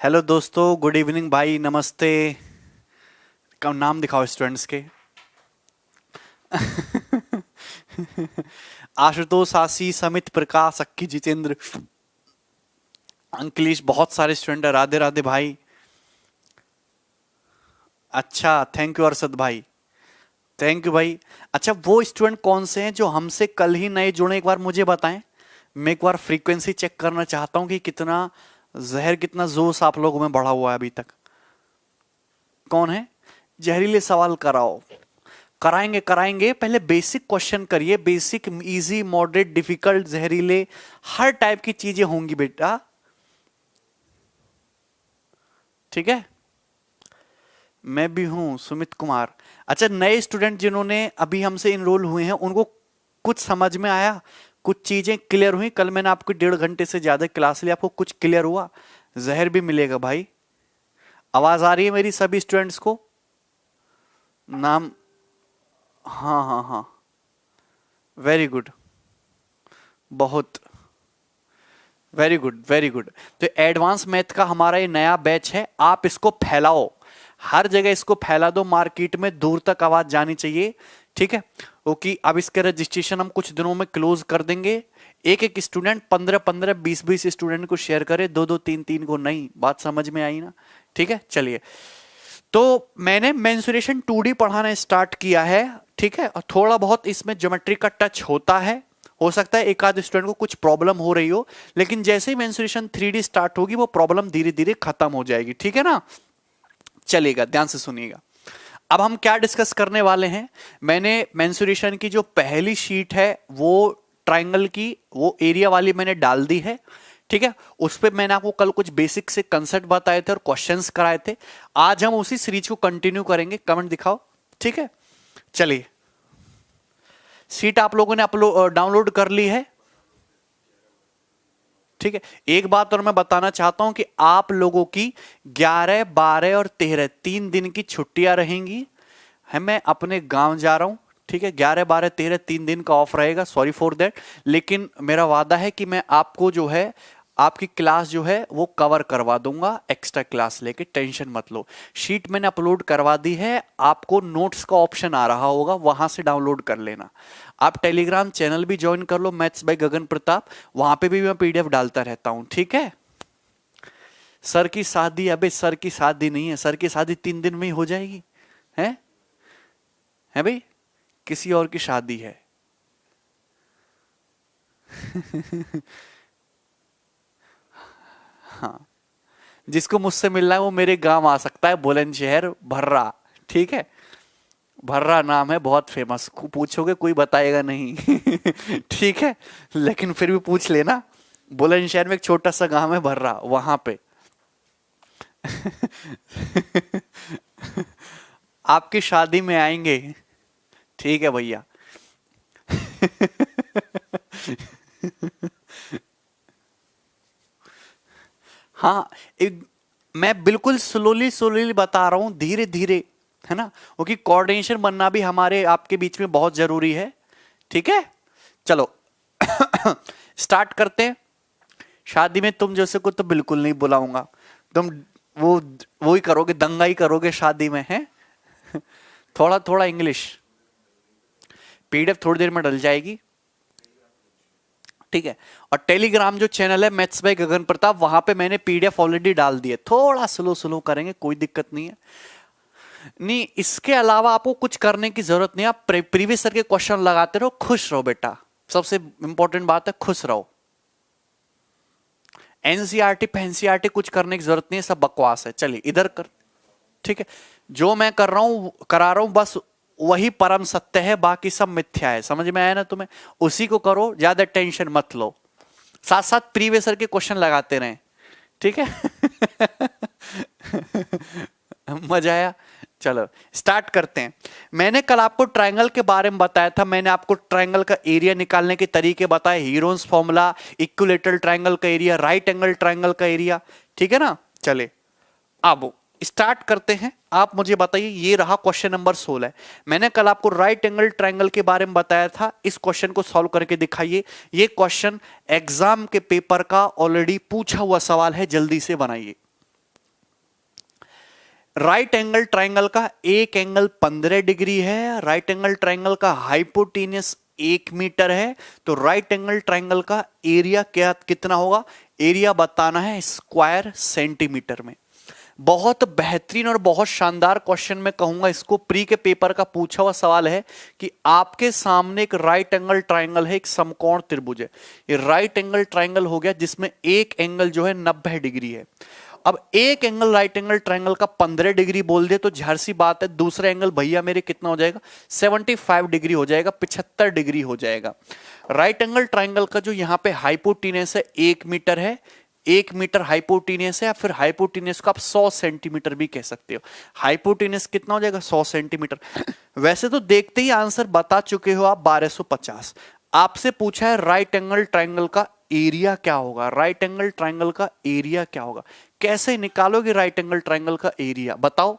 Hello दोस्तों, good evening भाई, नमस्ते। कम नाम दिखाओ स्टूडेंट्स के। आशुतोष, आशीष, अमित, प्रकाश, अक्की, जितेंद्र, अंकलेश, बहुत सारे स्टूडेंट है। राधे राधे भाई। अच्छा, थैंक यू अरशद भाई, थैंक यू भाई। अच्छा, वो स्टूडेंट कौन से हैं जो हमसे कल ही नए जुड़े, एक बार मुझे बताएं। मैं एक बार फ्रीक्वेंसी चेक करना चाहता हूं कि कितना जहर, कितना जोश आप लोगों में बढ़ा हुआ है अभी तक। कौन है? जहरीले सवाल कराओ। कराएंगे कराएंगे, पहले बेसिक क्वेश्चन करिए। बेसिक, इजी, मॉडरेट, डिफिकल्ट, जहरीले, हर टाइप की चीजें होंगी बेटा। ठीक है। मैं भी हूं सुमित कुमार। अच्छा, नए स्टूडेंट जिन्होंने अभी हमसे इनरोल हुए हैं, उनको कुछ समझ में आया? कुछ चीजें क्लियर हुई? कल मैंने आपको 1.5 घंटे से ज्यादा क्लास ली, आपको कुछ क्लियर हुआ? जहर भी मिलेगा भाई। आवाज आ रही है मेरी सभी स्टूडेंट्स को? नाम? हाँ हाँ हाँ, वेरी गुड, बहुत वेरी गुड, वेरी गुड। तो एडवांस मैथ का हमारा ये नया बैच है, आप इसको फैलाओ, हर जगह इसको फैला दो, मार्केट में दूर तक आवाज जानी चाहिए। ठीक है। ओके, अब इसके रजिस्ट्रेशन हम कुछ दिनों में क्लोज कर देंगे। एक एक स्टूडेंट 15-15, 20-20 स्टूडेंट को शेयर करे, 2-2, 3-3 को नहीं। बात समझ में आई ना? ठीक है, चलिए। तो मैंने मेंसुरेशन 2D पढ़ाना स्टार्ट किया है। ठीक है, और थोड़ा बहुत इसमें ज्योमेट्री का टच होता है। हो सकता है एक आध स्टूडेंट को कुछ प्रॉब्लम हो रही हो, लेकिन जैसे ही मेंसुरेशन 3D स्टार्ट होगी, वो प्रॉब्लम धीरे धीरे खत्म हो जाएगी। ठीक है ना? चलेगा, ध्यान से सुनिएगा। अब हम क्या डिस्कस करने वाले हैं? मैंने मेंसुरेशन की जो पहली शीट है, वो ट्राइंगल की, वो एरिया वाली मैंने डाल दी है। ठीक है। उस पर मैंने आपको कल कुछ बेसिक से कंसेप्ट बताए थे और क्वेश्चंस कराए थे। आज हम उसी सीरीज को कंटिन्यू करेंगे। कमेंट दिखाओ। ठीक है, चलिए। शीट आप लोगों ने अपलोड डाउनलोड कर ली है? ठीक है। एक बात और मैं बताना चाहता हूं कि आप लोगों की 11, 12 और 13 3 दिन की छुट्टियां रहेंगी। है, मैं अपने गांव जा रहा हूं। ठीक है, 11, 12, 13 3 दिन का ऑफ रहेगा, सॉरी फॉर दैट। लेकिन मेरा वादा है कि मैं आपको जो है, आपकी क्लास जो है वो कवर करवा दूंगा एक्स्ट्रा क्लास लेके, टेंशन मत लो। शीट मैंने अपलोड करवा दी है, आपको नोट्स का ऑप्शन आ रहा होगा, वहां से डाउनलोड कर लेना। आप टेलीग्राम चैनल भी ज्वाइन कर लो, मैथ्स बाय गगन प्रताप, वहां पे भी मैं पीडीएफ डालता रहता हूं। ठीक है। सर की शादी? अबे सर की शादी नहीं है, सर की शादी 3 दिन में ही हो जाएगी। है? है भाई, किसी और की शादी है। हाँ, जिसको मुझसे मिलना है वो मेरे गांव आ सकता है, बुलंदशहर, भर्रा। ठीक है, भर्रा नाम है, बहुत फेमस। पूछोगे कोई बताएगा नहीं। ठीक है, लेकिन फिर भी पूछ लेना। बुलंदशहर में एक छोटा सा गांव है भर्रा, वहां पे। आपकी शादी में आएंगे। ठीक है भैया। हाँ, मैं बिल्कुल स्लोली स्लोली बता रहा हूं, धीरे धीरे, है ना? क्योंकि कोऑर्डिनेशन बनना भी हमारे आपके बीच में बहुत जरूरी है। ठीक है, चलो। स्टार्ट करते हैं। शादी में तुम जैसे को तो बिल्कुल नहीं बुलाऊंगा। तुम वो वो ही करोगे, दंगा ही करोगे शादी में, है? थोड़ा थोड़ा इंग्लिश। पीडीएफ थोड़ी देर में डल जाएगी। ठीक है। और टेलीग्राम जो चैनल है मैथ्स बाय गगन प्रताप, वहां पे मैंने पीडीएफ ऑलरेडी डाल दी है। थोड़ा स्लो स्लो करेंगे, कोई दिक्कत नहीं है। नहीं, इसके अलावा आपको कुछ करने की जरूरत नहीं। आप प्रीवियस ईयर के क्वेश्चन लगाते रहो, खुश रहो बेटा। सबसे इंपॉर्टेंट बात है, खुश रहो। एनसीईआरटी एनसीईआरटी कुछ करने की जरूरत नहीं है, सब बकवास है। चलिए इधर कर। ठीक है, जो मैं कर रहा हूं, करा रहा हूं, बस वही परम सत्य है, बाकी सब मिथ्या है। समझ में आया ना तुम्हें? उसी को करो, ज्यादा टेंशन मत लो। साथ साथ प्रीवियस ईयर के क्वेश्चन लगाते रहें। ठीक है। मजा आया? चलो स्टार्ट करते हैं। मैंने कल आपको ट्रायंगल के बारे में बताया था। मैंने आपको ट्रायंगल का एरिया निकालने के तरीके बताए, हीरोन्स फॉर्मूला, इक्विलेटरल ट्रायंगल का एरिया, राइट एंगल ट्रायंगल का एरिया। ठीक है ना? चले अब स्टार्ट करते हैं। आप मुझे बताइए, ये रहा क्वेश्चन नंबर 16। मैंने कल आपको राइट एंगल ट्रायंगल के बारे में बताया था। इस क्वेश्चन को सॉल्व करके दिखाइए। ये क्वेश्चन एग्जाम के पेपर का ऑलरेडी पूछा हुआ सवाल है, जल्दी से बनाइए। राइट एंगल ट्राइंगल का एक एंगल 15 डिग्री है, राइट एंगल ट्राइंगल का हाइपोटेन्यूस 1 मीटर है, तो राइट एंगल ट्राइंगल का एरिया क्या कितना होगा, एरिया बताना है स्क्वायर सेंटीमीटर में। बहुत बेहतरीन और बहुत शानदार क्वेश्चन मैं कहूंगा इसको, प्री के पेपर का पूछा हुआ सवाल है कि आपके सामने एक राइट एंगल ट्राइंगल है, एक समकोण त्रिभुज है, ये राइट एंगल ट्राइंगल हो गया जिसमें एक एंगल जो है 90 डिग्री है। अब एक एंगल राइट एंगल ट्राइंगल का 15 डिग्री बोल दे तो झार सी बात है, दूसरा एंगल भैया मेरे कितना हो जाएगा, 75 डिग्री हो जाएगा, 75 डिग्री हो जाएगा। राइट एंगल ट्राइंगल का जो यहां पे हाइपोटेन्यूस है 1 मीटर है, 1 मीटर हाइपोटेन्यूस है, या फिर हाइपोटेन्यूस को आप 100 सेंटीमीटर भी कह सकते हो। हाइपोटेन्यूस कितना हो जाएगा, 100 सेंटीमीटर। वैसे तो देखते ही आंसर बता चुके हो आप, 1250। आपसे पूछा है राइट एंगल ट्राइंगल का एरिया क्या होगा, राइट एंगल ट्राइंगल का एरिया क्या होगा, कैसे निकालोगे राइट एंगल ट्राइंगल का एरिया, बताओ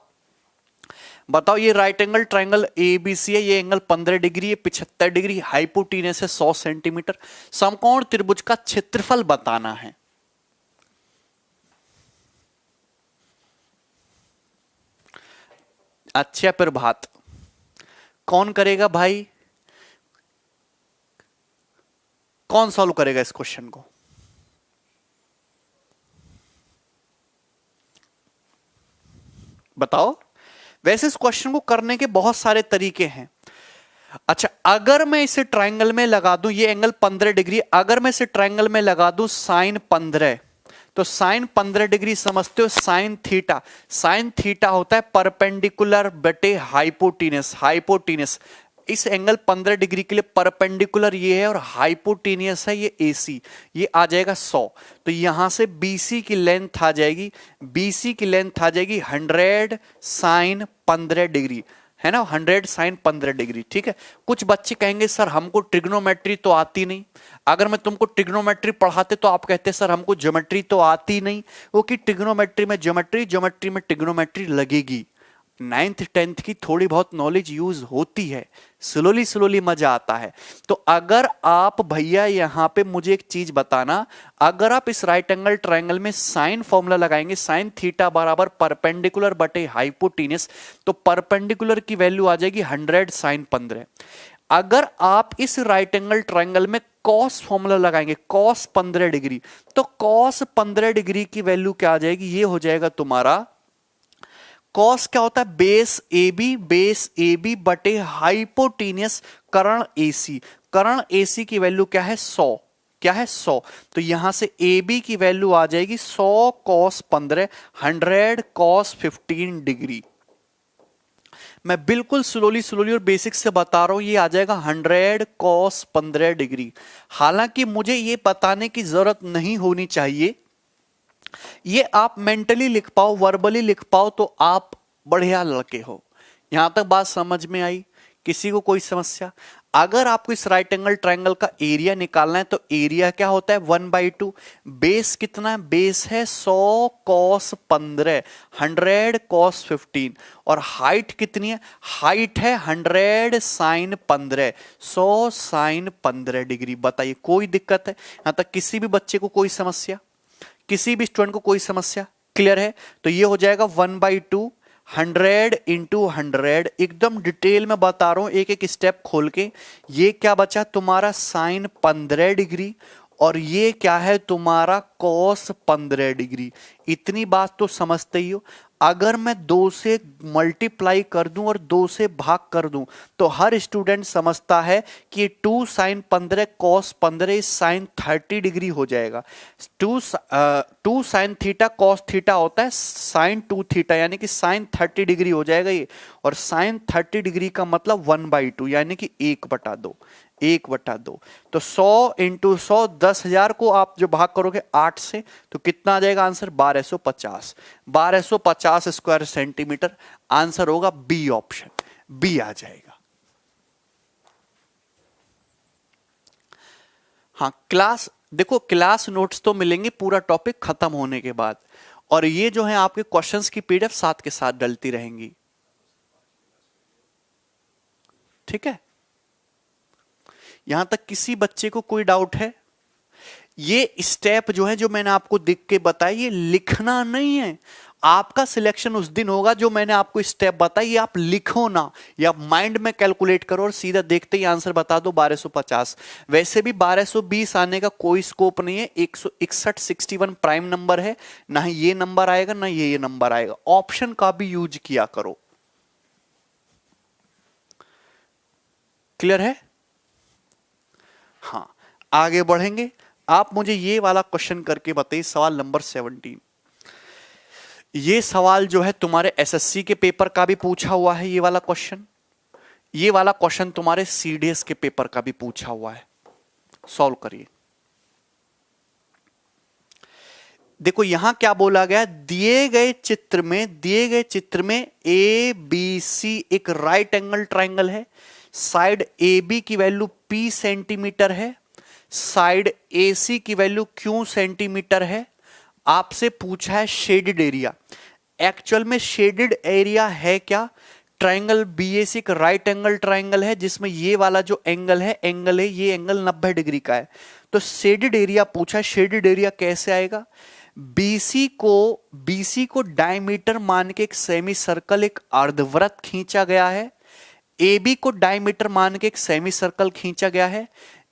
बताओ। ये राइट एंगल ट्राइंगल एबीसी है, ये एंगल 15 डिग्री है, 75 डिग्री, हाइपोटेन्यूस है 100 सेंटीमीटर, समकोण त्रिभुज का क्षेत्रफल बताना है। अच्छा प्रभात, कौन करेगा भाई, कौन सॉल्व करेगा इस क्वेश्चन को, बताओ। वैसे इस क्वेश्चन को करने के बहुत सारे तरीके हैं। अच्छा, अगर मैं इसे ट्रायंगल में लगा दूं, ये एंगल 15 डिग्री, अगर मैं इसे ट्रायंगल में लगा दूं साइन 15, तो साइन 15 डिग्री समझते हो, साइन थीटा, साइन थीटा होता है परपेंडिकुलर बटे हाइपोटेन्यूस, हाइपोटेन्यूस इस एंगल 15 डिग्री के लिए परपेंडिकुलर ये है और हाइपोटेनियस है ये AC, ये आ जाएगा 100। तो यहां से BC की लेंथ आ जाएगी, BC की लेंथ आ जाएगी 100 साइन 15 डिग्री, है ना, 100 साइन 15 डिग्री। ठीक है, कुछ बच्चे कहेंगे सर हमको ट्रिग्नोमेट्री तो आती नहीं, अगर मैं तुमको ट्रिग्नोमेट्री पढ़ाते तो आप कहते सर हमको ज्योमेट्री तो आती नहीं, वो कि ट्रिग्नोमेट्री में ज्योमेट्री, ज्योमेट्री में ट्रिग्नोमेट्री लगेगी। 9th 10th की थोड़ी बहुत नॉलेज यूज होती है, स्लोली स्लोली मजा आता है। तो अगर आप भैया यहां पे मुझे एक चीज बताना, अगर आप इस राइट एंगल ट्रायंगल में साइन फॉर्मूला लगाएंगे, साइन थीटा बराबर परपेंडिकुलर बटे हाइपोटेन्यूस, तो परपेंडिकुलर की वैल्यू आ जाएगी 100 साइन 15। अगर आप इस राइट एंगल ट्रायंगल में कॉस फॉर्मूला लगाएंगे, कॉस 15 डिग्री, तो कॉस 15 डिग्री की वैल्यू क्या आ जाएगी, ये हो जाएगा तुम्हारा, कॉस क्या होता है, बेस ए बी बटे हाइपोटेनियस कर्ण AC, कर्ण AC की वैल्यू क्या है 100, क्या है 100। तो यहां से AB की वैल्यू आ जाएगी 100 कॉस 15, 100 कॉस 15 डिग्री। मैं बिल्कुल स्लोली स्लोली और बेसिक से बता रहा हूं, ये आ जाएगा 100 कॉस 15 डिग्री। हालांकि मुझे ये बताने की जरूरत नहीं होनी चाहिए, ये आप मेंटली लिख पाओ, वर्बली लिख पाओ तो आप बढ़िया लड़के हो। यहां तक बात समझ में आई, किसी को कोई समस्या? अगर आपको इस राइट एंगल ट्रायंगल का एरिया निकालना है तो एरिया क्या होता है 1/2, बेस कितना है, बेस है 100 कॉस 15, 100 कॉस 15, और हाइट कितनी है, हाइट है 100 साइन 15, 100 साइन 15 डिग्री। बताइए कोई दिक्कत है यहां तक, किसी भी बच्चे को कोई समस्या, किसी भी स्टूडेंट को कोई समस्या, क्लियर है? तो ये हो जाएगा 1/2, 100 इंटू 100, एकदम डिटेल में बता रहा हूं एक एक स्टेप खोल के। ये क्या बचा तुम्हारा साइन 15 डिग्री, और ये क्या है तुम्हारा कॉस 15 डिग्री। इतनी बात तो समझते ही हो। अगर मैं 2 से मल्टीप्लाई कर दूं और 2 से भाग कर दूं तो हर स्टूडेंट समझता है कि 2 साइन 15 कॉस 15 साइन 30 डिग्री हो जाएगा। 2 साइन थीटा कॉस थीटा होता है साइन 2 थीटा, यानी कि साइन 30 डिग्री हो जाएगा ये, और साइन 30 डिग्री का मतलब 1/2 यानी कि 1/2, 1/2। तो 100 इंटू 100, 10,000 को आप जो भाग करोगे 8 से तो कितना आ जाएगा आंसर, 1250, 1250 स्क्वायर सेंटीमीटर। आंसर होगा बी ऑप्शन, बी आ जाएगा। हाँ, क्लास देखो, क्लास नोट्स तो मिलेंगे पूरा टॉपिक खत्म होने के बाद, और ये जो है आपके क्वेश्चंस की PDF साथ के साथ डलती रहेंगी। ठीक है, यहां तक किसी बच्चे को कोई डाउट है? ये स्टेप जो है जो मैंने आपको देख के बताया, ये लिखना नहीं है। आपका सिलेक्शन उस दिन होगा जो मैंने आपको स्टेप बताई, ये आप लिखो ना, या माइंड में कैलकुलेट करो और सीधा देखते ही आंसर बता दो 1250। वैसे भी 1220 आने का कोई स्कोप नहीं है, 161 61 प्राइम नंबर है, ना ही ये नंबर आएगा ना ये नंबर आएगा। ऑप्शन का भी यूज किया करो। क्लियर है? हाँ, आगे बढ़ेंगे। आप मुझे ये वाला क्वेश्चन करके बताइए, सवाल नंबर 17। ये सवाल जो है तुम्हारे एसएससी के पेपर का भी पूछा हुआ है, ये वाला क्वेश्चन। ये वाला क्वेश्चन तुम्हारे सीडीएस के पेपर का भी पूछा हुआ है। सॉल्व करिए। देखो यहां क्या बोला गया, दिए गए चित्र में ए बी सी एक राइट एंगल ट्राइंगल है। साइड ए बी की वैल्यू P सेंटीमीटर है, साइड ए सी की वैल्यू Q सेंटीमीटर है। आपसे पूछा है शेडेड एरिया। एक्चुअल में शेडेड एरिया है क्या? ट्राइंगल बीएसी का राइट एंगल ट्राइंगल है, जिसमें ये वाला जो एंगल है ये एंगल 90 डिग्री का है। तो शेडेड एरिया पूछा, शेडेड एरिया कैसे आएगा? बीसी को डायमीटर मान के एक सेमी सर्कल, एक अर्धवृत्त खींचा गया है। AB को डायमीटर मान के एक सेमी सर्कल खींचा गया है।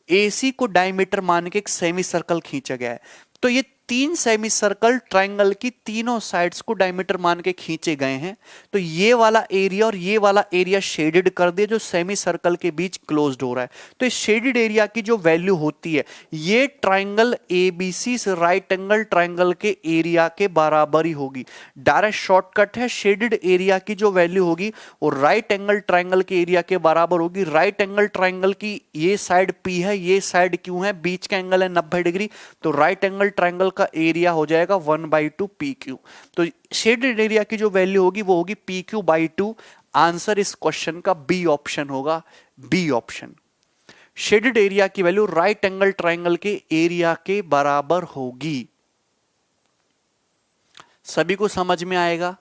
AC को डायमीटर मान के एक सेमी सर्कल खींचा गया है। तो ये 3 सेमी सर्कल ट्राइंगल की तीनों साइड्स को डायमीटर मान के खींचे गए हैं। तो ये वाला एरिया और ये वाला एरिया शेडेड कर दे, जो सेमी सर्कल के बीच क्लोज्ड हो रहा है। तो इस शेडेड एरिया की जो वैल्यू होती है, ये ट्राइंगल ABC से राइट एंगल ट्राइंगल के एरिया के बराबर ही होगी। डायरेक्ट शॉर्टकट है, शेडेड एरिया की जो वैल्यू होगी वो राइट एंगल ट्राइंगल के एरिया के बराबर होगी। राइट एंगल ट्राइंगल की ये साइड P है, ये साइड Q है, बीच का एंगल है 90 डिग्री। तो राइट एंगल ट्राइंगल का एरिया हो जाएगा 1/2 PQ। तो शेडेड एरिया की जो वैल्यू होगी वो होगी PQ/2। आंसर इस क्वेश्चन का बी ऑप्शन होगा, बी ऑप्शन। शेडेड एरिया की वैल्यू राइट एंगल ट्राइंगल के एरिया के बराबर होगी। सभी को समझ में आएगा?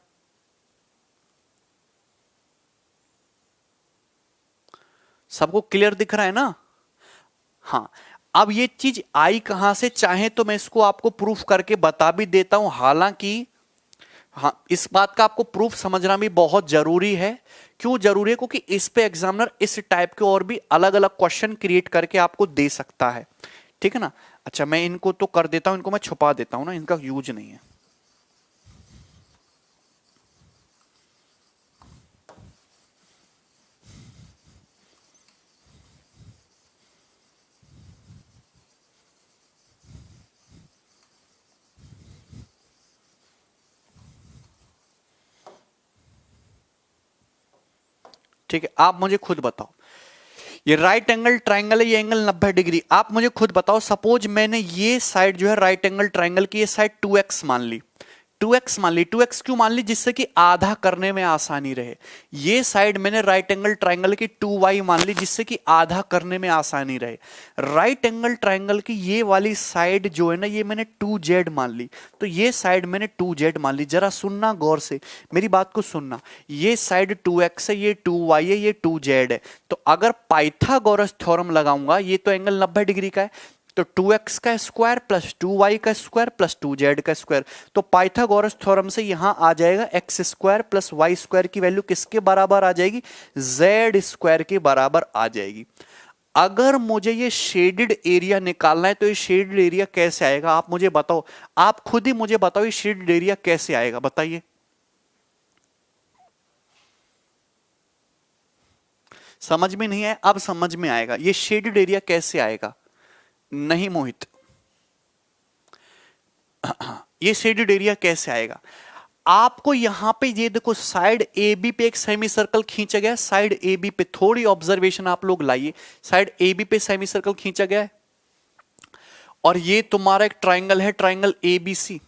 सबको क्लियर दिख रहा है ना? हाँ, अब ये चीज आई कहां से, चाहे तो मैं इसको आपको प्रूफ करके बता भी देता हूं। हालांकि हाँ, इस बात का आपको प्रूफ समझना भी बहुत जरूरी है। क्यों जरूरी है? क्योंकि इस पे एग्जामिनर इस टाइप के और भी अलग अलग क्वेश्चन क्रिएट करके आपको दे सकता है। ठीक है ना? अच्छा, मैं इनको तो कर देता हूं, इनको मैं छुपा देता हूं ना, इनका यूज नहीं है। ठीक है, आप मुझे खुद बताओ, ये राइट एंगल ट्राइंगल है, ये एंगल 90 डिग्री। आप मुझे खुद बताओ, सपोज मैंने ये साइड जो है राइट एंगल ट्राइंगल की, ये साइड 2x मान ली। 2x मान ली, 2x क्यों मान ली? जिससे कि आधा करने में आसानी रहे। ये साइड मैंने राइट एंगल ट्राइंगल की 2y मान ली, जिससे कि आधा करने में आसानी रहे। राइट एंगल ट्राइंगल की ये वाली साइड जो है ना, ये मैंने 2z मान ली। तो ये साइड मैंने 2z मान ली। जरा सुनना गौर से, मेरी बात को सुनना। ये साइड 2x है, ये 2y है, ये 2z है। तो अगर पाइथागोरस थ्योरम लगाऊंगा, ये तो एंगल 90 डिग्री का है, तो 2x का स्क्वायर प्लस 2y का स्क्वायर प्लस 2z का स्क्वायर। तो पाइथागोरस थ्योरम से यहां आ जाएगा x square plus y square की वैल्यू किसके बराबर आ जाएगी? z स्क्वायर के बराबर आ जाएगी। अगर मुझे ये शेडेड एरिया निकालना है तो ये शेडेड एरिया कैसे आएगा? आप मुझे बताओ, आप खुद ही मुझे बताओ, ये शेडेड एरिया कैसे आएगा? बताइए। समझ में नहीं आया? अब समझ में आएगा। ये शेडेड एरिया कैसे आएगा? नहीं मोहित, ये शेडेड एरिया कैसे आएगा? आपको यहां पे ये देखो, साइड ए बी पे एक सेमी सर्कल खींचा गया। साइड ए बी पे थोड़ी ऑब्जर्वेशन आप लोग लाइए। साइड ए बी पे सेमी सर्कल खींचा गया है, और ये तुम्हारा एक ट्राइंगल है, ट्राइंगल एबीसी,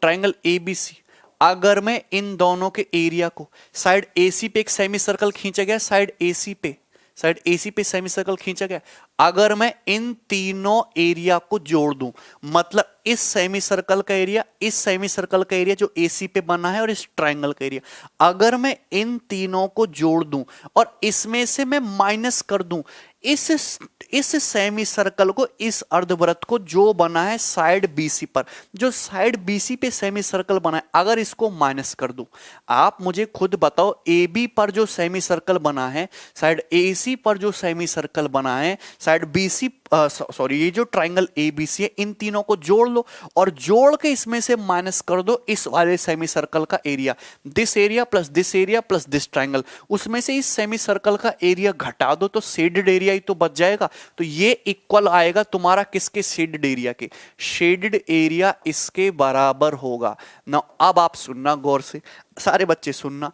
ट्राइंगल एबीसी। अगर मैं इन दोनों के एरिया को, साइड एसी पे एक सेमी सर्कल खींचा गया, साइड एसी पे सेमी सर्कल खींचा गया। अगर मैं इन तीनों एरिया को जोड़ दूं, मतलब इस सेमी सर्कल का एरिया, इस सेमी सर्कल का एरिया जो एसी पे बना है, और इस ट्राइंगल का एरिया, अगर मैं इन तीनों को जोड़ दूं और इसमें से मैं माइनस कर दूं इस सेमी सर्कल को, इस अर्धवृत्त को जो बना है साइड बीसी पर, जो साइड बीसी पे सेमी सर्कल बना है, अगर इसको माइनस कर दूं, आप मुझे खुद बताओ, ए बी पर जो सेमी सर्कल बना है, साइड ए सी पर जो सेमी सर्कल बना है, साइड बी सी, सॉरी, ये जो ट्राइंगल ए बी सी है, इन तीनों को जोड़ लो और जोड़ के इसमें से माइनस कर दो इस वाले सेमी सर्कल का area, this area plus this area plus this triangle, उसमें से इस सेमी सर्कल का एरिया घटा दो तो शेडेड एरिया ही तो बच जाएगा। तो ये इक्वल आएगा तुम्हारा किसके, शेडेड एरिया के। शेडेड एरिया इसके बराबर होगा ना। अब आप सुनना गौर से, सारे बच्चे सुनना,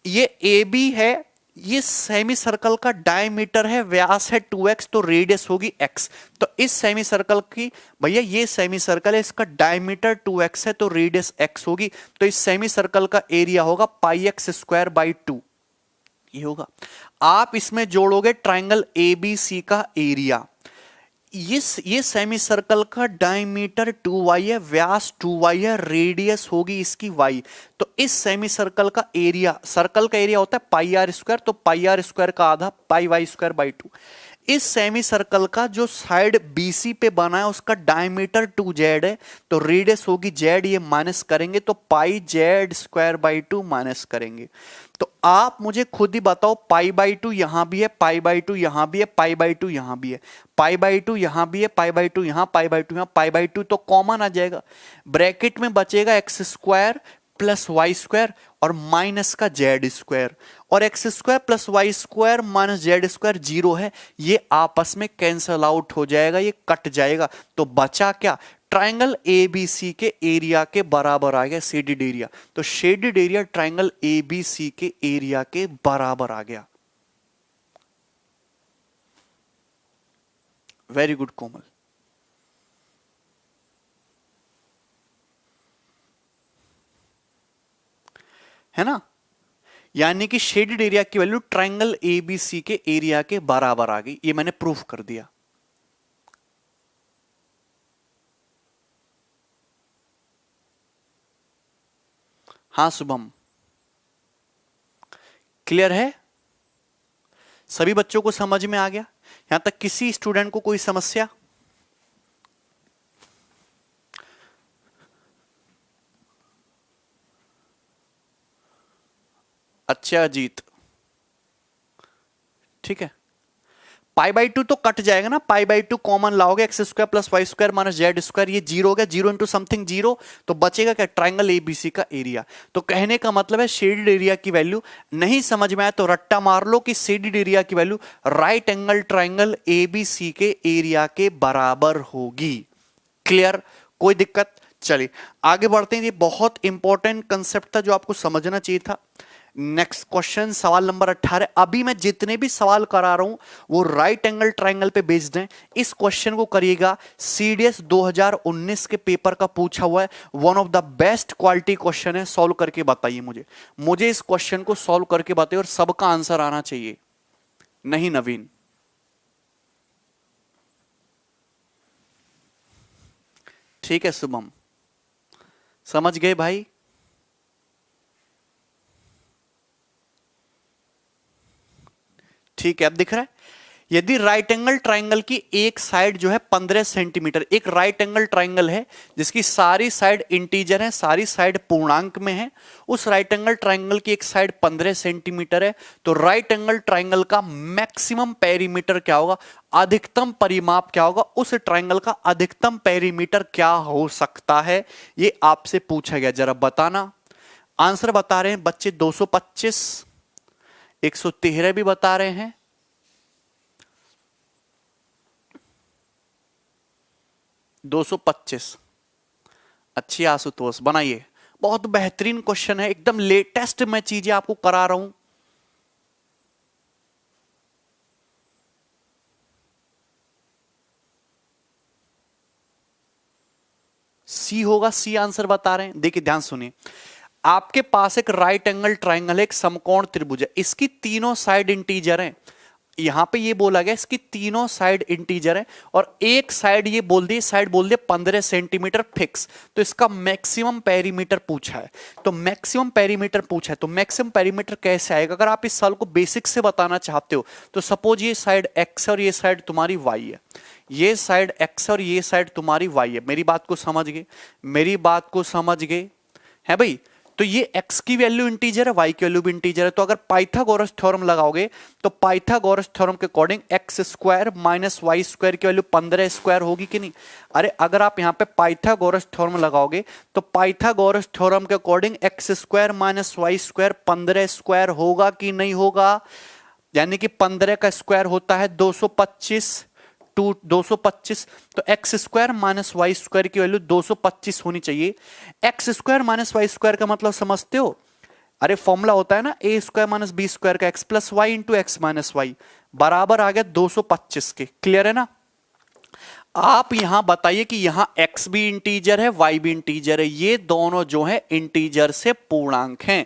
ये ए बी है, ये सेमी सर्कल का डायमीटर है, व्यास है 2x, तो रेडियस होगी x। तो इस सेमी सर्कल की, भैया ये सेमी सर्कल है, इसका डायमीटर 2x है तो रेडियस x होगी। तो इस सेमी सर्कल का एरिया होगा पाई एक्स स्क्वायर बाई 2, ये होगा। आप इसमें जोड़ोगे ट्राइंगल एबीसी का एरिया, ये सेमी सर्कल का डायमीटर 2y है, व्यास 2y है, रेडियस होगी इसकी y। तो इस सेमी सर्कल का एरिया, सर्कल का एरिया होता है पाई आर स्क्वायर, तो पाई आर स्क्वायर का आधा पाई वाई स्क्वायर बाई 2। इस सेमी सर्कल का जो साइड बीसी पे बना है उसका डायमीटर 2z है, तो रेडियस होगी z, ये माइनस करेंगे तो पाई जेड स्क्वायर बाई 2 माइनस करेंगे। तो आप मुझे खुद ही बताओ, पाई बाई 2 यहां भी है, पाई बाई 2 यहां भी है, पाई बाई 2 यहां भी है, पाई बाई 2 यहां भी है, पाई बाई 2 यहां, पाई बाई 2 यहां, पाई बाई 2 तो कॉमन आ जाएगा। ब्रैकेट में बचेगा x square plus y square और माइनस का जेड स्क्वायर, और x square plus y square minus z square 0 है, ये आपस में कैंसल आउट हो जाएगा, ये कट जाएगा। तो बचा क्या, ट्राइंगल एबीसी के एरिया के बराबर आ गया शेडेड एरिया। तो शेडेड एरिया ट्राइंगल एबीसी के एरिया के बराबर आ गया। वेरी गुड कोमल। है ना, यानी कि शेडेड एरिया की वैल्यू ट्राइंगल एबीसी के एरिया के बराबर आ गई, ये मैंने प्रूफ कर दिया। हाँ शुभम, क्लियर है, सभी बच्चों को समझ में आ गया? यहां तक किसी स्टूडेंट को कोई समस्या? अच्छा अजीत, ठीक है। पाई बाई 2 तो कट जाएगा ना, पाई बाई 2 कॉमन लाओगे, x square plus y square minus z square, ये 0 हो गया, 0 इंटू समथिंग 0, तो बचेगा क्या, ट्राइंगल एबीसी का एरिया। तो कहने का मतलब है शेडेड एरिया की वैल्यू नहीं समझ में आया तो रट्टा मार लो कि शेडेड एरिया की value right angle triangle ABC के एरिया के बराबर होगी। क्लियर, कोई दिक्कत? चलिए आगे बढ़ते हैं, ये बहुत इंपॉर्टेंट कंसेप्ट था जो आपको समझना चाहिए था। नेक्स्ट क्वेश्चन, सवाल नंबर 18। अभी मैं जितने भी सवाल करा रहा हूं वो राइट एंगल ट्राइंगल पे बेस्ड हैं। इस क्वेश्चन को करिएगा, सीडीएस 2019 के पेपर का पूछा हुआ है, one of the best quality question है। सॉल्व करके बताइए मुझे इस क्वेश्चन को सॉल्व करके बताइए और सबका आंसर आना चाहिए। नहीं नवीन, ठीक है शुभम, समझ गए भाई? ठीक है, अब दिख रहा है, यदि राइट एंगल ट्राइंगल की एक साइड जो है 15 सेंटीमीटर, एक राइट एंगल ट्राइंगल है जिसकी सारी साइड इंटीजर है, सारी साइड पूर्णांक में है, उस राइट एंगल ट्राइंगल की एक साइड 15 सेंटीमीटर है, तो राइट एंगल ट्राइंगल का मैक्सिमम पेरीमीटर क्या होगा, अधिकतम परिमाप क्या होगा, उस ट्राइंगल का अधिकतम पेरीमीटर क्या हो सकता है, ये आपसे पूछा गया। जरा बताना। आंसर बता रहे हैं बच्चे 225, 113 भी बता रहे हैं, 225। अच्छी आशुतोष, बनाइए, बहुत बेहतरीन क्वेश्चन है, एकदम लेटेस्ट मैं चीजें आपको करा रहा हूं। सी होगा, सी आंसर बता रहे हैं। देखिए ध्यान सुनिए, आपके पास एक राइट एंगल ट्राइंगल है, एक समकोण त्रिभुज है, इसकी तीनों साइड इंटीजर हैं। यहां पे ये बोला गया इसकी तीनों साइड इंटीजर है और एक साइड ये बोल दी, साइड बोल दिया 15 सेंटीमीटर फिक्स, तो इसका मैक्सिमम पेरीमीटर पूछा है। तो मैक्सिमम पेरीमीटर पूछा है तो मैक्सिमम पेरीमीटर कैसे आएगा? अगर आप इस साल को बेसिक से बताना चाहते हो तो सपोज ये साइड एक्स और ये साइड तुम्हारी वाई है, ये साइड एक्स और ये साइड तुम्हारी वाई है। मेरी बात को समझ गए? मेरी बात को समझ गए है भाई? तो ये x की वैल्यू इंटीजर है, y की वैल्यू भी इंटीजर है। तो अगर पाइथागोरस थ्योरम लगाओगे तो पाइथागोरस थ्योरम के according x square minus y square की वैल्यू 15 स्क्वायर होगी कि नहीं? अरे अगर आप यहां पे पाइथागोरस थ्योरम लगाओगे तो पाइथागोरस थ्योरम के according x square minus y square 15 square होगा कि नहीं होगा? यानी कि 15 का स्क्वायर होता है 225, 225। तो x square minus y square की वैल्यू 225 होनी चाहिए। X square minus y square का मतलब समझते हो? अरे फॉर्मूला होता है ना a square minus b square का, x plus y into x minus y बराबर आ गया 225 के। क्लियर है ना? आप यहां बताइए कि यहां x भी इंटीजर है, y भी इंटीजर है, ये दोनों जो है इंटीजर से पूर्णांक हैं,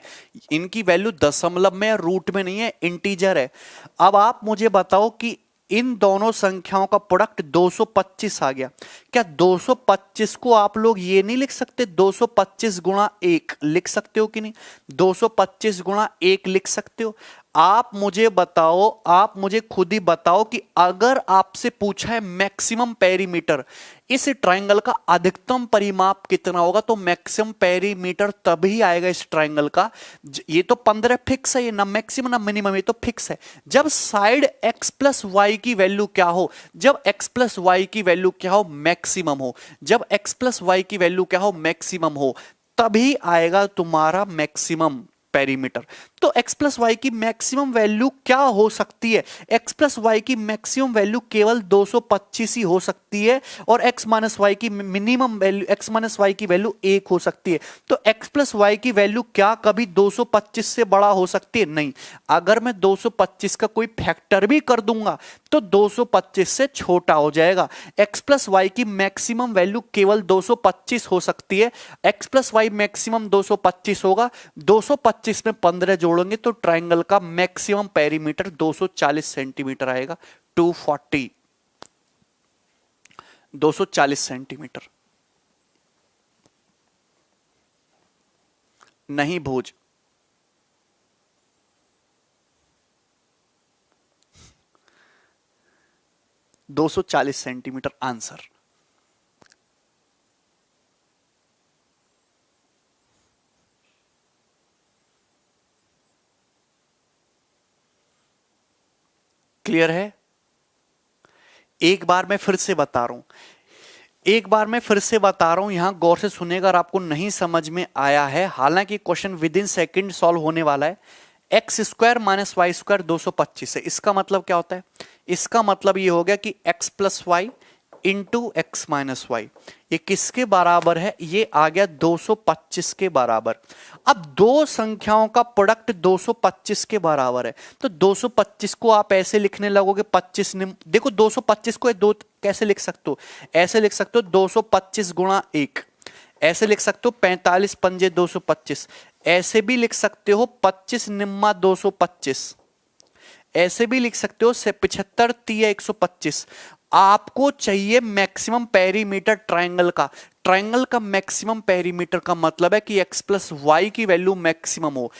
इनकी वैल्यू दशमलव में या रूट में नहीं है, इंटीजर है। अब आप मुझे बताओ कि इन दोनों संख्याओं का प्रोडक्ट 225 आ गया, क्या 225 को आप लोग ये नहीं लिख सकते 225 गुणा 1 लिख सकते हो कि नहीं? 225 गुणा 1 लिख सकते हो? आप मुझे बताओ, आप मुझे खुद ही बताओ कि अगर आपसे पूछा है मैक्सिमम पेरीमीटर, इस ट्रायंगल का अधिकतम परिमाप कितना होगा, तो मैक्सिमम पेरीमीटर तभी आएगा इस ट्रायंगल का। ये तो 15 फिक्स है, ये ना मैक्सिमम ना मिनिमम, ये तो फिक्स है। जब साइड x प्लस वाई की वैल्यू क्या हो, जब x प्लस वाई की वैल्यू क्या हो, मैक्सिमम हो, जब x प्लस वाई की वैल्यू क्या हो, मैक्सिमम हो, तभी आएगा तुम्हारा मैक्सिमम पेरीमीटर। तो x प्लस वाई की मैक्सिमम वैल्यू क्या हो सकती है? x प्लस वाई की मैक्सिमम वैल्यू केवल 225 ही हो सकती है और x माइनस वाई की minimum value, x minus y की वैल्यू 1 हो सकती है। तो x प्लस वाई की वैल्यू क्या कभी 225 से बड़ा हो सकती है? नहीं। अगर मैं 225 का कोई फैक्टर भी कर दूंगा तो 225 से छोटा हो जाएगा। x प्लस वाई की मैक्सिमम वैल्यू केवल 225 हो सकती है। x प्लस वाई मैक्सिमम 225 होगा, 225 में 15 जोड़ेंगे तो ट्रायंगल का मैक्सिमम पेरीमीटर 240 सेंटीमीटर आएगा। 240, 240 सेंटीमीटर। नहीं भोज, दो 240 सेंटीमीटर आंसर। क्लियर है? एक बार मैं फिर से बता रहा हूं, एक बार मैं फिर से बता रहा हूं, यहां गौर से सुनेगा। अगर आपको नहीं समझ में आया है, हालांकि question within second solve होने वाला है। X square minus y square 225 है, इसका मतलब क्या होता है? इसका मतलब ये हो गया कि x plus y into x minus y, ये किसके बराबर है? ये आ गया 225 के बराबर। अब दो संख्याओं का प्रोडक्ट 225 के बराबर है, तो 225 को आप ऐसे लिखने लगोगे 25 देखो 225 को दो कैसे लिख सकते हो? ऐसे लिख सकते हो 225 गुणा 1, ऐसे लिख सकते हो 45 पंजे 225, ऐसे भी लिख सकते हो 25 निम्मा 225, ऐसे भी लिख सकते हो 75 तिया 125। आपको चाहिए मैक्सिमम पेरीमीटर ट्रायंगल का। ट्रायंगल का मैक्सिमम पेरीमीटर का मतलब है कि x प्लस वाई की वैल्यू मैक्सिमम हो।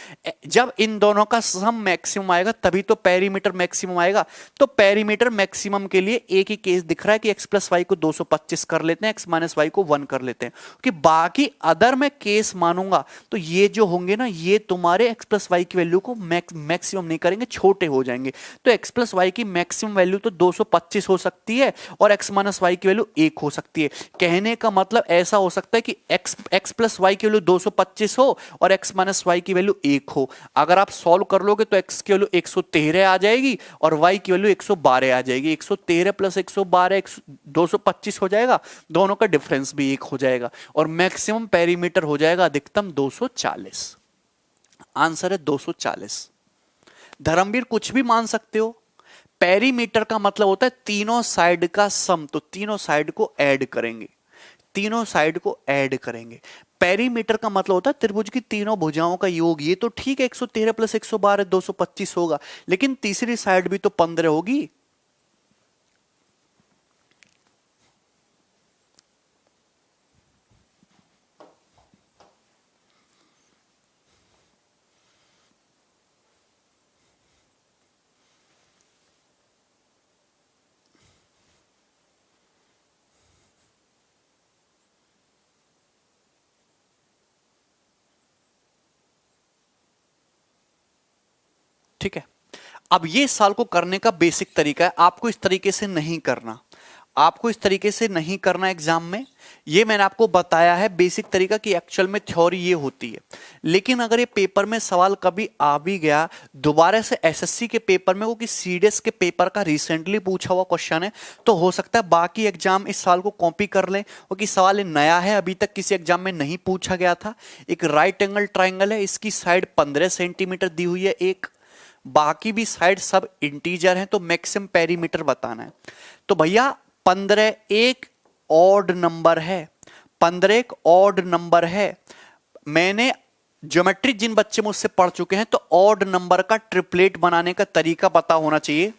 जब इन दोनों का सम मैक्सिमम आएगा तभी तो पेरीमीटर मैक्सिमम आएगा। तो पेरीमीटर मैक्सिमम के लिए एक ही केस दिख रहा है कि x प्लस वाई को 225 कर लेते हैं, x माइनस वाई को 1 कर लेते हैं, कि बाकी अदर मैं केस मानूंगा तो ये जो होंगे ना, ये तुम्हारे x प्लस वाई की वैल्यू को मैक्सिमम नहीं करेंगे, छोटे हो जाएंगे। तो x प्लस वाई की मैक्सिमम वैल्यू तो 225 हो सकती है और x माइनस वाई की वैल्यू 1 हो सकती है। कहने का मतलब ऐसा हो सकता है कि x प्लस वाई की वैल्यू 225 हो और x माइनस वाई की वैल्यू 1 हो। अगर आप सॉल्व कर लोगे तो x की वैल्यू 113 आ जाएगी और y की वैल्यू 112 आ जाएगी। 113 प्लस 112 225 हो जाएगा, दोनों का डिफरेंस भी 1 हो जाएगा और मैक्सिमम पेरीमीटर हो जाएगा अधिकतम 240। आंसर है 240। धर्मवीर कुछ भी मान सकते हो। पेरीमीटर का मतलब होता है तीनों साइड का सम, तो तीनों साइड को ऐड करेंगे, तीनों साइड को ऐड करेंगे। पेरीमीटर का मतलब होता है त्रिभुज की तीनों भुजाओं का योग। ये तो ठीक है 113 प्लस 112 225 होगा, लेकिन तीसरी साइड भी तो 15 होगी। ठीक है, अब ये साल को करने का बेसिक तरीका है। आपको इस तरीके से नहीं करना, आपको इस तरीके से नहीं करना एग्जाम में। ये मैंने आपको बताया है बेसिक तरीका कि एक्चुअल में थ्योरी ये होती है। लेकिन अगर ये पेपर में सवाल कभी आ भी गया दोबारा से एसएससी के पेपर में, वो कि सीडीएस के पेपर का रिसेंटली पूछा हुआ क्वेश्चन है, तो हो सकता है बाकी एग्जाम इस साल को कॉपी कर लें, क्योंकि सवाल नया है, अभी तक किसी एग्जाम में नहीं पूछा गया था। एक राइट एंगल ट्राइंगल है, इसकी साइड 15 सेंटीमीटर दी हुई है, एक बाकी भी साइड सब इंटीजर हैं, तो मैक्सिमम पेरीमीटर बताना है। तो भैया 15 एक ऑड नंबर है, 15 एक ऑड नंबर है। मैंने ज्योमेट्री जिन बच्चे मुझसे पढ़ चुके हैं, तो ऑड नंबर का ट्रिपलेट बनाने का तरीका पता होना चाहिए।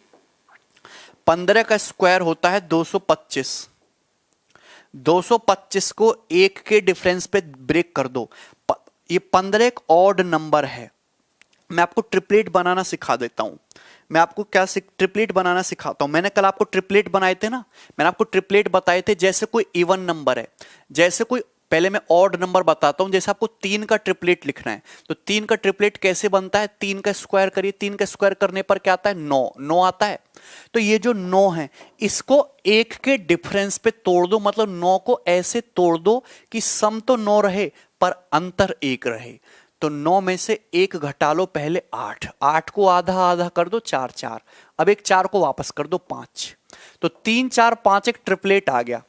15 का स्क्वायर होता है 225, 225 को एक के डिफरेंस पे ब्रेक कर दो। ये 15 एक ऑड नंबर है। मैं आपको ट्रिपलेट बनाना सिखा देता हूं। मैं आपको क्या ट्रिपलेट बनाना सिखाता हूं। मैंने कल आपको ट्रिपलेट बनाए थे ना, मैंने आपको ट्रिपलेट बताए थे। जैसे कोई इवन नंबर है, जैसे कोई, पहले मैं ऑड नंबर बताता हूं। जैसे आपको 3 का ट्रिपलेट लिखना है, तो 3 का ट्रिपलेट कैसे बनता है? 3 का स्क्वायर करिए, 3 का स्क्वायर करने पर क्या आता है? 9, 9 आता है। तो ये जो 9 है, इसको एक के डिफरेंस पे तोड़ दो, मतलब 9 को ऐसे तोड़ दो कि सम तो 9 रहे पर अंतर 1 रहे। तो 9 में से 1 घटा लो, पहले 8, 8 को आधा आधा कर दो, 4 4, अब एक 4 को वापस कर दो, 5। तो 3 4 5 एक ट्रिपलेट आ गया,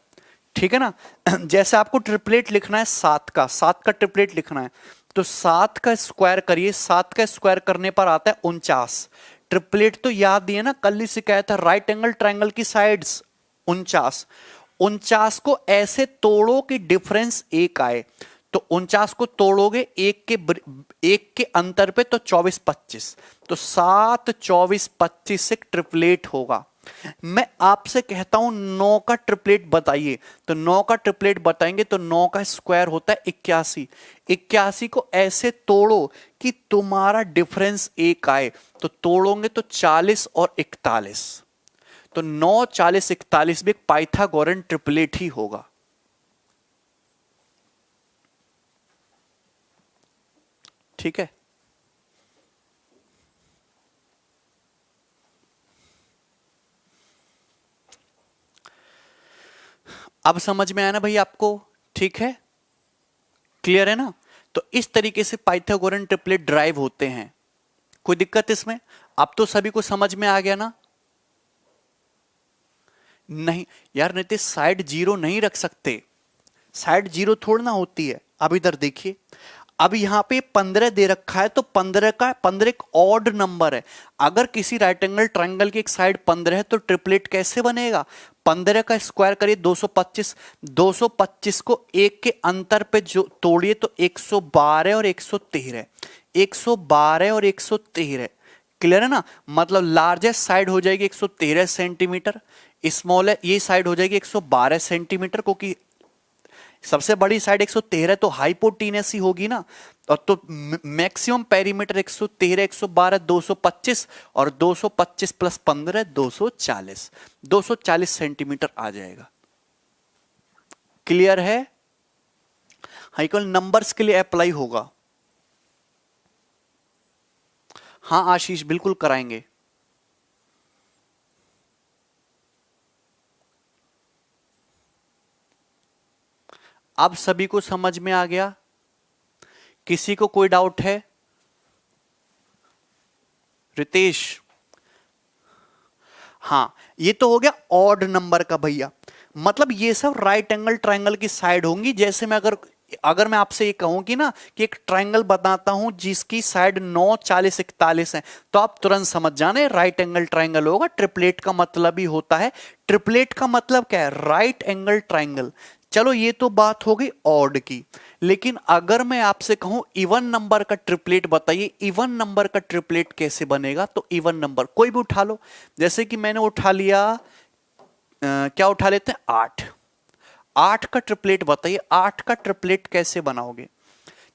ठीक है ना। जैसे आपको ट्रिपलेट लिखना है 7 का, 7 का ट्रिपलेट लिखना है, तो 7 का स्क्वायर करिए, 7 का स्क्वायर करने पर आता है 49। ट्रिपलेट तो याद दिए ना, कल ही सिखाया था, राइट एंगल ट्राइंगल की साइड्स 49। 49 को ऐसे तोड़ो कि डिफरेंस 1 आए। तो 49 को तोड़ोगे एक के अंतर पे, तो 24 25, तो 7 24 25 एक ट्रिपलेट होगा। मैं आपसे कहता हूं 9 का ट्रिपलेट बताइए, तो 9 का ट्रिपलेट बताएंगे तो 9 का स्क्वायर होता है 81। 81 को ऐसे तोड़ो कि तुम्हारा डिफरेंस 1 आए, तो तोड़ोगे तो 40 और 41, तो 9 40 41 भी एक पाइथागोरन ट्रिपलेट ही होगा। ठीक है, अब समझ में आया ना भाई आपको? ठीक है, क्लियर है ना? तो इस तरीके से पाइथागोरन ट्रिपलेट ड्राइव होते हैं। कोई दिक्कत इसमें? अब तो सभी को समझ में आ गया ना? नहीं यार नीतीश, साइड 0 नहीं रख सकते, साइड 0 थोड़ा ना होती है। अब इधर देखिए, अब यहां पे 15 दे रखा है, तो 15 एक ऑड नंबर है। अगर किसी राइट एंगल ट्रायंगल की एक साइड 15 है, तो ट्रिपलेट कैसे बनेगा? 15 का स्क्वायर करिए 225, 225 को एक के अंतर पे जो तोड़िए, तो 112 और 113, 112 और 113। क्लियर है ना? मतलब लार्जेस्ट साइड हो जाएगी 113 सेंटीमीटर, स्मॉल है ये साइड हो जाएगी 112 सेंटीमीटर, क्योंकि सबसे बड़ी साइड 113 तो हाइपोटीनस ही होगी ना। और तो मैक्सिमम पेरीमीटर 113 112 225, और 225 प्लस 15 240, 240 सेंटीमीटर आ जाएगा। क्लियर है? हाइकल नंबर्स के लिए अप्लाई होगा। हाँ आशीष, बिल्कुल कराएंगे। अब सभी को समझ में आ गया? किसी को कोई डाउट है? रितेश, हाँ ये तो हो गया ऑड नंबर का भैया। मतलब ये सब राइट एंगल ट्रायंगल की साइड होंगी। जैसे मैं अगर मैं आपसे ये कहूं कि ना कि एक ट्रायंगल बताता हूं जिसकी साइड 9 40 41 है, तो आप तुरंत समझ जाने राइट एंगल ट्रायंगल होगा। ट्रिपलेट का मतलब ही होता है, ट्रिपलेट का मतलब क्या है? Right angle triangle. चलो ये तो बात हो गई ऑड की। लेकिन अगर मैं आपसे कहूं इवन नंबर का ट्रिपलेट बताइए, इवन नंबर का ट्रिपलेट कैसे बनेगा, तो इवन नंबर कोई भी उठा लो, जैसे कि मैंने उठा लिया क्या उठा लेते हैं 8, 8 का ट्रिपलेट बताइए, 8 का ट्रिपलेट कैसे बनाओगे।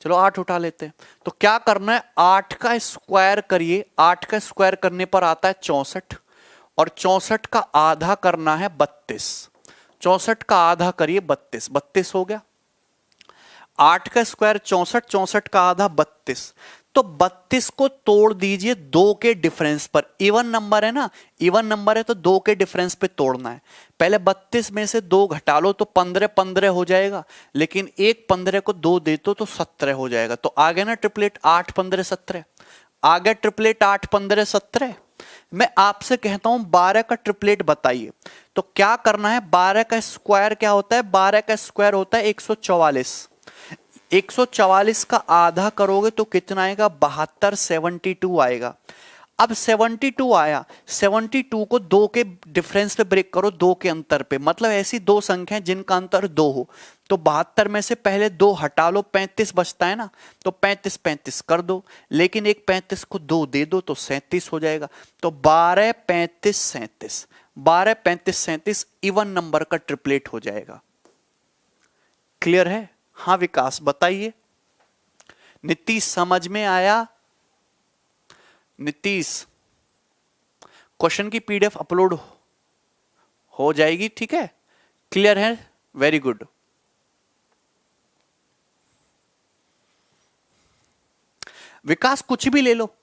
चलो 8 उठा लेते हैं, तो क्या करना है 8 का स्क्वायर करिए, 8 का स्क्वायर करने पर आता है 64, और 64 का आधा करना है 32, 64 का आधा करिए 32, 32 हो गया। 8 का स्क्वायर 64, 64 का आधा 32, तो 32 को तोड़ दीजिए 2 के डिफरेंस पर, इवन नंबर है ना, इवन नंबर है तो 2 के डिफरेंस पे तोड़ना है। पहले 32 में से 2 घटा लो तो 15 15 हो जाएगा, लेकिन एक 15 को 2 दे दो तो 17 हो जाएगा। तो आ गया ना ट्रिपलेट 8 15 17, आ गया ट्रिपलेट 8 15 17। मैं आपसे कहता हूं 12 का ट्रिपलेट बताइए, तो क्या करना है, 12 का स्क्वायर क्या होता है, 12 का स्क्वायर होता है 144, 144 का आधा करोगे तो कितना आएगा 72, 72 आएगा। अब 72 आया, 72 को 2 के डिफरेंस पे ब्रेक करो, 2 के अंतर पे, मतलब ऐसी दो संख्याएं जिनका अंतर 2 हो, तो 72 में से पहले 2 हटा लो, 35 बचता है ना, तो 35 35 कर दो, लेकिन एक 35 को 2 दे दो तो 37 हो जाएगा। तो 12 35 37, 12 35 37 इवन नंबर का ट्रिपलेट हो जाएगा। क्लियर है? हाँ विकास बताइए। नीतीश समझ में आया? नीतीश क्वेश्चन की पीडीएफ अपलोड हो जाएगी, ठीक है, क्लियर है, वेरी गुड। विकास कुछ भी ले लो,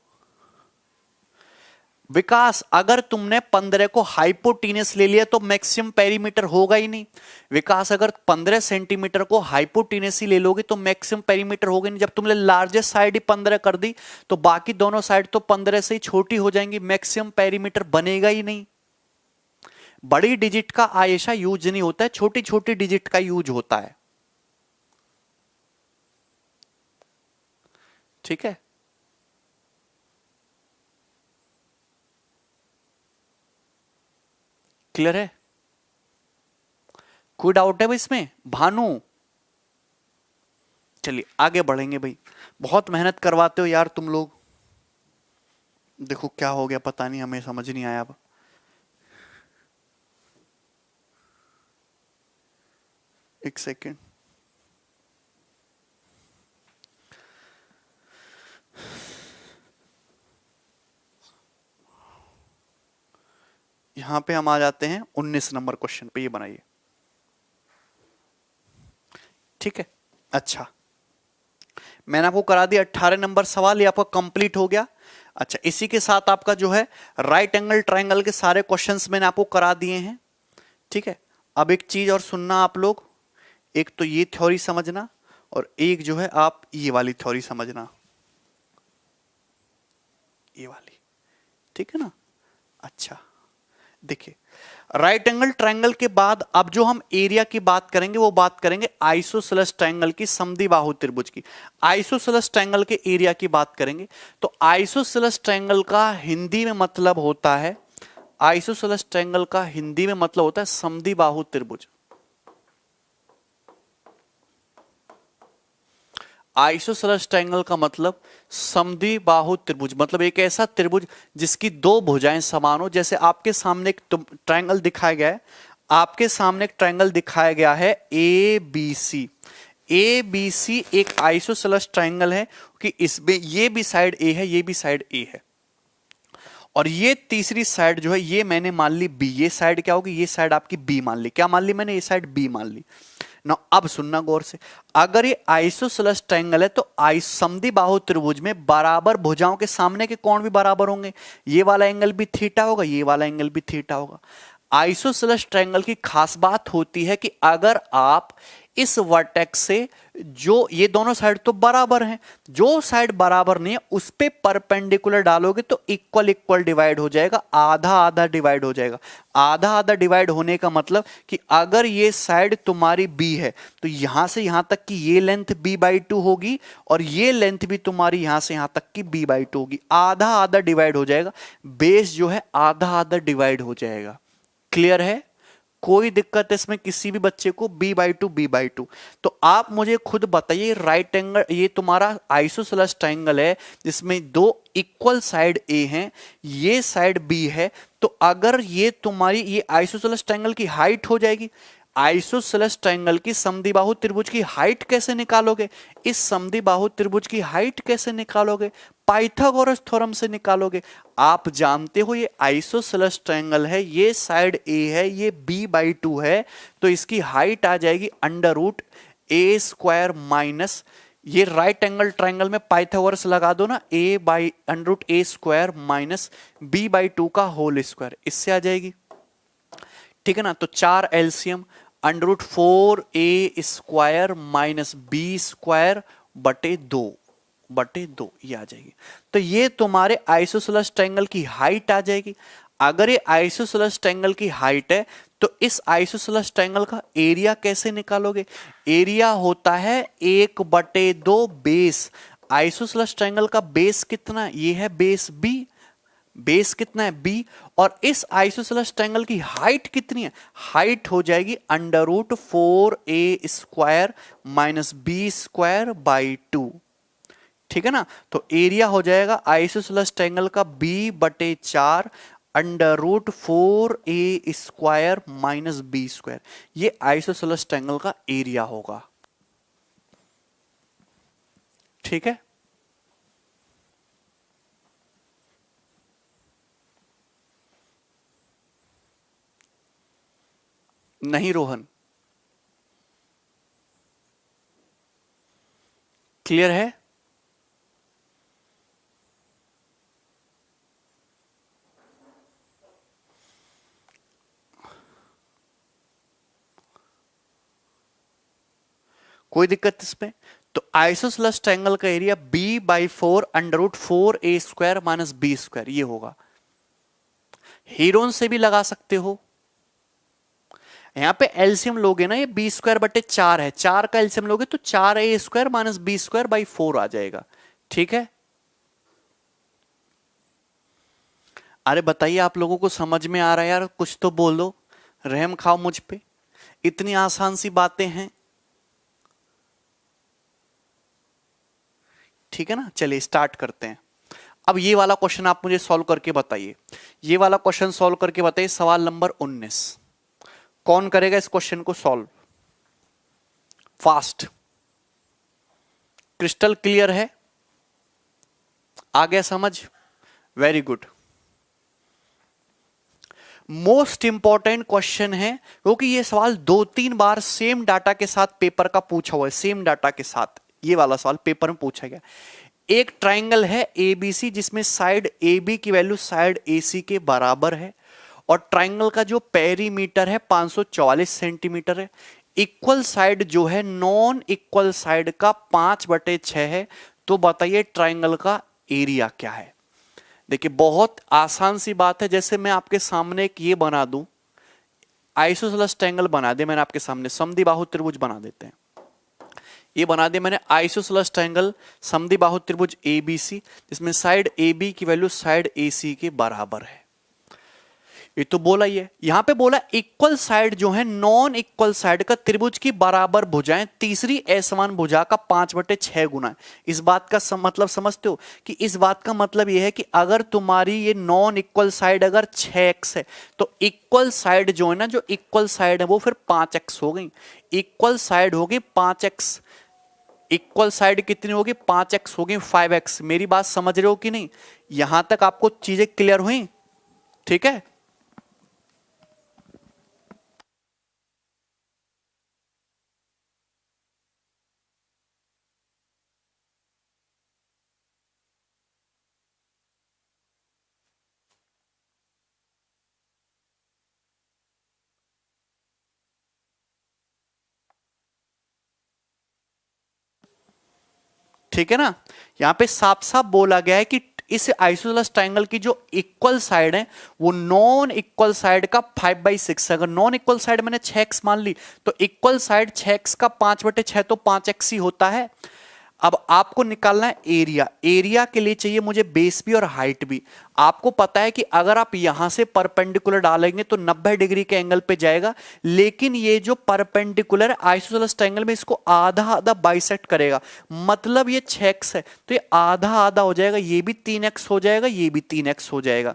विकास अगर तुमने 15 को हाइपोटीनस ले लिया तो मैक्सिमम पेरीमीटर होगा ही नहीं। विकास अगर 15 सेंटीमीटर को हाइपोटीनस ही ले लोगे तो मैक्सिमम पेरीमीटर होगा नहीं। जब तुमने लार्जेस्ट साइड ही 15 कर दी तो बाकी दोनों साइड तो 15 से ही छोटी हो जाएंगी, मैक्सिमम पेरीमीटर बनेगा ही नहीं। बड़ी डिजिट का आयशा यूज नहीं होता है, छोटी छोटी डिजिट का यूज होता है, ठीक है। क्लियर है? कोई डाउट है भाई इसमें? भानु चलिए आगे बढ़ेंगे भाई, बहुत मेहनत करवाते हो यार तुम लोग। देखो क्या हो गया पता नहीं, हमें समझ नहीं आया। अब एक सेकेंड, यहां पे हम आ जाते हैं 19 नंबर क्वेश्चन पे, ये बनाइए, ठीक है। अच्छा मैंने आपको करा दिया 18 नंबर सवाल, ये आपका कंप्लीट हो गया। अच्छा इसी के साथ आपका जो है राइट एंगल ट्रायंगल के सारे क्वेश्चंस मैंने आपको करा दिए हैं, ठीक है। अब एक चीज और सुनना आप लोग, एक तो ये थ्योरी समझना और एक जो है आप ये वाली थ्योरी समझना, ये वाली, ठीक है ना। अच्छा देखिए राइट एंगल ट्रायंगल के बाद अब जो हम एरिया की बात करेंगे वो बात करेंगे आइसोसेलेस ट्रायंगल की, समद्विबाहु त्रिभुज की। आइसोसेलेस ट्रायंगल के एरिया की बात करेंगे तो आइसोसेलेस ट्रायंगल का हिंदी में मतलब होता है, आइसोसेलेस ट्रायंगल का हिंदी में मतलब होता है समद्विबाहु त्रिभुज। आइसोसेलेस ट्रायंगल का मतलब समद्विबाहु त्रिभुज, मतलब एक ऐसा त्रिभुज जिसकी दो भुजाएं समान हो। जैसे आपके सामने एक ट्रायंगल दिखाया गया है, आपके सामने एक ट्रायंगल दिखाया गया है ए बी सी, ए बी सी एक आइसोसेलेस ट्रायंगल है कि इसमें ये भी साइड ए है, ये भी साइड ए है, और ये तीसरी साइड जो है ये मैंने मान ली बी। ये साइड क्या होगी, ये साइड आपकी बी मान ली। क्या मान ली मैंने, ये साइड बी मान ली ना। अब सुनना गौर से, अगर ये आइसोसेलेस ट्रायंगल है तो समद्विबाहु त्रिभुज में बराबर भुजाओं के सामने के कोण भी बराबर होंगे। ये वाला एंगल भी थीटा होगा, ये वाला एंगल भी थीटा होगा। आइसोसेलेस ट्रायंगल की खास बात होती है कि अगर आप इस वर्टेक्स से, जो ये दोनों साइड तो बराबर हैं, जो साइड बराबर नहीं है उस पे परपेंडिकुलर डालोगे तो इक्वल इक्वल डिवाइड हो जाएगा, आधा आधा डिवाइड हो जाएगा। आधा आधा डिवाइड होने का मतलब कि अगर ये साइड तुम्हारी b है तो यहां से यहां तक की ये लेंथ b/2 होगी और ये लेंथ भी तुम्हारी यहां से यहां तक की b/2 होगी। आधा आधा डिवाइड हो जाएगा, बेस जो है आधा आधा डिवाइड हो जाएगा। क्लियर है? कोई दिक्कत है इसमें किसी भी बच्चे को, b/2 तो आप मुझे खुद बताइए, राइट एंगल ये तुम्हारा आइसोसेलेस ट्रायंगल है जिसमें दो इक्वल साइड ए हैं, ये साइड बी है, तो अगर ये तुम्हारी ये आइसोसेलेस ट्रायंगल की हाइट हो जाएगी। आइसोसेलेस ट्रायंगल की समद्विबाहु त्रिभुज की हाइट कैसे निकालोगे? इस समद्विबाहु त्रिभुज की हाइट कैसे निकालोगे? पाइथागोरस थ्योरम से निकालोगे। आप जानते हो ये आइसोसेलेस ट्रायंगल है, ये साइड ए है, ये b/2 है, तो इसकी हाइट आ जाएगी √a² माइनस, ये राइट एंगल ट्रायंगल में पाइथागोरस लगा दो ना, a/√a² माइनस b/2 का होल स्क्वायर, इससे आ जाएगी। ठीक है ना, तो 4 एलसीएम √4a² माइनस b² बटे 2 ये आ जाएगी। तो ये तुम्हारे आइसोसेलेस ट्रायंगल की हाइट आ जाएगी। अगर ये आइसोसेलेस ट्रायंगल की हाइट है तो इस आइसोसेलेस ट्रायंगल का एरिया कैसे निकालोगे? एरिया होता है 1/2 बेस। आइसोसेलेस ट्रायंगल का बेस कितना? ये है बेस बी। बेस कितना है? बी। और इस आइसोसेलेस ट्रायंगल की हाइट कितनी है? हाइट हो जाएगी √4a² माइनस b² बाई 2। ठीक है ना, तो एरिया हो जाएगा आइसोसेलेस ट्रायंगल का b/4 √4a² माइनस b²। ये आइसोसेलेस ट्रायंगल का एरिया होगा। ठीक है, नहीं रोहन, क्लियर है? कोई दिक्कत इसमें? तो आइसोसेलेस ट्रायंगल का area b/4 √4a² minus b², ये होगा। हीरोन से भी लगा सकते हो। यहां पे एलसीएम लोगे ना, ये b²/4 है, 4 का एलसीएम लोगे तो 4a² माइनस b² बाई 4 आ जाएगा। ठीक है, अरे बताइए आप लोगों को समझ में आ रहा है यार? कुछ तो बोलो, रहम खाओ मुझ पे, इतनी आसान सी बातें हैं। ठीक है ना, चलिए स्टार्ट करते हैं। अब ये वाला क्वेश्चन आप मुझे सॉल्व करके बताइए। ये वाला क्वेश्चन सॉल्व करके बताइए, सवाल नंबर 19। कौन करेगा इस क्वेश्चन को सॉल्व? फास्ट, क्रिस्टल क्लियर है? आ गया समझ? Very good. Most important question है क्योंकि ये सवाल 2-3 बार सेम डाटा के साथ पेपर का पूछा हुआ है। सेम डाटा के साथ ये वाला सवाल पेपर में पूछा गया। एक ट्राइंगल है एबीसी जिसमें साइड AB की वैल्यू साइड AC के बराबर है और ट्राइंगल का जो पेरीमीटर है 544 सेंटीमीटर है। इक्वल साइड जो है नॉन इक्वल साइड का 5/6 है। तो बताइए ट्राइंगल का एरिया क्या है? देखिए बहुत आसान सी बात है। जैसे मैं आपके सामने एक ये बना दूं, आइसोसेलेस ट्रायंगल बना दे मैंने आपके सामने, समद्विबाहु त्रिभुज बना देते हैं। ये बना दे मैंने आइसोसेलेस ट्रायंगल समद्विबाहु त्रिभुज ABC जिसमें साइड AB की वैल्यू साइड AC के बराबर है। ये तो बोला ही है। यहां पे बोला इक्वल साइड जो है नॉन इक्वल साइड का त्रिभुज की बराबर भुजाएं तीसरी असमान भुजा का 5/6 गुना है। इस बात का मतलब समझते हो कि इस बात का मतलब यह है कि अगर तुम्हारी ये नॉन इक्वल साइड अगर 6x है तो इक्वल साइड जो है ना, जो इक्वल साइड है वो फिर 5x हो गई। इक्वल साइड होगी 5x, इक्वल साइड कितनी होगी? 5x होगी 5x। मेरी बात समझ रहे हो कि नहीं? यहां तक आपको चीजें क्लियर हुई? ठीक है, ठीक है ना। यहां पे साफ साफ बोला गया है कि इस आइसोसेलेस ट्रायंगल की जो इक्वल साइड है वो नॉन इक्वल साइड का 5/6। अगर नॉन इक्वल साइड मैंने 6x मान ली तो इक्वल साइड 6x का 5/6 तो 5x ही होता है। अब आपको निकालना है एरिया। एरिया के लिए चाहिए मुझे बेस भी और हाइट भी। आपको पता है कि अगर आप यहां से परपेंडिकुलर डालेंगे तो 90 डिग्री के एंगल पे जाएगा, लेकिन ये जो परपेंडिकुलर आइसोसेलेस ट्रायंगल में इसको आधा आधा बाइसेक्ट करेगा, मतलब ये 6x है तो ये आधा आधा हो जाएगा, ये भी 3x हो जाएगा, ये भी 3x हो जाएगा।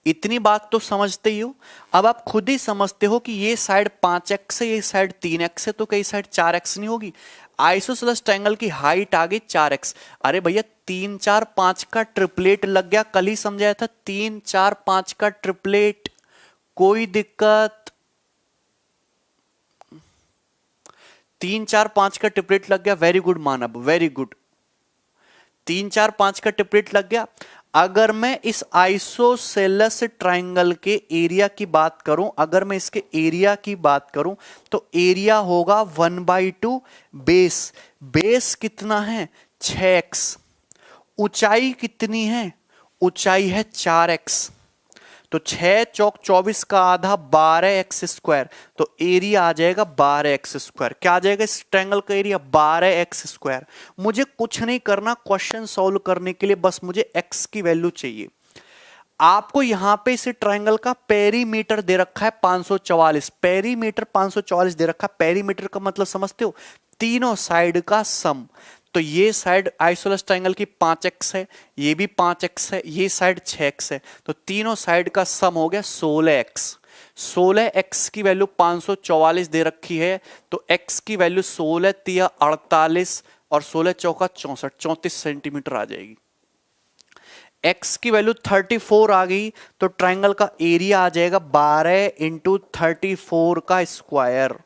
इतनी बात तो समझते ही हो। अब आप खुद ही समझते हो कि ये साइड 5x है, ये साइड 3x है, तो कई साइड 4x नहीं होगी। आइसोसेलेस ट्रायंगल की हाइट आ गई 4x। अरे भैया 3 4 5 का ट्रिपलेट लग गया, कल ही समझाया था 3 4 5 का ट्रिपलेट, कोई दिक्कत? 3 4 5 का ट्रिपलेट लग गया, वेरी गुड मानव, वेरी गुड। 3 4 5 का ट्रिपलेट लग गया। अगर मैं इस आइसोसेलेस ट्रायंगल के एरिया की बात करूं, अगर मैं इसके एरिया की बात करूं तो एरिया होगा 1/2 बेस। बेस कितना है? 6x। ऊंचाई कितनी है? ऊंचाई है 4x। तो 6 चौक 24 का आधा 12x², तो एरिया आ जाएगा 12x²। क्या आ जाएगा इस ट्रायंगल का एरिया? 12x²। मुझे कुछ नहीं करना क्वेश्चन सॉल्व करने के लिए, बस मुझे x की वैल्यू चाहिए। आपको यहां पे इस ट्रायंगल का पेरीमीटर दे रखा है 544। पेरीमीटर 544 दे रखा है। पेरीमीटर का मतलब समझते हो? तीनों साइड का सम। तो ये साइड आइसोसेलेस ट्रायंगल की 5x है, ये भी 5x है, ये साइड 6x है, तो तीनों साइड का सम हो गया 16x। 16x की वैल्यू 544 दे रखी है, तो x की वैल्यू 16 तिया 48 और 16 चौका 64, 34 सेंटीमीटर आ जाएगी। x की वैल्यू 34 आ गई, तो ट्रायंगल का एरिया आ जाएगा 12 इंटू 34 का स्क्वायर।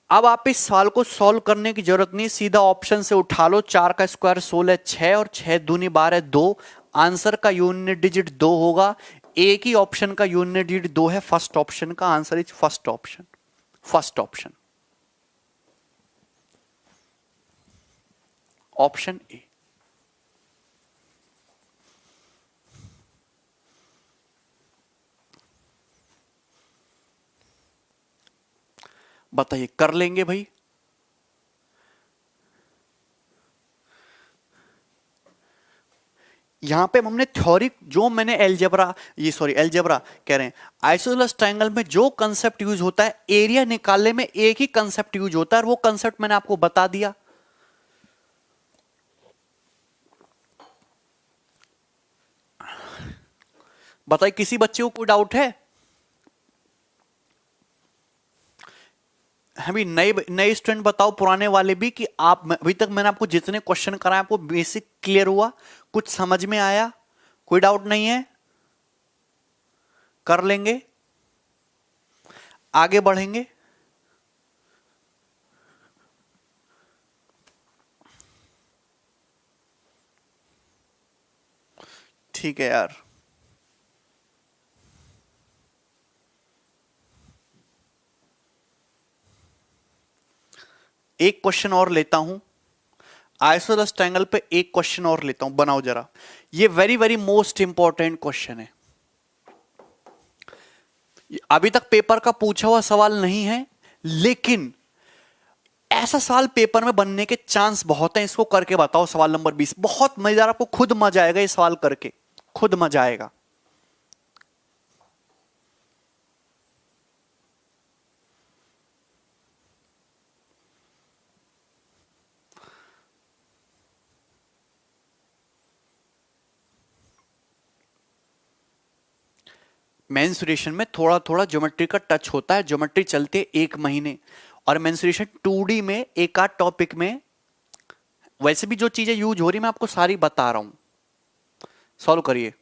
अब आप इस सवाल को सॉल्व करने की जरूरत नहीं, सीधा ऑप्शन से उठा लो। 4 का स्क्वायर 16, 6 और 6 दूनी 12, 2। आंसर का यूनिट डिजिट 2 होगा। एक ही ऑप्शन का यूनिट डिजिट 2 है, फर्स्ट ऑप्शन का। Answer is first option, first option, option A. बताइए, कर लेंगे भाई? यहां पे हमने थ्योरी, जो मैंने एलजेब्रा, ये सॉरी एलजेब्रा कह रहे हैं, आइसोसेलेस ट्रायंगल में जो कंसेप्ट यूज होता है एरिया निकालने में, एक ही कंसेप्ट यूज होता है, और वो कंसेप्ट मैंने आपको बता दिया। बताइए, किसी बच्चे को कोई डाउट है? अभी नए नए स्टूडेंट बताओ, पुराने वाले भी, कि आप, अभी तक मैंने आपको जितने क्वेश्चन कराए आपको बेसिक क्लियर हुआ? कुछ समझ में आया? कोई डाउट नहीं है? कर लेंगे, आगे बढ़ेंगे। ठीक है यार। एक क्वेश्चन और लेता हूं, आइसोसेलेस ट्रायंगल पे एक क्वेश्चन और लेता हूं, बनाओ जरा। ये very very most important question है। अभी तक पेपर का पूछा हुआ सवाल नहीं है, लेकिन ऐसा सवाल पेपर में बनने के चांस बहुत हैं। इसको करके बताओ, सवाल नंबर 20, बहुत मजेदार, आपको खुद मजा आएगा ये सवाल करके, खुद मजा आएगा। मेंस्ट्रुएशन में थोड़ा थोड़ा ज्योमेट्री का टच होता है, ज्योमेट्री चलते 1 महीने, और मेंस्ट्रुएशन 2D में एक आध टॉपिक में। वैसे भी जो चीजें यूज हो रही मैं आपको सारी बता रहा हूं। सॉल्व करिए।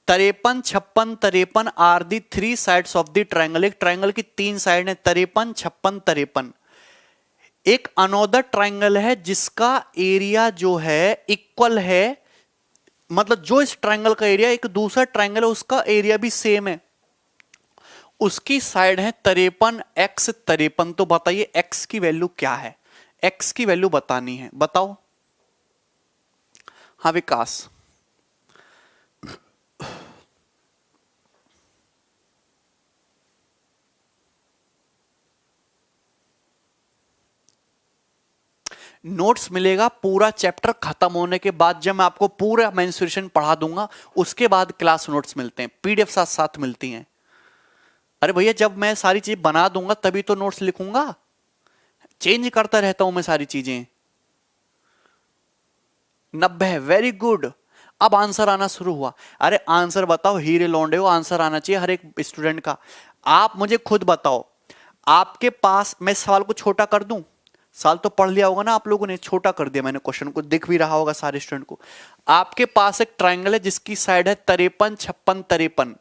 53 56 53 are the 3 sides of the triangle. एक ट्रायंगल की 3 साइड है, 53 56 53। एक अनोदर ट्रायंगल है जिसका एरिया जो है इक्वल है, मतलब जो इस ट्रायंगल का एरिया, एक दूसरा ट्रायंगल है उसका एरिया भी सेम है, उसकी साइड है 53 x 53। तो बताइए x की वैल्यू क्या है? x की वैल्यू बतानी है, बताओ। हाँ विकास। नोट्स मिलेगा पूरा चैप्टर खत्म होने के बाद, जब मैं आपको पूरा मेंस्ट्रुएशन पढ़ा दूंगा उसके बाद क्लास नोट्स मिलते हैं, पीडीएफ साथ साथ मिलती हैं। अरे भैया जब मैं सारी चीज बना दूंगा तभी तो नोट्स लिखूंगा, चेंज करता रहता हूं मैं सारी चीजें। 90, वेरी गुड। अब आंसर आना शुरू हुआ। अरे आंसर बताओ, हीरे लौंडे हो, आंसर आना चाहिए हर एक स्टूडेंट का। आप मुझे खुद बताओ, आपके पास, मैं सवाल को छोटा कर दूं, साल तो पढ़ लिया होगा ना आप लोगों ने, छोटा कर दिया मैंने क्वेश्चन को, दिख भी रहा होगा सारे स्टूडेंट को। आपके पास एक ट्रायंगल है जिसकी साइड है 53, 56, 53।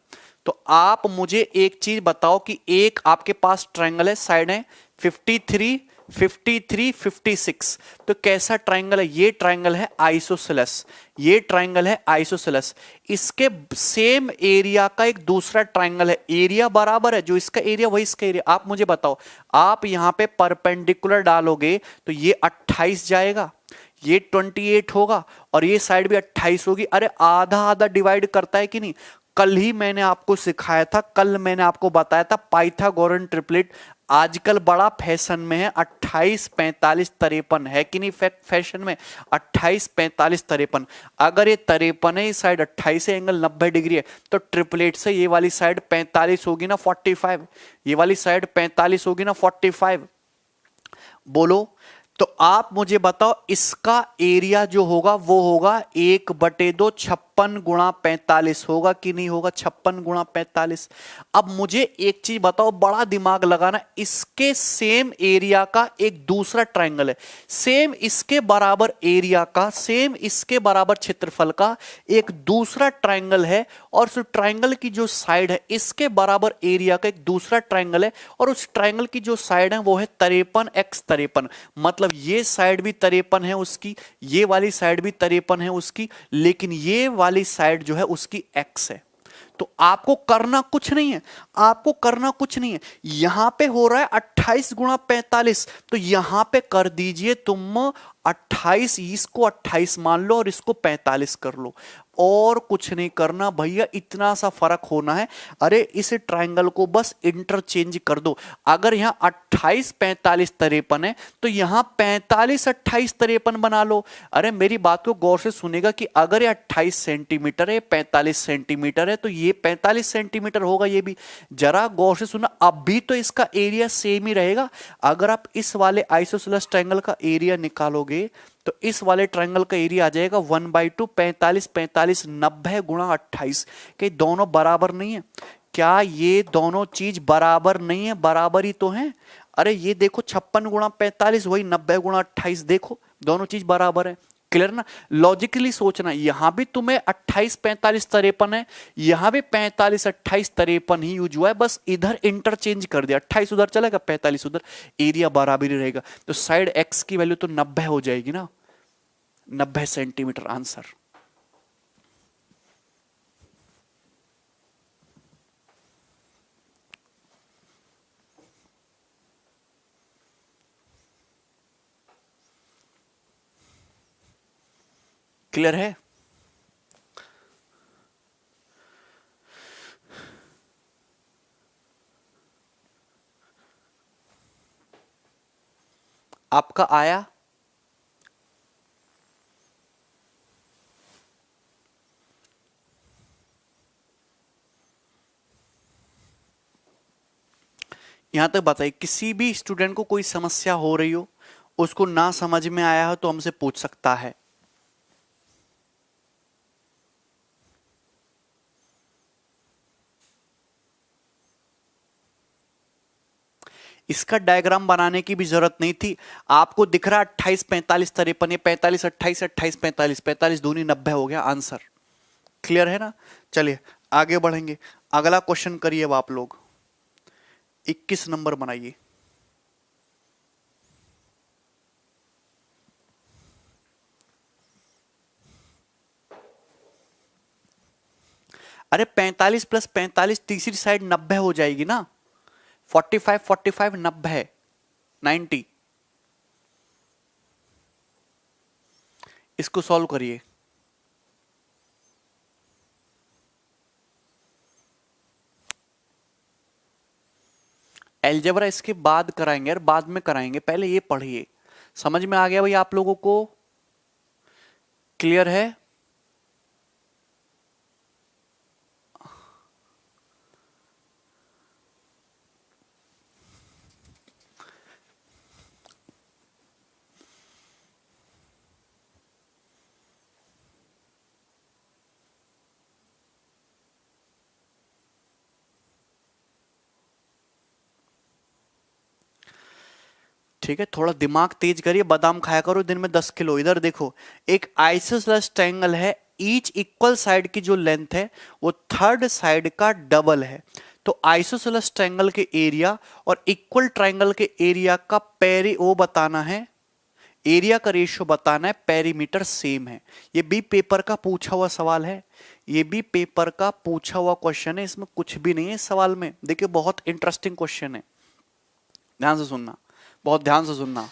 तो आप मुझे एक चीज बताओ कि एक आपके पास ट्रायंगल है, साइड है 53, 53, 56। तो कैसा ट्रायंगल है ये? ट्रायंगल है आइसोसेलेस, ये ट्रायंगल है आइसोसेलेस। इसके सेम एरिया का एक दूसरा ट्रायंगल है, एरिया बराबर है, जो इसका एरिया वही इसका एरिया। आप मुझे बताओ, आप यहां पे परपेंडिकुलर डालोगे तो ये 28 जाएगा, ये 28 होगा और ये साइड भी 28 होगी। अरे आधा आधा डिवाइड करता है कि नहीं? कल ही मैंने आपको सिखाया था, कल मैंने आपको बताया था पाइथागोरन ट्रिपलेट आजकल बड़ा फैशन में है। 28, 45, 53 है कि नहीं फैशन में? 28, 45, 53। अगर ये 53 है, इस साइड 28 है, एंगल 90 डिग्री है, तो ट्रिपलेट से ये वाली साइड 45 होगी ना 45, ये वाली साइड 45 होगी ना 45। बोलो। तो आप मुझे बताओ इसका एरिया जो होगा वो होगा 1/2, 56 गुणा 45 होगा कि नहीं होगा? 56 गुणा 45। अब मुझे एक चीज बताओ, बड़ा दिमाग लगाना, इसके सेम एरिया का एक दूसरा ट्रायंगल है, सेम इसके बराबर एरिया का, सेम इसके बराबर क्षेत्रफल का एक दूसरा ट्रायंगल है, और उस ट्रायंगल की जो साइड है इसके बराबर एरिया का एक दूसरा ट्रायंगल है, और उस ट्रायंगल की जो साइड है वो है 53x53। मतलब ये साइड भी 53 है उसकी, ये वाली साइड भी 53 है उसकी, लेकिन ये वाली साइड जो है उसकी x है। तो आपको करना कुछ नहीं है, आपको करना कुछ नहीं है। यहां पे हो रहा है 28 गुणा 45, तो यहां पे कर दीजिए तुम 28, इसको 28 मान लो और इसको 45 कर लो, और कुछ नहीं करना भैया, इतना सा फर्क होना है। अरे इस ट्रायंगल को बस इंटरचेंज कर दो। अगर यहां 28, 45, 53 है तो यहां 45, 28, 53 बना लो। अरे मेरी बात को गौर से सुनेगा कि अगर ये 28 सेंटीमीटर है, 45 सेंटीमीटर है, तो ये 45 सेंटीमीटर होगा ये भी। जरा गौर से सुना, अब भी तो इसका एरिया सेम ही रहेगा। अगर आप इस वाले आइसोसेलेस ट्रायंगल का एरिया निकालोगे तो इस वाले ट्रायंगल का एरिया आ जाएगा 1/2, 45, 45, 90 गुणा 28। क्या दोनों बराबर नहीं है? क्या ये दोनों चीज बराबर नहीं है? बराबर ही तो है। अरे ये देखो 56 गुणा 45 वही 90 गुणा 28, देखो दोनों चीज बराबर है। क्लियर ना? लॉजिकली सोचना, यहां भी तुम्हें 28, 45, 53 है, यहां भी 45, 28, 53 ही यूज हुआ है, बस इधर इंटरचेंज कर दिया, 28 उधर चलेगा 45 उधर, एरिया बराबर ही रहेगा। तो साइड एक्स की वैल्यू तो 90 हो जाएगी ना, 90 सेंटीमीटर आंसर। क्लियर है? आपका आया? यहां तक बताइए, किसी भी स्टूडेंट को कोई समस्या हो रही हो, उसको ना समझ में आया हो तो हमसे पूछ सकता है। इसका डायग्राम बनाने की भी जरूरत नहीं थी, आपको दिख रहा 28, 45, 53, ये 45, 28, 28, 45, 45 दूनी 90 हो गया आंसर। क्लियर है ना? चलिए आगे बढ़ेंगे, अगला क्वेश्चन करिए अब आप लोग, 21 नंबर बनाइए। अरे 45 + 45 तीसरी साइड 90 हो जाएगी ना, 45, 45, 90, 90। इसको सॉल्व करिए। अलजेब्रा इसके बाद कराएंगे यार, बाद में कराएंगे, पहले ये पढ़िए, समझ में आ गया भाई आप लोगों को? क्लियर है? ठीक है, थोड़ा दिमाग तेज करिए, बादाम खाया करो दिन में 10 किलो। इधर देखो, एक आइसोसेलेस ट्रायंगल है, ईच इक्वल साइड की जो लेंथ है वो थर्ड साइड का डबल है। तो आइसोसेलेस ट्रायंगल के एरिया और इक्वल ट्रायंगल के एरिया का वो बताना है, एरिया का रेशियो बताना है, पेरीमीटर सेम है। ये भी पेपर का पूछा हुआ सवाल है, ये भी पेपर का पूछा हुआ क्वेश्चन है, इसमें कुछ भी नहीं है इस सवाल में। देखिए बहुत इंटरेस्टिंग क्वेश्चन है, ध्यान से सुनना, बहुत ध्यान से सुनना।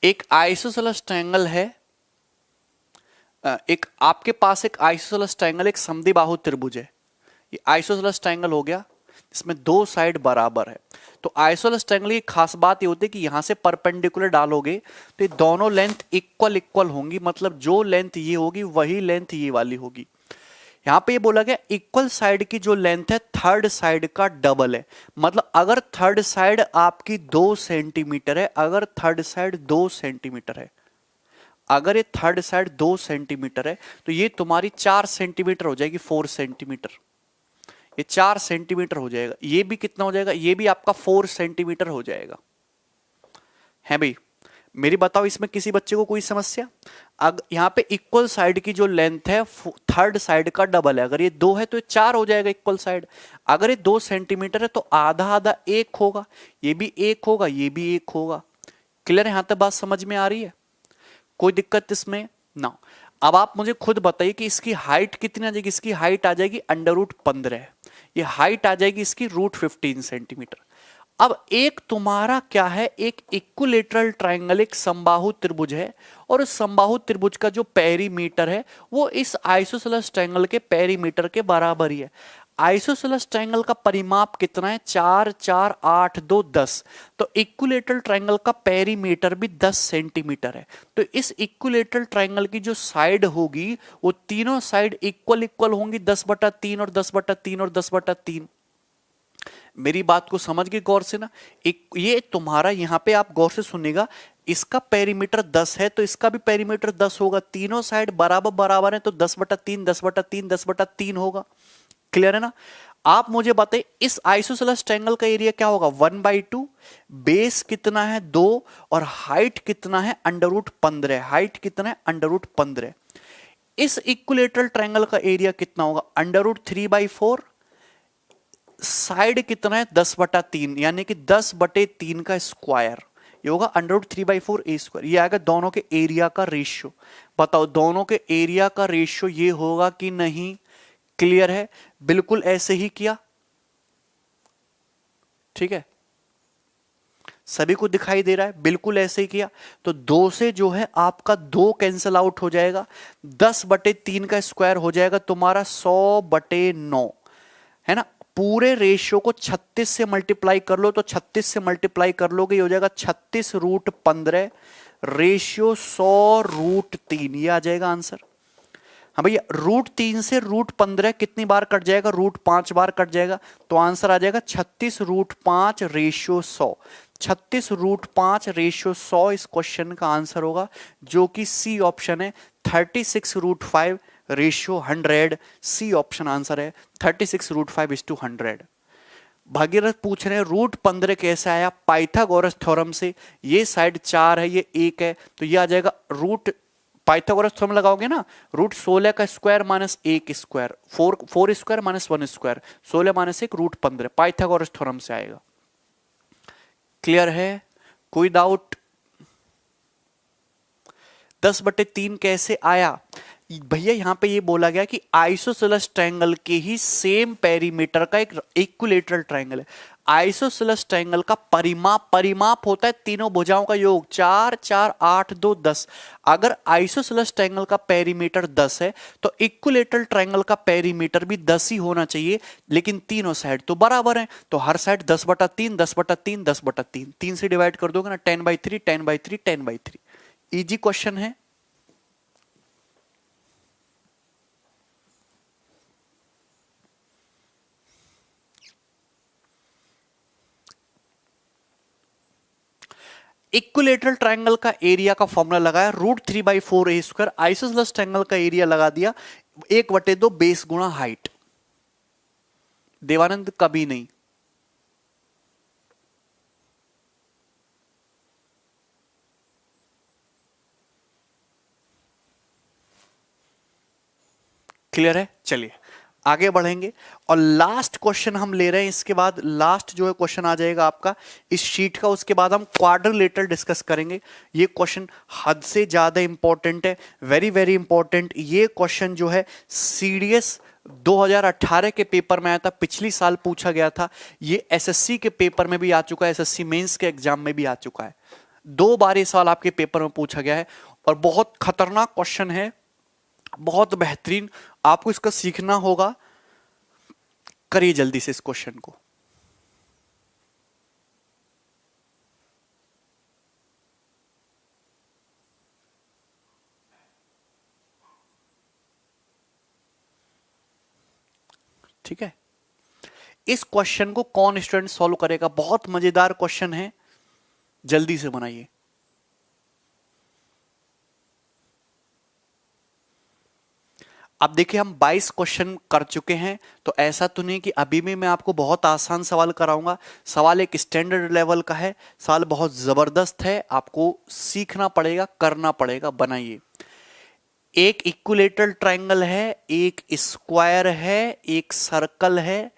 एक आइसोसेलेस ट्रायंगल है, एक आपके पास एक आइसोसेलेस ट्रायंगल, एक समद्विबाहु त्रिभुज है। ये आइसोसेलेस ट्रायंगल हो गया, इसमें दो साइड बराबर है। तो आइसोसेलेस ट्रायंगल की खास बात ये होती है कि यहां से परपेंडिकुलर डालोगे तो ये दोनों लेंथ इक्वल इक्वल होंगी, मतलब जो लेंथ ये होगी वही लेंथ ये वाली होगी। यहां पे ये बोला गया इक्वल साइड की जो लेंथ है थर्ड साइड का डबल है। मतलब अगर थर्ड साइड आपकी 2 सेंटीमीटर है, अगर थर्ड साइड 2 सेंटीमीटर है, अगर ये थर्ड साइड 2 सेंटीमीटर है तो ये तुम्हारी 4 सेंटीमीटर हो जाएगी, 4 सेंटीमीटर। ये 4 सेंटीमीटर हो जाएगा। ये भी कितना हो जाएगा? ये भी आपका 4 सेंटीमीटर हो जाएगा। है भाई, मेरी बताओ इसमें किसी बच्चे को कोई समस्या? यहां पे इक्वल साइड की जो लेंथ है थर्ड साइड का डबल है। अगर ये 2 है तो ये 4 हो जाएगा इक्वल साइड। अगर ये 2 सेंटीमीटर है तो आधा आधा 1 होगा, ये भी 1 होगा, ये भी 1 होगा। क्लियर है? यहां तक बात समझ में आ रही है? कोई दिक्कत इसमें ना? अब आप मुझे खुद बताइए कि इसकी हाइट कितनी आ जाएगी? इसकी हाइट आ जाएगी √15। ये हाइट आ जाएगी इसकी √15 सेंटीमीटर। अब एक तुम्हारा क्या है, एक इक्विलेटरल ट्रायंगल, एक समबाहु त्रिभुज है, और उस समबाहु त्रिभुज का जो पेरीमीटर है वो इस आइसोसेलेस ट्रायंगल के पेरीमीटर के बराबर ही है। आइसोसेलेस ट्रायंगल का परिमाप कितना है? 4 4 8 2 10। तो इक्विलेटरल ट्रायंगल का पेरीमीटर भी 10 सेंटीमीटर है। तो इस इक्विलेटरल ट्रायंगल की जो साइड होगी वो तीनों साइड इक्वल इक्वल होंगी, 10/3 और 10/3 और 10/3। मेरी बात को समझ गए गौर से ना? ये तुम्हारा यहां पे आप गौर से सुनिएगा, इसका पेरीमीटर 10 है तो इसका भी पेरीमीटर 10 होगा। तीनों साइड बराबर बराबर है तो 10/3 10/3 10/3 होगा। क्लियर है ना? आप मुझे बताइए इस आइसोसेलेस ट्रायंगल का एरिया क्या होगा? 1/2। बेस कितना है? 2। और हाइट कितना है? √15। हाइट कितना है? √15। इस इक्विलेटरल ट्रायंगल का एरिया कितना होगा? √3/4। साइड कितना है? 10/3, यानी कि 10/3 का स्क्वायर। ये होगा √3/4a²। ये आएगा दोनों के एरिया का रेशियो। बताओ दोनों के एरिया का रेशियो ये होगा कि नहीं? क्लियर है? बिल्कुल ऐसे ही किया। ठीक है, सभी को दिखाई दे रहा है? बिल्कुल ऐसे ही किया। तो 2 से जो है आपका 2 कैंसिल आउट हो जाएगा, 10/3 का स्क्वायर हो जाएगा तुम्हारा 100/9, है ना? पूरे रेशियो को 36 से मल्टीप्लाई कर लो, तो 36 से मल्टीप्लाई कर लोगे ये हो जाएगा 36√15 रेशियो 100√3। ये आ जाएगा आंसर। हाँ भैया, √3 से √15 कितनी बार कट जाएगा? √5 बार कट जाएगा। तो आंसर आ जाएगा 36√5 रेशियो 100। 36√5 रेशियो 100 इस क्वेश्चन का आंसर होगा, जो कि सी ऑप्शन है। 36√5 रेशियो 100 सी ऑप्शन आंसर है। 36√5:100। भागीरथ पूछ रहे हैं √15 कैसे आया? पाइथागोरस थ्योरम से। ये साइड 4 है, ये 1 है, तो ये आ जाएगा पाइथागोरस थ्योरम लगाओगे ना, √16 का square minus 1 square, 4 square minus 1 square, 16 minus 1 √15। Pythagoras theorem से आएगा। क्लियर है? कोई डाउट? 10/3 कैसे आया? भैया यहां पे ये बोला गया कि आइसोसेलेस ट्रायंगल के ही सेम पेरीमीटर का एक इक्विलेटरल ट्रायंगल है। आइसोसेलेस ट्रायंगल का परिमाप होता है तीनों भुजाओं का योग, 4 4 8 2 10। अगर आइसोसेलेस ट्रायंगल का पेरीमीटर 10 है तो इक्विलेटरल ट्रायंगल का पेरीमीटर भी 10 ही होना चाहिए, लेकिन तीनों साइड तो बराबर हैं, तो हर साइड 10/3 10/3 10/3, 3 से डिवाइड कर दोगे ना, 10/3 10/3 10/3। इजी क्वेश्चन है। इक्विलेटरल ट्रायंगल का एरिया का फॉर्मूला लगाया √3/4a²। आइसोसेलेस ट्रायंगल का एरिया लगा दिया 1/2 बेस गुणा हाइट। देवानंद कभी नहीं। क्लियर है? चलिए आगे बढ़ेंगे और लास्ट क्वेश्चन हम ले रहे हैं। इसके बाद लास्ट जो है क्वेश्चन आ जाएगा आपका इस शीट का, उसके बाद हम क्वाड्रिलेटरल डिस्कस करेंगे। ये क्वेश्चन हद से ज्यादा इंपॉर्टेंट है, वेरी वेरी इंपॉर्टेंट। ये क्वेश्चन जो है सीडीएस 2018 के पेपर में आया था, पिछली साल पूछा गया था। ये एसएससी के पेपर में भी आ चुका है, एसएससी मेंस के एग्जाम में भी आ चुका है। 2 बार ये सवाल आपके पेपर में पूछा गया है और बहुत खतरनाक क्वेश्चन है, बहुत बेहतरीन। आपको इसका सीखना होगा, करिए जल्दी से इस क्वेश्चन को। ठीक है, इस क्वेश्चन को कौन स्टूडेंट सॉल्व करेगा? बहुत मजेदार क्वेश्चन है, जल्दी से बनाइए। अब देखिए हम 22 क्वेश्चन कर चुके हैं, तो ऐसा तो नहीं कि अभी भी मैं आपको बहुत आसान सवाल कराऊंगा। सवाल एक स्टैंडर्ड लेवल का है, सवाल बहुत जबरदस्त है, आपको सीखना पड़ेगा, करना पड़ेगा। बनाइए। एक इक्विलेटरल ट्रायंगल है, एक स्क्वायर है, एक सर्कल है।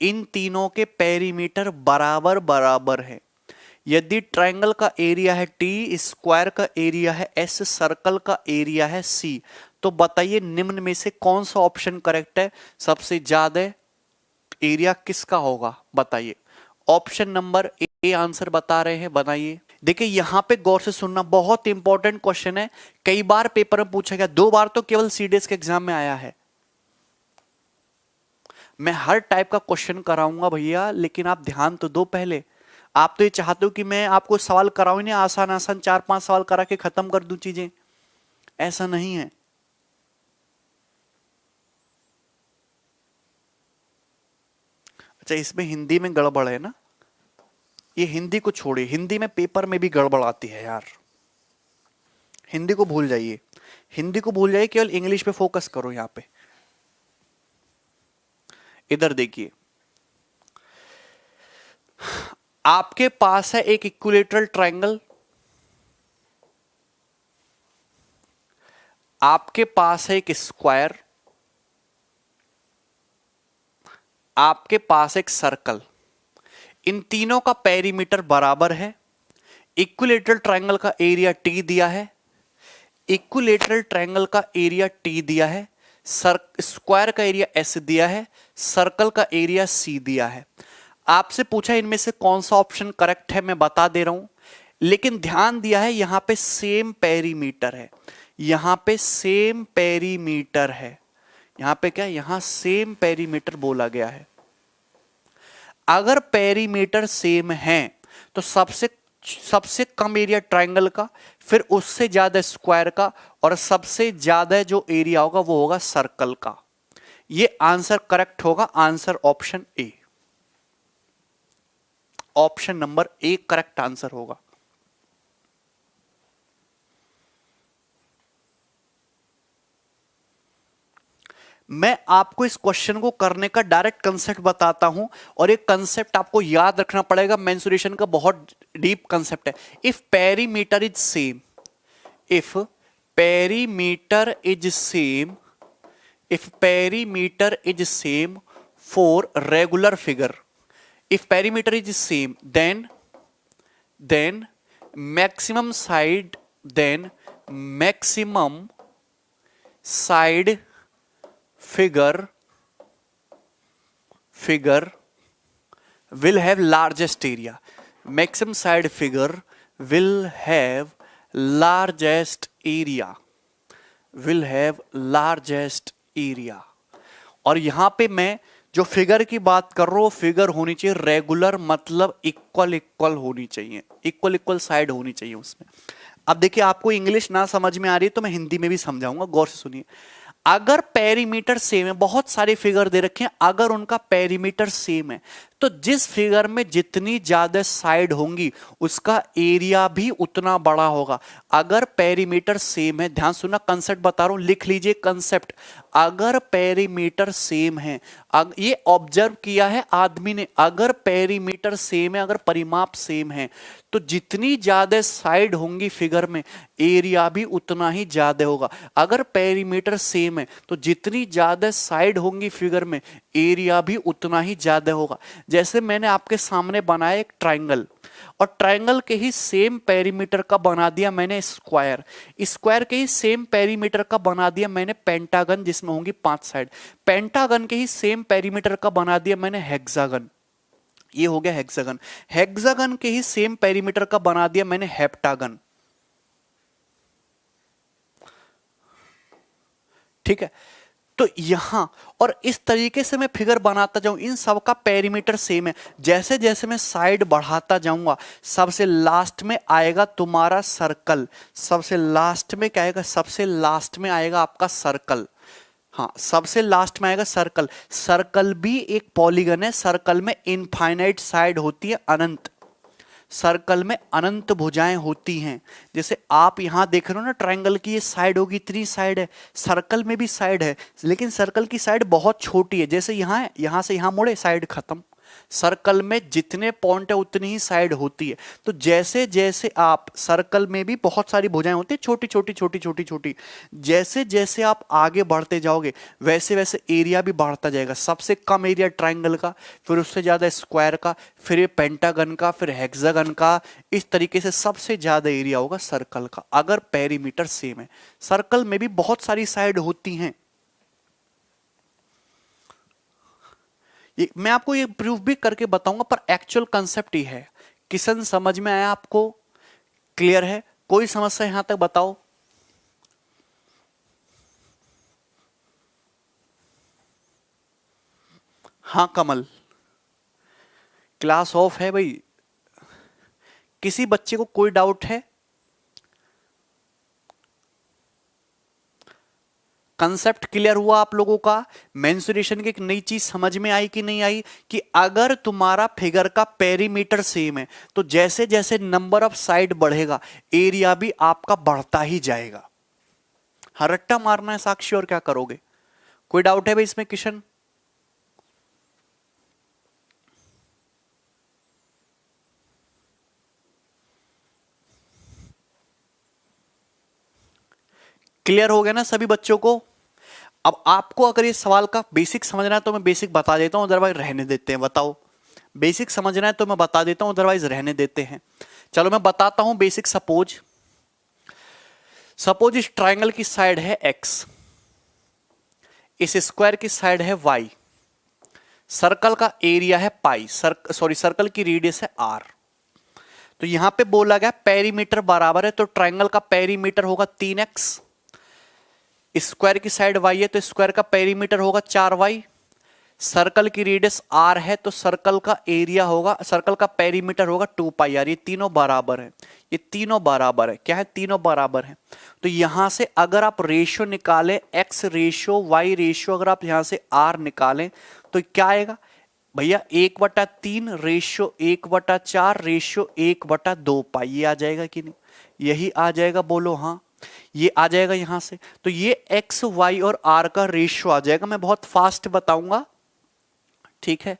इन तीनों के पेरीमीटर बराबर बराबर है। यदि ट्रायंगल का एरिया है टी, स्क्वायर का एरिया है एस, सर्कल का एरिया है सी, तो बताइए निम्न में से कौन सा ऑप्शन करेक्ट है? सबसे ज्यादा एरिया किसका होगा बताइए। ऑप्शन नंबर ए आंसर बता रहे हैं, बनाइए। देखिए यहां पे गौर से सुनना, बहुत इंपॉर्टेंट क्वेश्चन है, कई बार पेपर में पूछा गया, 2 बार तो केवल सीडीएस के एग्जाम में आया है। मैं हर टाइप का क्वेश्चन कराऊंगा भैया, लेकिन आप ध्यान तो दो पहले। आप तो ये चाहते हो कि मैं आपको सवाल कराऊं ही नहीं, आसान आसान 4-5 सवाल करा के खत्म कर दूं चीजें, ऐसा नहीं है। अच्छा, इसमें हिंदी में गड़बड़ है ना, ये हिंदी को छोड़िए, हिंदी में पेपर में भी गड़बड़ आती है यार, हिंदी को भूल जाइए, हिंदी को भूल जाइए, केवल इंग्लिश पे फोकस करो। यहां पे इधर देखिए, आपके पास है एक इक्विलेटरल ट्रायंगल, आपके पास है एक स्क्वायर, आपके पास एक सर्कल। इन तीनों का पेरीमीटर बराबर है। इक्विलेटरल ट्रायंगल का एरिया टी दिया है, इक्विलेटरल ट्रायंगल का एरिया टी दिया है, स्क्वायर का एरिया एस दिया है, सर्कल का एरिया सी दिया है। आपसे पूछा इनमें से कौन सा ऑप्शन करेक्ट है, मैं बता दे रहा हूं, लेकिन ध्यान दिया है यहां पे सेम पेरीमीटर है, यहां पे सेम पेरीमीटर है। यहां पे क्या, यहां सेम पेरीमीटर बोला गया है। अगर पेरीमीटर सेम है तो सबसे कम एरिया ट्रायंगल का, फिर उससे ज्यादा स्क्वायर का, और सबसे ज्यादा जो एरिया होगा वो होगा सर्कल का। ये आंसर करेक्ट होगा, answer option A, option number A correct answer होगा। मैं आपको इस क्वेश्चन को करने का डायरेक्ट कंसेप्ट बताता हूं, और एक कंसेप्ट आपको याद रखना पड़ेगा, मेंसुरेशन का बहुत डीप कंसेप्ट है। If perimeter is same, if perimeter is same, if perimeter is same for regular figure, if perimeter is same then maximum side, then maximum side figure will have largest area. Maximum side figure will have largest area. Will have largest area. और यहां पे मैं जो figure की बात कर रहा हूं, फिगर होनी चाहिए रेगुलर, मतलब इक्वल इक्वल होनी चाहिए, इक्वल इक्वल साइड होनी चाहिए उसमें। अब देखिए, आपको इंग्लिश ना समझ में आ रही है तो मैं हिंदी में भी समझाऊंगा, गौर से सुनिए। अगर पेरीमीटर सेम है, बहुत सारे फिगर दे रखे हैं, अगर उनका पेरीमीटर सेम है तो जिस फिगर में जितनी ज्यादा साइड होंगी उसका एरिया भी उतना बड़ा होगा। अगर पेरीमीटर सेम है, ध्यान सुनना, कंसेप्ट बता रहा हूं, लिख लीजिए कंसेप्ट। अगर पेरीमीटर सेम है, ये ऑब्जर्व किया है आदमी ने, अगर पेरीमीटर सेम है, अगर परिमाप सेम है, तो जितनी ज्यादा साइड होंगी फिगर में एरिया भी उतना ही ज्यादा होगा। अगर पेरीमीटर सेम है तो जितनी ज्यादा साइड होंगी फिगर में एरिया भी उतना ही ज्यादा होगा। जैसे मैंने आपके सामने बनाया एक ट्रायंगल, और ट्रायंगल के ही सेम पेरीमीटर का बना दिया मैंने स्क्वायर, स्क्वायर के ही सेम पेरीमीटर का बना दिया मैंने पेंटागन जिसमें होंगी 5 साइड, पेंटागन के ही सेम पेरीमीटर का बना दिया मैंने हेक्सागन, ये हो गया हेक्सागन, हेक्सागन के ही सेम पेरीमीटर का बना दिया मैंने हेप्टागन। ठीक है, तो यहां और इस तरीके से मैं फिगर बनाता जाऊं, इन सब का पेरीमीटर सेम है। जैसे जैसे मैं साइड बढ़ाता जाऊंगा, सबसे लास्ट में आएगा तुम्हारा सर्कल, सबसे लास्ट में क्या आएगा, सबसे लास्ट में आएगा आपका सर्कल। हाँ, सबसे लास्ट में आएगा सर्कल। सर्कल भी एक पॉलीगन है, सर्कल में इनफाइनाइट साइड होती है, अनंत, सर्कल में अनंत भुजाएं होती हैं। जैसे आप यहां देख रहे हो ना, ट्रायंगल की ये साइड होगी, इतनी साइड है, सर्कल में भी साइड है, लेकिन सर्कल की साइड बहुत छोटी है। जैसे यहां है, यहां से यहां मुड़े, साइड खत्म। सर्कल में जितने पॉइंट है उतनी ही साइड होती है। तो जैसे जैसे आप, सर्कल में भी बहुत सारी भुजाएं होती है, छोटी छोटी छोटी छोटी छोटी, जैसे जैसे आप आगे बढ़ते जाओगे वैसे वैसे एरिया भी बढ़ता जाएगा। सबसे कम एरिया ट्रायंगल का, फिर उससे ज्यादा स्क्वायर का, फिर पेंटागन का, फिर हेक्सागन का, इस तरीके से सबसे ज्यादा एरिया होगा सर्कल का, अगर पेरीमीटर सेम है। सर्कल में भी बहुत सारी साइड होती हैं। मैं आपको ये प्रूफ भी करके बताऊंगा, पर एक्चुअल कंसेप्ट ही है। किशन समझ में आया आपको? क्लियर है? कोई समस्या यहां तक बताओ। हाँ कमल, क्लास ऑफ है भाई। किसी बच्चे को कोई डाउट है? कंसेप्ट क्लियर हुआ आप लोगों का? मेंसुरेशन की एक नई चीज समझ में आई कि नहीं आई, कि अगर तुम्हारा फिगर का पेरीमीटर सेम है तो जैसे जैसे नंबर ऑफ साइड बढ़ेगा एरिया भी आपका बढ़ता ही जाएगा। हाँ, रट्टा मारना है साक्षी, और क्या करोगे? कोई डाउट है भाई इसमें किशन? क्लियर हो गया ना सभी बच्चों को? अब आपको अगर ये सवाल का बेसिक समझना है तो मैं बेसिक बता देता हूं, अदरवाइज रहने देते हैं। बताओ, बेसिक समझना है तो मैं बता देता हूं, अदरवाइज रहने देते हैं। चलो मैं बताता हूं बेसिक। सपोज इस ट्रायंगल की साइड है x, इस स्क्वायर की साइड है y, सर्कल का एरिया है पाई, सर्कल की रेडियस है r। तो यहां पे बोला गया पेरीमीटर बराबर है, तो ट्रायंगल का पेरीमीटर होगा 3x, स्क्वायर की साइड y है तो स्क्वायर का पेरीमीटर होगा 4y, सर्कल की रेडियस r है तो सर्कल का एरिया होगा, सर्कल का पेरीमीटर होगा 2 पाई r। ये तीनों बराबर है, ये तीनों बराबर है। क्या है? तीनों बराबर है। तो यहां से अगर आप रेशियो निकालें, x रेशियो y रेशियो, अगर आप यहां से r निकालें तो क्या आएगा भैया? 1/3 रेशियो 1/4 रेशियो 1/2 पाई। ये आ जाएगा कि नहीं? यही आ जाएगा, बोलो हाँ। ये आ जाएगा यहां से, तो ये x y और r का रेशियो आ जाएगा। मैं बहुत फास्ट बताऊंगा, ठीक है?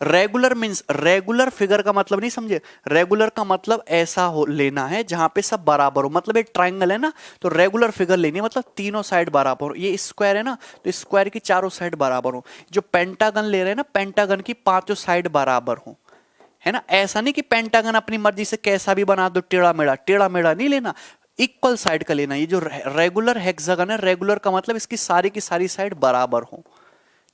रेगुलर मींस, रेगुलर फिगर का मतलब नहीं समझे? रेगुलर का मतलब ऐसा हो लेना है जहां पे सब बराबर हो। मतलब एक ट्रायंगल है ना, तो रेगुलर फिगर लेनी है, मतलब तीनों साइड बराबर हो। ये स्क्वायर है ना, तो स्क्वायर की चारों साइड बराबर हो। जो पेंटागन ले रहे हैं ना, पेंटागन की पांचों साइड बराबर हो, है ना? ऐसा नहीं कि पेंटागन अपनी मर्जी से कैसा भी बना दो, टेढ़ा मेढ़ा, टेढ़ा मेढ़ा नहीं लेना। इक्वल साइड का लेना। ये जो रेगुलर हेक्सागन है, रेगुलर का मतलब इसकी सारी की सारी साइड बराबर हो,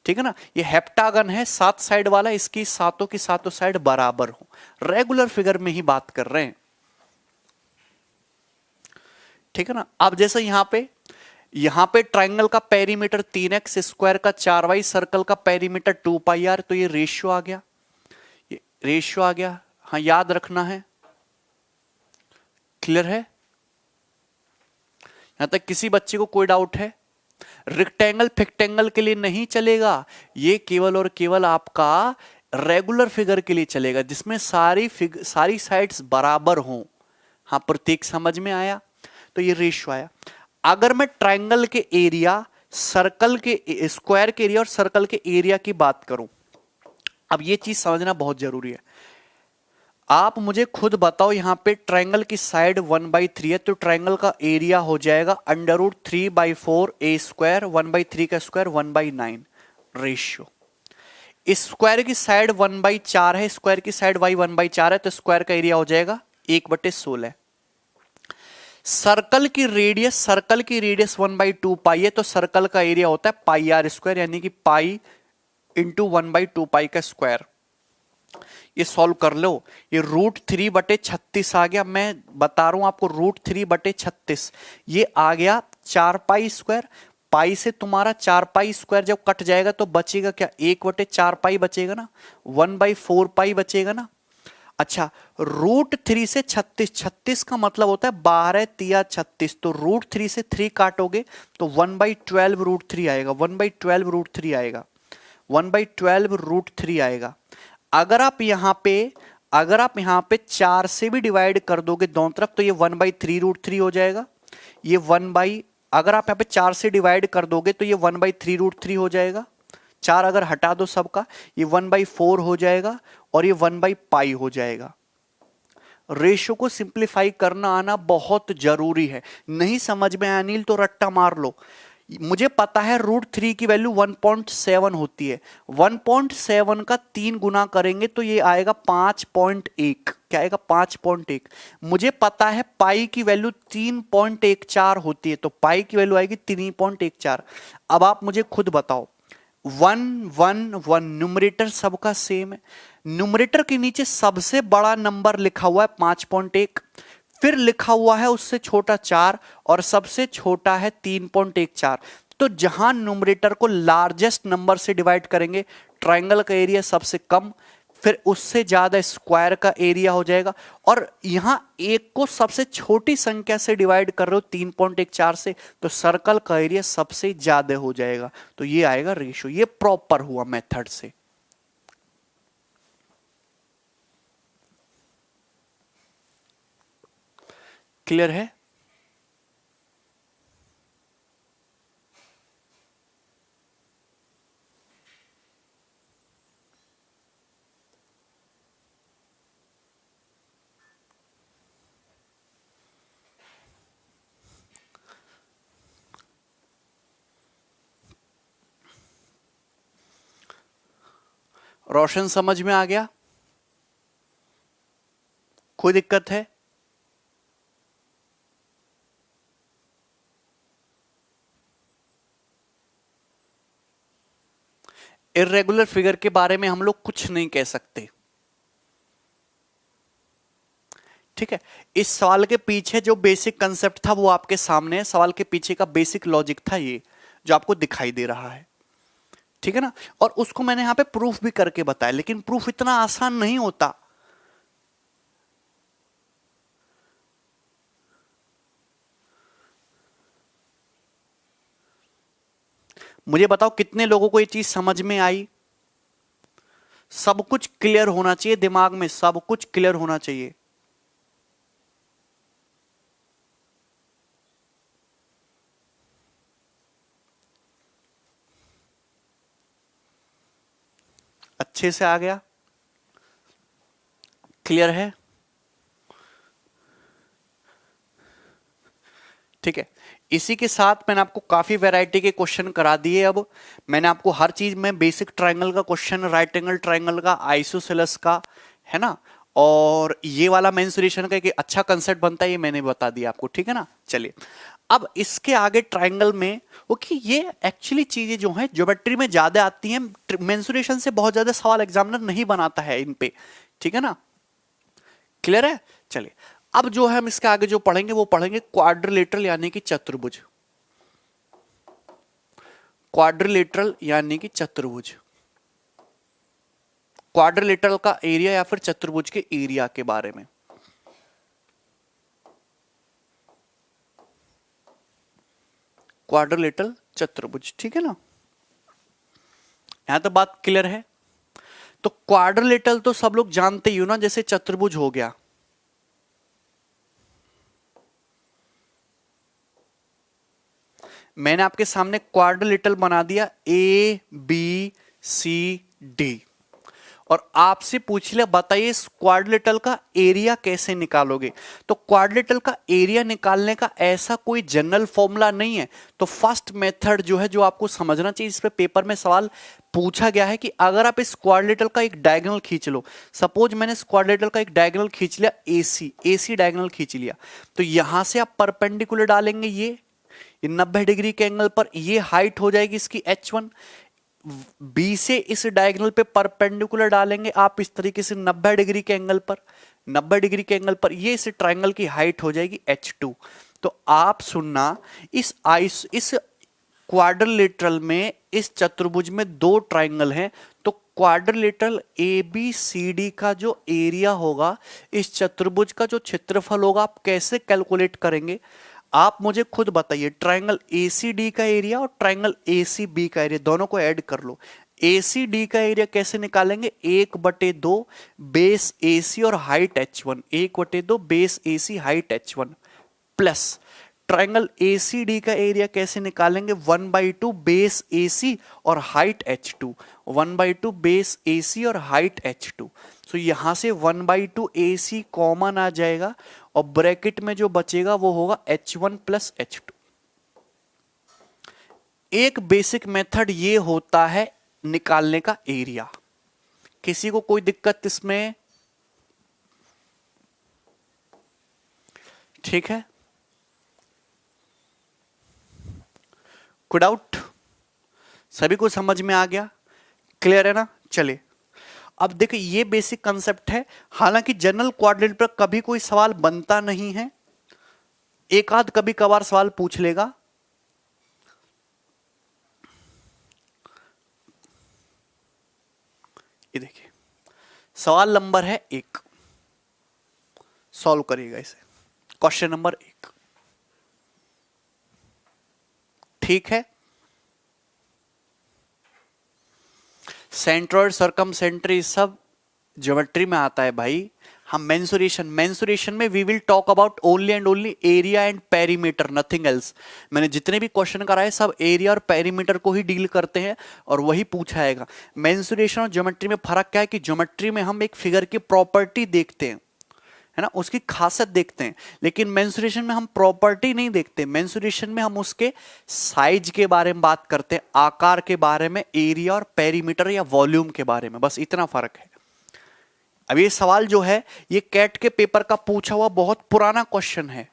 ठीक है ना। ये हेप्टागन है 7 साइड वाला, इसकी सातों की सातों साइड बराबर हो। रेगुलर फिगर में ही बात कर रहे हैं, ठीक है ना। अब जैसे यहां पे ट्राइंगल का पेरीमीटर 3x, स्क्वायर का 4y, सर्कल का पेरीमीटर 2πr, तो ये रेशियो आ गया, ये रेशियो आ गया। हाँ, याद रखना है। क्लियर है? यहां तक किसी बच्चे को कोई डाउट है? रेक्टेंगल फिक्टेंगल के लिए नहीं चलेगा, ये केवल और केवल आपका रेगुलर फिगर के लिए चलेगा, जिसमें सारी साइड्स बराबर हों। हाँ, प्रतीक समझ में आया? तो ये रेशियो आया। अगर मैं ट्राइंगल के एरिया, सर्कल के, स्क्वायर के एरिया और सर्कल के एरिया की बात करूं, अब ये चीज समझना बहुत जरूरी है। आप मुझे खुद बताओ, यहां पे ट्राइंगल की साइड 1/3 है, तो ट्राइंगल का एरिया हो जाएगा √3/4 a स्क्वायर, 1/3 का स्क्वायर 1/9 रेशियो। स्क्वायर की साइड 1/4 है, स्क्वायर की साइड y 1/4 है, तो स्क्वायर का एरिया हो जाएगा 1/16। सर्कल की रेडियस 1/2 पाई है, तो सर्कल का एरिया होता है πr स्क्वायर, यानी कि पाई इंटू 1/2 पाई का स्क्वायर। ये सॉल्व कर लो, ये √3/36 आ गया। मैं बता रहा हूं आपको, √3/36 ये आ गया 4 पाई स्क्वायर। पाई से तुम्हारा 4 पाई स्क्वायर जब कट जाएगा तो बचेगा क्या? 1/4 पाई बचेगा ना, 1/4 पाई बचेगा ना। अच्छा, √3 से 36 का मतलब होता है 12 तिया 36, तो √3 से 3 काटोगे तो 1/12 √3 आएगा, 1/12 √3 आएगा, 1/12 √3 आएगा। अगर आप यहां पे 4 से भी डिवाइड कर दोगे दोनों तरफ, तो ये 1/3 √3 हो जाएगा। ये अगर आप यहां पे 4 से डिवाइड कर दोगे तो ये 1/3 √3 हो जाएगा। 4 अगर हटा दो सबका, ये 1/4 हो जाएगा और ये 1/π हो जाएगा। रेशियो को सिंप्लीफाई करना आना बहुत जरूरी है। नहीं समझ में आया अनिल, तो रट्टा मार लो। मुझे पता है √3 की वैल्यू 1.7 होती है, 1.7 का 3 गुना करेंगे तो ये आएगा 5.1। क्या आएगा? 5.1। मुझे पता है पाई की वैल्यू 3.14 होती है, तो पाई की वैल्यू आएगी 3.14। अब आप मुझे खुद बताओ, 1 1 1 न्यूमरेटर सबका सेम है, न्यूमरेटर के नीचे सबसे बड़ा नंबर लिखा हुआ है 5.1, फिर लिखा हुआ है उससे छोटा 4 और सबसे छोटा है 3.14। तो जहां न्यूमरेटर को लार्जेस्ट नंबर से डिवाइड करेंगे, ट्राइंगल का एरिया सबसे कम, फिर उससे ज्यादा स्क्वायर का एरिया हो जाएगा। और यहां एक को सबसे छोटी संख्या से डिवाइड कर रहे हो 3.14 से, तो सर्कल का एरिया सबसे ज्यादा हो जाएगा। तो ये आएगा रेशियो। ये प्रॉपर हुआ मेथड से। क्लियर है? रोशन समझ में आ गया? कोई दिक्कत है? इर्रेगुलर फिगर के बारे में हम लोग कुछ नहीं कह सकते, ठीक है। इस सवाल के पीछे जो बेसिक कंसेप्ट था वो आपके सामने है। सवाल के पीछे का बेसिक लॉजिक था ये, जो आपको दिखाई दे रहा है, ठीक है ना। और उसको मैंने यहां पे प्रूफ भी करके बताया, लेकिन प्रूफ इतना आसान नहीं होता। मुझे बताओ कितने लोगों को ये चीज समझ में आई? सब कुछ क्लियर होना चाहिए दिमाग में, सब कुछ क्लियर होना चाहिए। अच्छे से आ गया? क्लियर है? ठीक है। इसी के साथ मैंने आपको काफी वैरायटी के क्वेश्चन करा दिए। अब मैंने आपको हर चीज में बेसिक ट्रायंगल का क्वेश्चन, राइट एंगल ट्रायंगल का, आइसोसेलेस का, है ना, और ये वाला मेंसुरेशन का एक अच्छा कंसेप्ट बनता है, ये मैंने बता दिया आपको, ठीक है ना। चलिए अब इसके आगे ट्रायंगल में, ओके, ये एक्चुअली चीजें जो हैं ज्योमेट्री में ज्यादा आती हैं, मेंसुरेशन से बहुत ज्यादा सवाल एग्जामिनर नहीं बनाता है इन पे, ठीक है ना, क्लियर है। चलिए अब जो है हम इसके आगे जो पढ़ेंगे वो पढ़ेंगे क्वाड्रिलेटरल यानी कि चतुर्भुज, क्वाड्रिलेटरल यानी कि चतुर्भुज, क्वाड्रिलेटरल का एरिया या फिर चतुर्भुज के एरिया के बारे में। क्वाड्रिलेटरल चतुर्भुज, ठीक है ना, यहां तो बात क्लियर है। तो क्वाड्रिलेटरल तो सब लोग जानते ही हो ना, जैसे चतुर्भुज हो गया, मैंने आपके सामने क्वाड्रिलेटरल बना दिया ए बी सी डी, और आपसे पूछ लिया बताइए इस क्वाड्रिलेटरल का एरिया कैसे निकालोगे। तो क्वाड्रिलेटरल का एरिया निकालने का ऐसा कोई जनरल फॉर्मूला नहीं है। तो फर्स्ट मेथड जो है, जो आपको समझना चाहिए, इस पे पेपर में सवाल पूछा गया है कि अगर आप इस क्वाड्रिलेटरल का एक डायगोनल खींच लो, सपोज मैंने इस क्वाड्रिलेटरल का एक डायगोनल खींच लिया एसी डायगोनल खींच लिया, तो यहां से आप परपेंडिकुलर डालेंगे ये 90 डिग्री के एंगल पर, ये हाइट हो जाएगी इसकी h1, बी से इस डायगोनल पे परपेंडिकुलर डालेंगे आप इस तरीके से 90 डिग्री के एंगल पर, 90 डिग्री के एंगल पर, ये इस ट्रायंगल की हाइट हो जाएगी h2। तो आप सुनना, इस क्वाड्रिलेटरल में, इस चतुर्भुज में दो ट्रायंगल हैं, तो quadrilateral A B C D का जो एरिया होगा, इस चतुर्भुज का जो क्षेत्रफल होगा, आप कैसे कैलकुलेट करेंगे आप मुझे खुद बताइए। ट्रायंगल ACD का एरिया और ट्रायंगल ACB का एरिया दोनों को ऐड कर लो। ACD का एरिया कैसे निकालेंगे, 1/2 बेस AC और height h1, 1/2 base AC height h1 plus triangle ACD का एरिया कैसे निकालेंगे, 1/2 बेस AC और हाइट h2, 1/2 बेस AC और हाइट h2। तो यहां से 1/2 AC कॉमन आ जाएगा और ब्रैकेट में जो बचेगा वो होगा h1 प्लस h2। एक बेसिक मेथड ये होता है निकालने का एरिया। किसी को कोई दिक्कत इसमें, ठीक है, कोई डाउट, सभी को समझ में आ गया, क्लियर है ना। चलिए अब देखिए ये बेसिक कंसेप्ट है, हालांकि जनरल क्वाड्रेंट पर कभी कोई सवाल बनता नहीं है, एक आध कभी कभार सवाल पूछ लेगा। ये देखिए सवाल नंबर है 1, सॉल्व करिएगा इसे, क्वेश्चन नंबर 1, ठीक है। सेंट्रॉइड, सरकमसेंट्री सब ज्योमेट्री में आता है भाई। हम मेंसुरेशन में we will talk about only and only area and perimeter, nothing else. मैंने जितने भी क्वेश्चन कराए सब एरिया और पेरीमीटर को ही डील करते हैं और वही पूछा जाएगा। मेंसुरेशन और ज्योमेट्री में फर्क क्या है कि ज्योमेट्री में हम एक फिगर की प्रॉपर्टी देखते हैं, है ना, उसकी खासियत देखते हैं, लेकिन मेंसुरेशन में हम प्रॉपर्टी नहीं देखते। मेंसुरेशन में हम उसके साइज के बारे में बात करते हैं, आकार के बारे में, एरिया और पेरीमीटर या वॉल्यूम के बारे में, बस इतना फर्क है। अब ये सवाल जो है ये कैट के पेपर का पूछा हुआ बहुत पुराना क्वेश्चन है।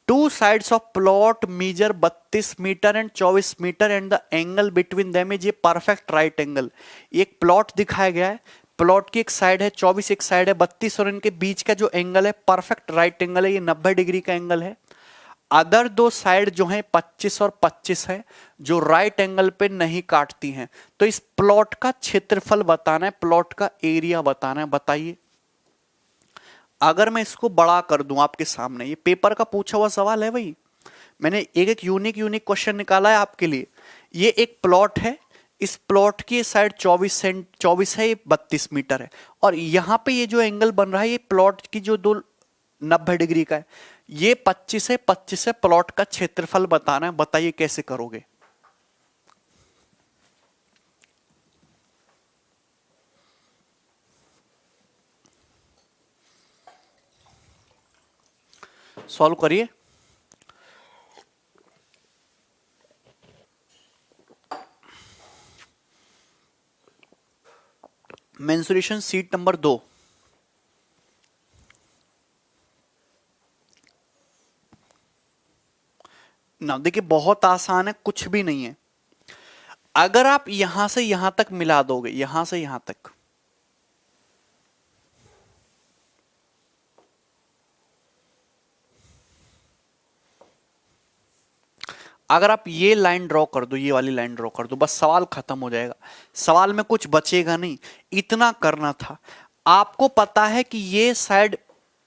Two sides of plot measure 32 metre and 24 metre and the angle between them is a perfect right angle. एक प्लॉट दिखाया गया है, प्लॉट की एक साइड है 24, एक साइड है 32 और इनके बीच का जो एंगल है परफेक्ट राइट एंगल है, ये 90 डिग्री का एंगल है। अदर दो साइड जो है 25 और 25 है, जो राइट एंगल पे नहीं काटती हैं। तो इस प्लॉट का क्षेत्रफल बताना है, प्लॉट का एरिया बताना है, बताइए। अगर मैं इसको बड़ा कर दूं आपके सामने, ये पेपर का पूछा हुआ सवाल है भाई, मैंने एक एक यूनिक क्वेश्चन निकाला है आपके लिए। ये एक प्लॉट है, इस प्लॉट की साइड 24 है, ये 32 मीटर है, और यहां पे ये जो एंगल बन रहा है ये प्लॉट की जो 90 डिग्री का है, ये 25 है, 25 है, प्लॉट का क्षेत्रफल बताना है, बताइए कैसे करोगे। सॉल्व करिए। मेंसुरेशन सीट नंबर 2, ना देखिए बहुत आसान है, कुछ भी नहीं है। अगर आप यहां से यहां तक मिला दोगे, यहां से यहां तक, अगर आप ये लाइन ड्रॉ कर दो, ये वाली लाइन ड्रॉ कर दो, बस सवाल खत्म हो जाएगा। सवाल में कुछ बचेगा नहीं, इतना करना था। आपको पता है कि ये साइड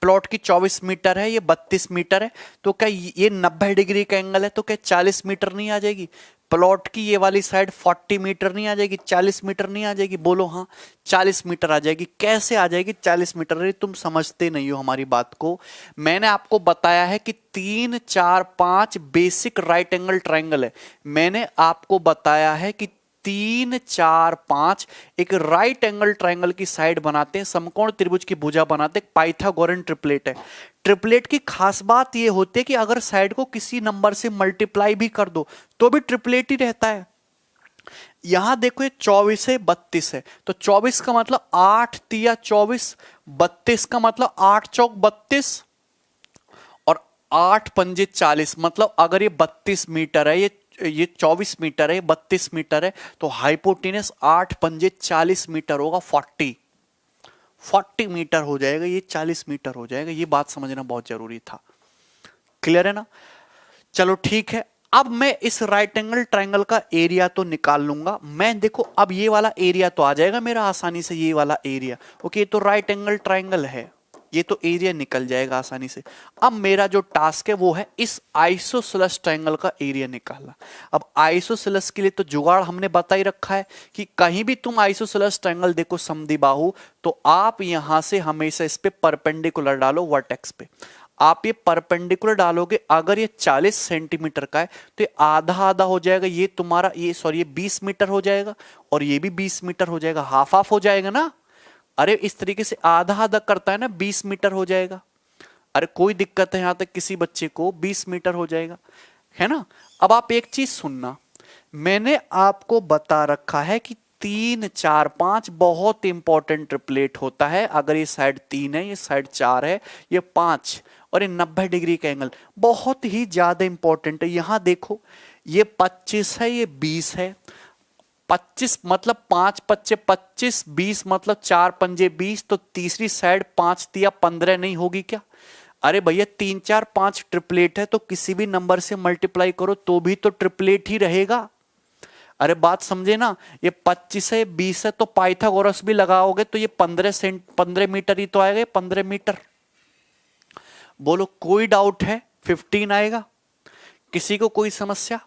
प्लॉट की 24 मीटर है, ये 32 मीटर है, तो क्या ये 90 डिग्री का एंगल है, तो क्या 40 मीटर नहीं आ जाएगी? प्लॉट की ये वाली साइड 40 मीटर नहीं आ जाएगी? 40 मीटर नहीं आ जाएगी? बोलो हाँ, 40 मीटर आ जाएगी। कैसे आ जाएगी 40 मीटर? अरे तुम समझते नहीं हो हमारी बात को। मैंने आपको बताया है कि 3 4 5 बेसिक राइट एंगल ट्राइंगल है। मैंने आपको बताया है कि 3 4 5 एक राइट एंगल ट्राइंगल की साइड बनाते हैं, समकोण त्रिभुज की भुजा बनाते हैं, पाइथागोरन ट्रिपलेट है। ट्रिपलेट की खास बात यह होती है कि अगर साइड को किसी नंबर से मल्टीप्लाई भी कर दो तो भी ट्रिपलेट ही रहता है। यहां देखो ये 24 है, 32 है, तो 24 का मतलब 8 तिया 24, 32 का मतलब 8 चौक 32 और 8 पंजे 40। मतलब अगर ये 32 मीटर है, ये 24 मीटर है, 32 मीटर है, तो हाइपोटेनस 8 पंजे 40 मीटर होगा। 40 मीटर हो जाएगा, ये 40 मीटर हो जाएगा। ये बात समझना बहुत जरूरी था। क्लियर है ना? चलो ठीक है। अब मैं इस राइट एंगल ट्राइंगल का एरिया तो निकाल लूंगा मैं। देखो अब ये वाला एरिया तो आ जाएगा मेरा आसानी से, ये वाला एरिया। ओके, ये तो राइट एंगल ट्राइंगल है, ये तो एरिया निकल जाएगा आसानी से। अब मेरा जो टास्क है वो है इस आइसोसेलेस ट्रायंगल का एरिया निकालना। अब आइसोसेलेस के लिए तो जुगाड़ हमने बता ही रखा है कि कहीं भी तुम आइसोसेलेस ट्रायंगल देखो समद्विबाहु, तो आप यहां से हमेशा इस पे परपेंडिकुलर डालो वर्टेक्स पे। आप ये परपेंडिकुलर डालोगे, अगर ये 40 सेंटीमीटर का है तो ये आधा आधा हो जाएगा, ये तुम्हारा ये 20 मीटर हो जाएगा और ये भी 20 मीटर हो जाएगा, हाफ हाफ हो जाएगा ना। अरे इस तरीके से आधा आधा करता है ना, 20 मीटर हो जाएगा। अरे कोई दिक्कत है यहां तक किसी बच्चे को? 20 मीटर हो जाएगा, है ना। अब आप एक चीज सुनना, मैंने आपको बता रखा है कि 3 4 5 बहुत इंपॉर्टेंट ट्रिपलेट होता है। अगर ये साइड 3 है, ये साइड 4 है, ये 5 और ये 90 डिग्री का एंगल बहुत ही ज्यादा इंपॉर्टेंट है। यहां देखो ये 25 है, ये 20 है। 25 मतलब 5 पच्चे 25, 20 मतलब 4 पंजे 20, तो तीसरी साइड 5 तिया 15 नहीं होगी क्या? अरे भैया 3 4 5 ट्रिपलेट है, तो किसी भी नंबर से मल्टीप्लाई करो तो भी तो ट्रिपलेट ही रहेगा। अरे बात समझे ना, ये 25 है, 20 है, तो पाइथागोरस भी लगाओगे तो ये 15 मीटर ही तो आएगा, 15 मीटर। बोलो कोई डाउट है? 15 आएगा। किसी को कोई समस्या?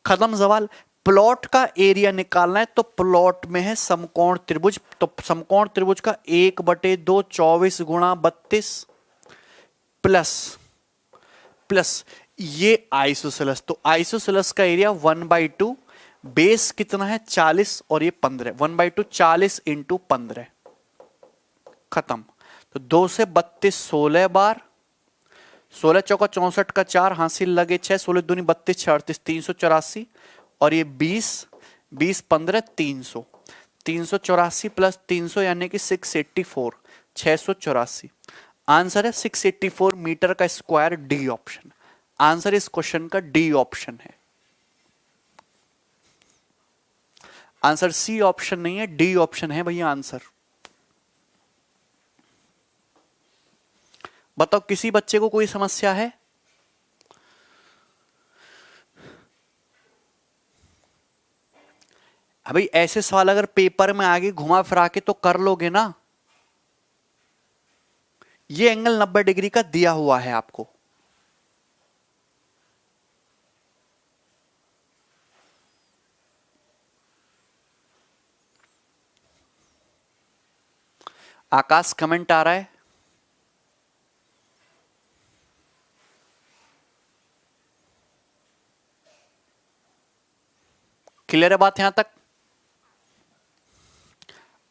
खत्म सवाल। प्लॉट का एरिया निकालना है तो प्लॉट में है समकोण त्रिभुज, तो समकोण त्रिभुज का 1/2 24 गुणा 32 प्लस प्लस ये आइसोसेलेस, तो आइसोसेलेस का एरिया 1/2, बेस कितना है 40 और ये 15, 1/2 40 इंटू 15, खत्म। तो 2 से 32 16 बार, 16 चौका 64 का 4, हासिल लगे 6, 16 दूनी 32 6 38 384 और ये 20 20 15 300, 384 प्लस 300 यानी कि 684, 684। आंसर है 684 मीटर का स्क्वायर, डी ऑप्शन। आंसर इस क्वेश्चन का डी ऑप्शन है। आंसर सी ऑप्शन नहीं है, डी ऑप्शन है भैया आंसर। बताओ किसी बच्चे को कोई समस्या है? अभी ऐसे सवाल अगर पेपर में आगे घुमा फिरा के तो कर लोगे ना। ये एंगल 90 डिग्री का दिया हुआ है आपको, आकाश कमेंट आ रहा है। क्लियर है बात यहां तक?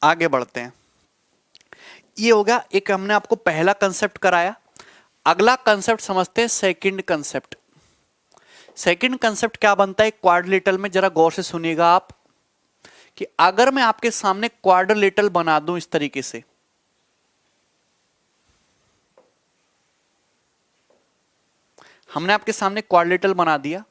आगे बढ़ते हैं। ये हो गया एक, हमने आपको पहला कंसेप्ट कराया। अगला कंसेप्ट समझते हैं सेकंड कंसेप्ट। सेकंड कंसेप्ट क्या बनता है क्वाड्रिलेटरल में, जरा गौर से सुनिएगा आप, कि अगर मैं आपके सामने क्वाड्रिलेटरल बना दूं इस तरीके से, हमने आपके सामने क्वाड्रिलेटरल बना दिया,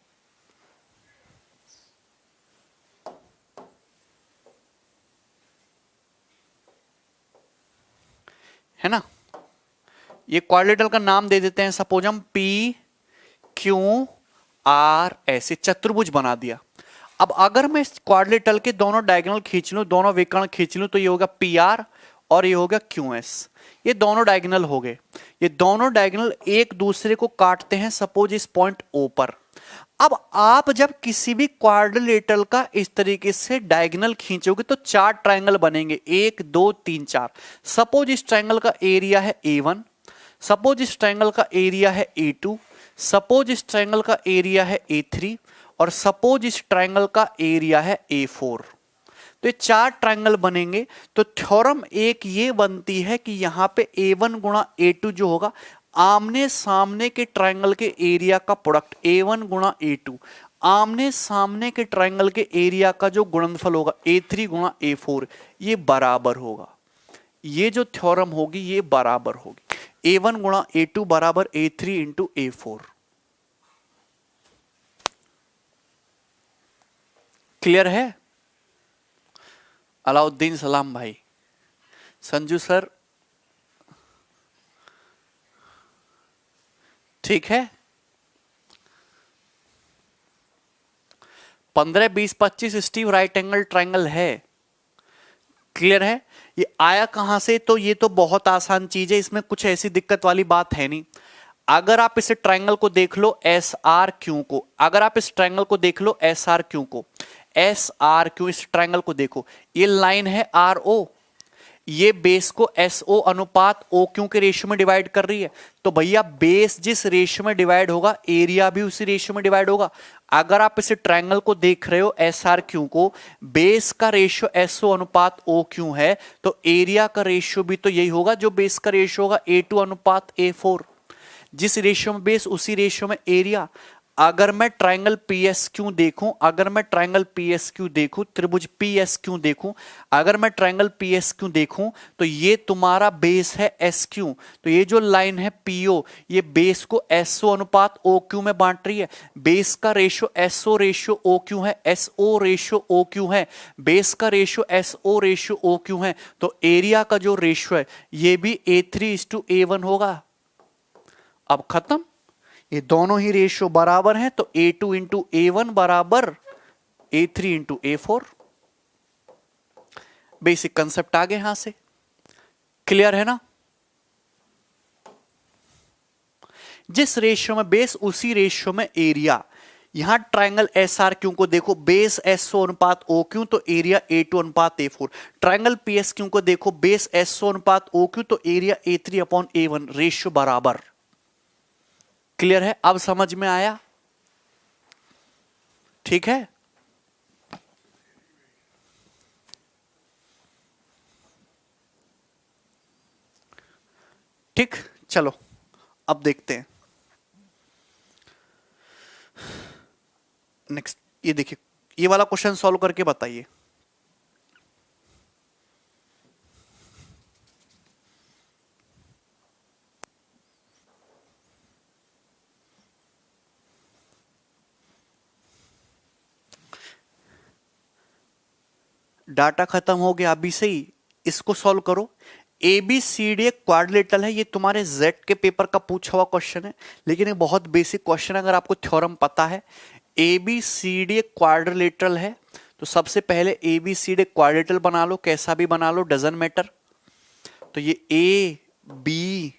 है ना, ये क्वाड्रिलेटरल का नाम दे देते हैं, सपोज हम पी क्यू आर, ऐसे चतुर्भुज बना दिया। अब अगर मैं इस क्वाड्रिलेटरल के दोनों डायगोनल खींच लूं, दोनों विकर्ण खींच लूं, तो ये होगा पी आर और ये होगा क्यू एस। ये दोनों डायगोनल हो गए, ये दोनों डायगोनल एक दूसरे को काटते हैं सपोज इस पॉइंट ओ पर। अब आप जब किसी भी क्वाड्रिलेटरल का इस तरीके से डायगोनल खींचोगे तो चार ट्रायंगल बनेंगे, 1 2 3 4। सपोज इस ट्रायंगल का एरिया है A1, सपोज इस ट्रायंगल का एरिया है A2, सपोज इस ट्रायंगल का एरिया है A3 और सपोज इस ट्रायंगल का एरिया है A4। तो ये चार ट्रायंगल बनेंगे। तो थ्योरम एक ये बनती है कि यहां पे A1 गुणा A2 जो होगा, आमने सामने के ट्रायंगल के एरिया का प्रोडक्ट A1 गुणा A2, आमने सामने के ट्रायंगल के एरिया का जो गुणनफल होगा A3 गुणा A4, ये बराबर होगा। ये जो थ्योरम होगी ये बराबर होगी, A1 गुणा A2 बराबर A3 इंटू A4। क्लियर है? अलाउद्दीन सलाम भाई, संजू सर, ठीक है। 15 20 25 स्टीव राइट एंगल ट्रायंगल है। क्लियर है? ये आया कहां से? तो ये तो बहुत आसान चीज है, इसमें कुछ ऐसी दिक्कत वाली बात है नहीं। अगर आप इस ट्रायंगल को देख लो एस आर क्यू को, अगर आप इस ट्रायंगल को देख लो एस आर क्यू को, एस आर क्यू, इस ट्रायंगल को देखो, ये लाइन है आर ओ, ये बेस को एस ओ अनुपात ओ क्यू के रेशियो में डिवाइड कर रही है। तो भैया बेस जिस रेशियो में डिवाइड होगा, एरिया भी उसी रेशियो में डिवाइड होगा। अगर आप इस ट्रायंगल को देख रहे हो एस आर क्यू को, बेस का रेशियो एस ओ अनुपात ओ क्यू है, तो एरिया का रेशियो भी तो यही होगा जो बेस का रेशियो होगा A2 अनुपात A4। जिस रेशियो में बेस उसी रेशियो में एरिया। अगर मैं ट्रायंगल PSQ देखूं, अगर मैं ट्रायंगल PSQ देखूं, त्रिभुज PSQ देखूं, अगर मैं ट्रायंगल PSQ देखूं, तो ये तुम्हारा बेस है SQ, तो ये जो लाइन है PO, ये बेस को SO अनुपात OQ में बांट रही है। बेस का रेशियो SO रेशियो OQ है, SO रेशियो OQ है, बेस का रेशियो SO रेशियो OQ है, तो एरिया का जो रेशियो है ये भी A3:A1 होगा। अब खत्म, ये दोनों ही रेशियो बराबर हैं, तो A2 इंटू A1 बराबर A3 into A4। Basic concept आ गए यहां से, क्लियर है ना? जिस रेशियो में बेस उसी रेशियो में एरिया। यहां ट्रायंगल एस आर क्यू को देखो, बेस SO अनुपात OQ, तो एरिया A2 अनुपात A4। ट्रायंगल PSQ को देखो, बेस SO अनुपात OQ, तो एरिया A3/A1, रेशियो बराबर। क्लियर है? अब समझ में आया? ठीक है, ठीक, चलो अब देखते हैं नेक्स्ट। ये देखिए, ये वाला क्वेश्चन सॉल्व करके बताइए। डाटा खत्म हो गया अभी से ही, इसको सॉल्व करो। ABCD एक क्वाड्रिलेटरल है, ये तुम्हारे जेड के पेपर का पूछा हुआ क्वेश्चन है, लेकिन ये बहुत बेसिक क्वेश्चन है अगर आपको थ्योरम पता है। ABCD एक क्वाड्रिलेटरल है, तो सबसे पहले ABCD एक क्वाड्रिलेटरल बना लो, कैसा भी बना लो, डजंट मैटर। तो ये ABCD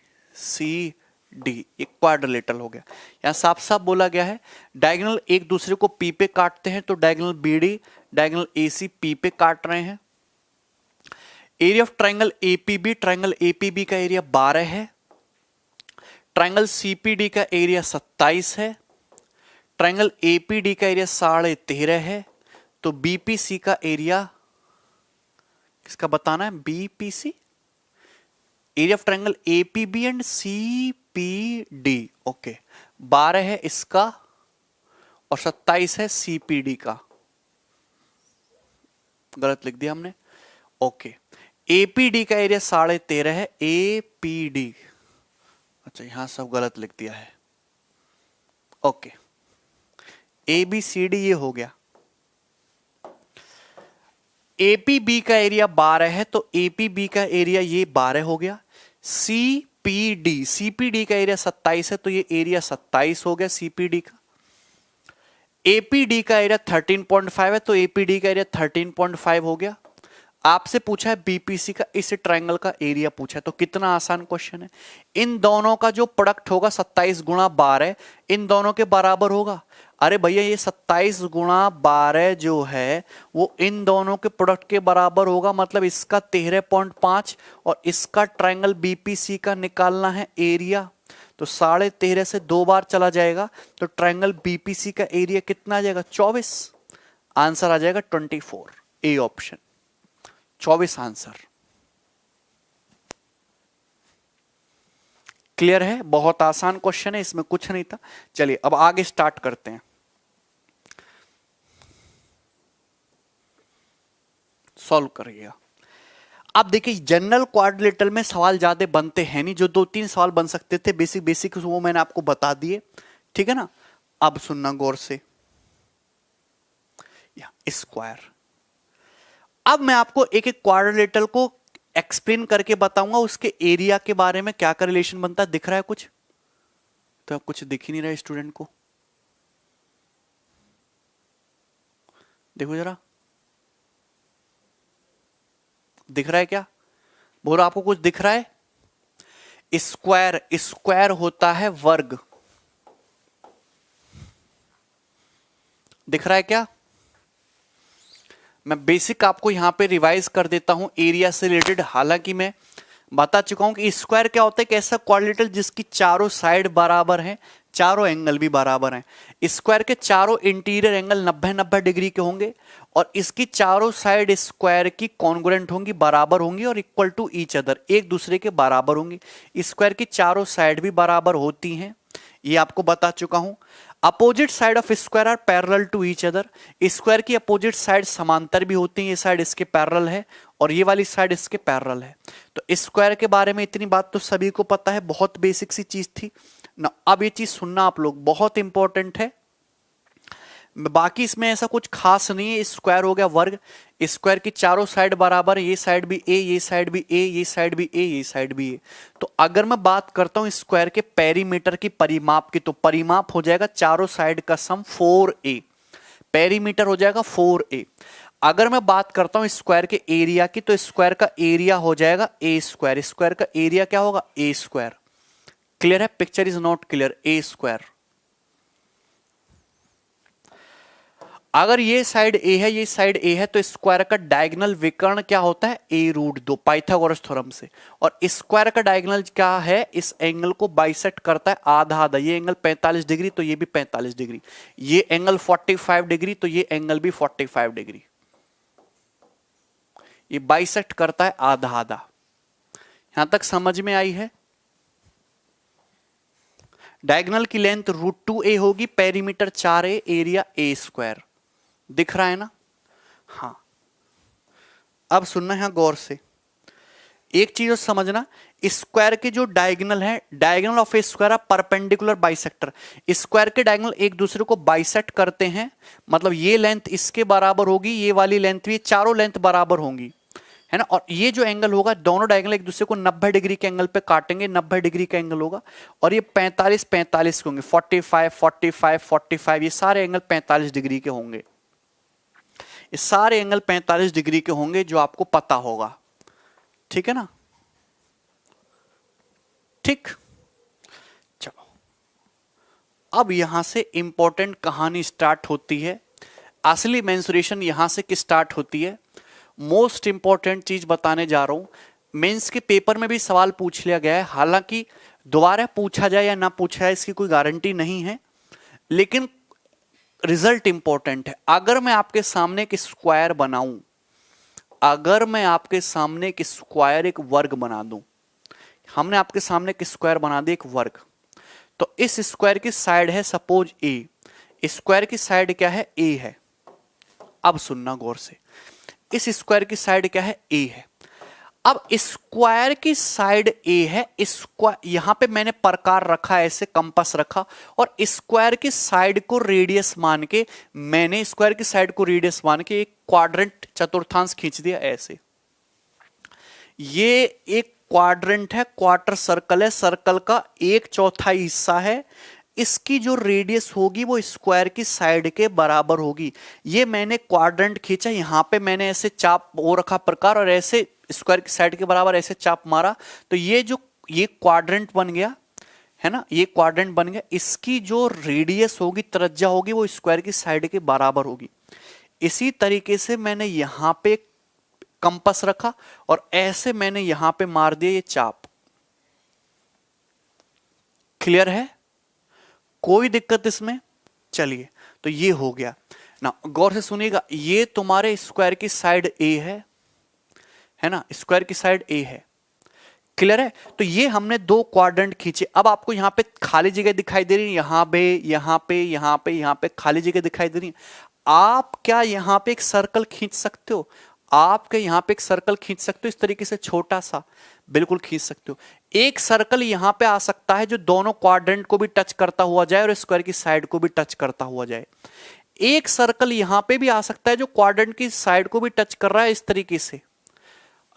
एक क्वाड्रिलेटरल हो गया। यहां साफ साफ बोला गया है डायगोनल एक दूसरे को P पे काटते हैं, तो diagonal BD diagonal AC P पे काट रहे हैं। Area of triangle APB, triangle APB का एरिया 12 है। ट्रायंगल CPD का एरिया 27 है। ट्रायंगल APD का एरिया 13.5 है। तो BPC का एरिया किसका बताना है? BPC, area of triangle APB and CPD। Okay, 12 है इसका और 27 है CPD का। गलत लिख दिया हमने। ओके, एपीडी का एरिया 13.5 है, एपीडी, अच्छा यहां सब गलत लिख दिया है। ओके, एबीसीडी ये हो गया। एपीबी का एरिया 12 है तो एपीबी का एरिया ये 12 हो गया। सीपीडी, सीपीडी का एरिया 27 है तो ये एरिया 27 हो गया सीपीडी का। एपीडी का एरिया 13.5 है तो एपीडी का एरिया 13.5 हो गया। आपसे पूछा है बीपीसी का, इस ट्रायंगल का एरिया पूछा है, तो कितना आसान क्वेश्चन है। इन दोनों का जो प्रोडक्ट होगा 27 गुणा 12 इन दोनों के बराबर होगा। अरे भैया ये 27 गुणा 12 जो है वो इन दोनों के प्रोडक्ट के बराबर होगा, मतलब इसका 13.5 और इसका ट्रायंगल बीपीसी का निकालना है एरिया। तो 13.5 से 2 बार चला जाएगा तो ट्रायंगल बीपीसी का एरिया कितना आ जाएगा, 24। आंसर आ जाएगा 24, ए ऑप्शन 24 आंसर। क्लियर है, बहुत आसान क्वेश्चन है, इसमें कुछ नहीं था। चलिए अब आगे स्टार्ट करते हैं, सॉल्व करिएगा। अब देखिए जनरल क्वाड्रिलेटरल में सवाल ज्यादा बनते हैं नहीं, जो 2-3 सवाल बन सकते थे बेसिक बेसिक वो मैंने आपको बता दिए, ठीक है ना। अब सुनना गौर से, स्क्वायर। अब मैं आपको एक एक क्वाड्रिलेटरल को एक्सप्लेन करके बताऊंगा, उसके एरिया के बारे में क्या का रिलेशन बनता है। दिख रहा है कुछ? तो कुछ दिख ही नहीं रहा है स्टूडेंट को, देखो जरा, दिख रहा है क्या? बोलो आपको कुछ दिख रहा है? स्क्वायर, स्क्वायर होता है वर्ग, दिख रहा है क्या? मैं बेसिक आपको यहां पे रिवाइज कर देता हूं एरिया से रिलेटेड। हालांकि मैं बता चुका हूं कि स्क्वायर क्या होता है, कि ऐसा क्वाड्रिलेटरल जिसकी चारों साइड बराबर हैं, चारों एंगल भी बराबर हैं। स्क्वायर के चारों इंटीरियर एंगल 90-90 डिग्री के होंगे और इसकी चारों साइड स्क्वायर की कॉन्ग्रुएंट होंगी, बराबर होंगी और इक्वल टू ईच अदर, एक दूसरे के बराबर होंगी। स्क्वायर की चारों साइड भी बराबर होती हैं, ये आपको बता चुका हूं। Opposite side of square are parallel to each other, square की अपोजिट साइड समांतर भी होती है, ये साइड इसके पैरेलल है और ये वाली साइड इसके पैरेलल है। तो स्क्वायर के बारे में इतनी बात तो सभी को पता है, बहुत बेसिक सी चीज थी ना। अब ये चीज सुनना आप लोग, बहुत इंपॉर्टेंट है। बाकी इसमें ऐसा कुछ खास नहीं है, स्क्वायर हो गया वर्ग, स्क्वायर की चारों साइड बराबर, ये साइड भी ए, ये साइड भी ए, ये साइड भी ए, ये साइड भी ए। तो अगर मैं बात करता हूं स्क्वायर के पेरीमीटर की, परिमाप की, तो परिमाप हो जाएगा चारों साइड का सम 4a, पेरीमीटर हो जाएगा 4a। अगर मैं बात करता हूं स्क्वायर के एरिया की, तो स्क्वायर का एरिया हो जाएगा ए स्क्वायर, स्क्वायर का एरिया क्या होगा, ए स्क्वायर। क्लियर है? Picture is not clear, A square. अगर ये साइड ए है, ये साइड ए है, तो स्क्वायर का डायगोनल विकर्ण क्या होता है, a√2, पाइथागोरस थ्योरम से। और स्क्वायर का डायगोनल क्या है, इस एंगल को बाइसेक्ट करता है आधा आधा। ये एंगल 45 डिग्री तो ये भी 45 डिग्री, ये एंगल 45 डिग्री तो ये एंगल भी 45 डिग्री, ये बाइसेक्ट करता है आधा आधा। यहां तक समझ में आई है? डायगोनल की लेंथ √2a होगी, perimeter 4a, area a square. दिख रहा है ना? हाँ, अब सुनना है गौर से, एक चीज समझना, स्क्वायर के जो डायगोनल है, diagonal of a square are perpendicular bisector. Square के डायगोनल एक दूसरे को बाइसेक्ट करते हैं, मतलब ये लेंथ इसके बराबर होगी, ये वाली लेंथ भी, चारों लेंथ बराबर होंगी, है ना। और ये जो एंगल होगा, दोनों डायगोनल एक दूसरे को 90 डिग्री के एंगल पे काटेंगे, 90 डिग्री का एंगल होगा। और ये 45-45 के होंगे, 45-45-45, ये सारे एंगल 45 डिग्री के होंगे, ये सारे एंगल 45 डिग्री के होंगे, जो आपको पता होगा, ठीक है ना। ठीक, चलो अब यहां से इंपॉर्टेंट कहानी स्टार्ट होती है, असली मेंसुरेशन यहां से की स्टार्ट होती है। मोस्ट इंपॉर्टेंट चीज बताने जा रहा हूं, मेंस के पेपर में भी सवाल पूछ लिया गया है, हालांकि दोबारा पूछा जाए या ना पूछा जाए इसकी कोई गारंटी नहीं है, लेकिन रिजल्ट इंपॉर्टेंट है। अगर मैं आपके सामने एक स्क्वायर बनाऊं, अगर मैं आपके सामने एक स्क्वायर, एक वर्ग बना दूं, हमने आपके सामने एक स्क्वायर बना दिया, एक वर्ग, तो इस स्क्वायर की साइड है सपोज ए, स्क्वायर की साइड क्या है, ए है। अब सुनना गौर से, इस स्क्वायर की साइड क्या है, ए है। अब स्क्वायर की साइड ए है, स्क्वायर यहां पे मैंने प्रकार रखा ऐसे, कंपास रखा, और स्क्वायर की साइड को रेडियस मान के, मैंने स्क्वायर की साइड को रेडियस मान के एक क्वाड्रेंट चतुर्थांश खींच दिया ऐसे। ये एक क्वाड्रेंट है, क्वार्टर सर्कल है, सर्कल का एक चौथाई हिस्सा है। इसकी जो रेडियस होगी वो स्क्वायर की साइड के बराबर होगी। ये मैंने क्वाड्रेंट खींचा, यहां पे मैंने ऐसे चाप वो रखा प्रकार, और ऐसे स्क्वायर की साइड के बराबर ऐसे चाप मारा, तो ये क्वाड्रेंट बन गया है ना, ये क्वाड्रेंट बन गया। इसकी जो रेडियस होगी, त्रिज्या होगी, वो स्क्वायर की साइड के बराबर होगी। इसी तरीके से मैंने यहां पे कंपास रखा और ऐसे मैंने यहां पे मार दिया ये चाप। क्लियर है, कोई दिक्कत इसमें? चलिए, तो ये हो गया ना। गौर से सुनिएगा, ये तुम्हारे स्क्वायर की साइड ए है ना, स्क्वायर की साइड ए है। क्लियर है, तो ये हमने दो क्वाड्रेंट खींचे। अब आपको यहां पे खाली जगह दिखाई दे रही है, यहां पे यहां पे यहां पे यहां पे खाली जगह दिखाई दे रही है। आप क्या यहां पे एक सर्कल खींच सकते हो? आप क्या यहां पे एक सर्कल खींच सकते हो इस तरीके से, छोटा सा? बिल्कुल खींच सकते हो। एक सर्कल यहां पे आ सकता है जो दोनों क्वाड्रेंट को भी टच करता हुआ जाए और स्क्वायर की साइड को भी टच करता हुआ जाए। एक सर्कल यहां पे भी आ सकता है जो क्वाड्रेंट की साइड को भी टच कर रहा है इस तरीके से।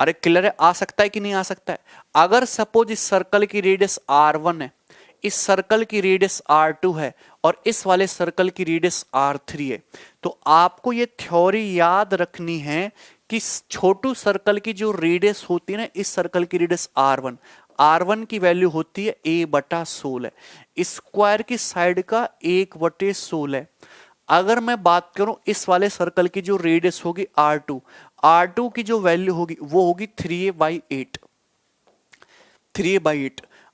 अरे क्लियर है, आ सकता है कि नहीं आ सकता है? अगर सपोज इस सर्कल की रेडियस r1 है, इस सर्कल की रेडियस r2 है, और इस वाले सर्कल की रेडियस r3 है, तो आपको ये थ्योरी याद रखनी है कि छोटू सर्कल की जो रेडियस होती है ना, इस सर्कल की रेडियस r1 की वैल्यू होती है a/16, स्क्वायर की साइड का 1/16 है। अगर मैं बात करूं इस वाले सर्कल की जो रेडियस होगी r2 की जो वैल्यू होगी वो होगी 3a/8।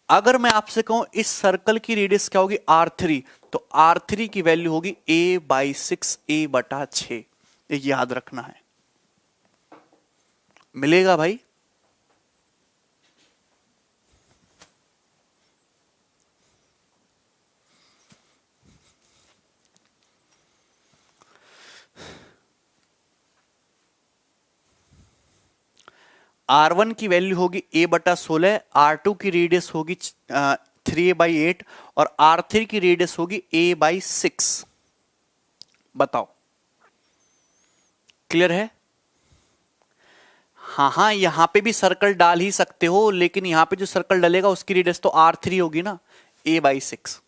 अगर मैं आपसे कहूं इस सर्कल की रेडियस क्या होगी r3, तो r3 की वैल्यू होगी a/6, a/6। ये याद रखना है, मिलेगा भाई? R1 की वैल्यू होगी a/16, R2 की रेडियस होगी 3a/8 और R3 की रेडियस होगी a/6। बताओ, क्लियर है? हाँ, यहां पे भी सर्कल डाल ही सकते हो, लेकिन यहां पे जो सर्कल डलेगा उसकी रेडियस तो R3 होगी ना, a/6।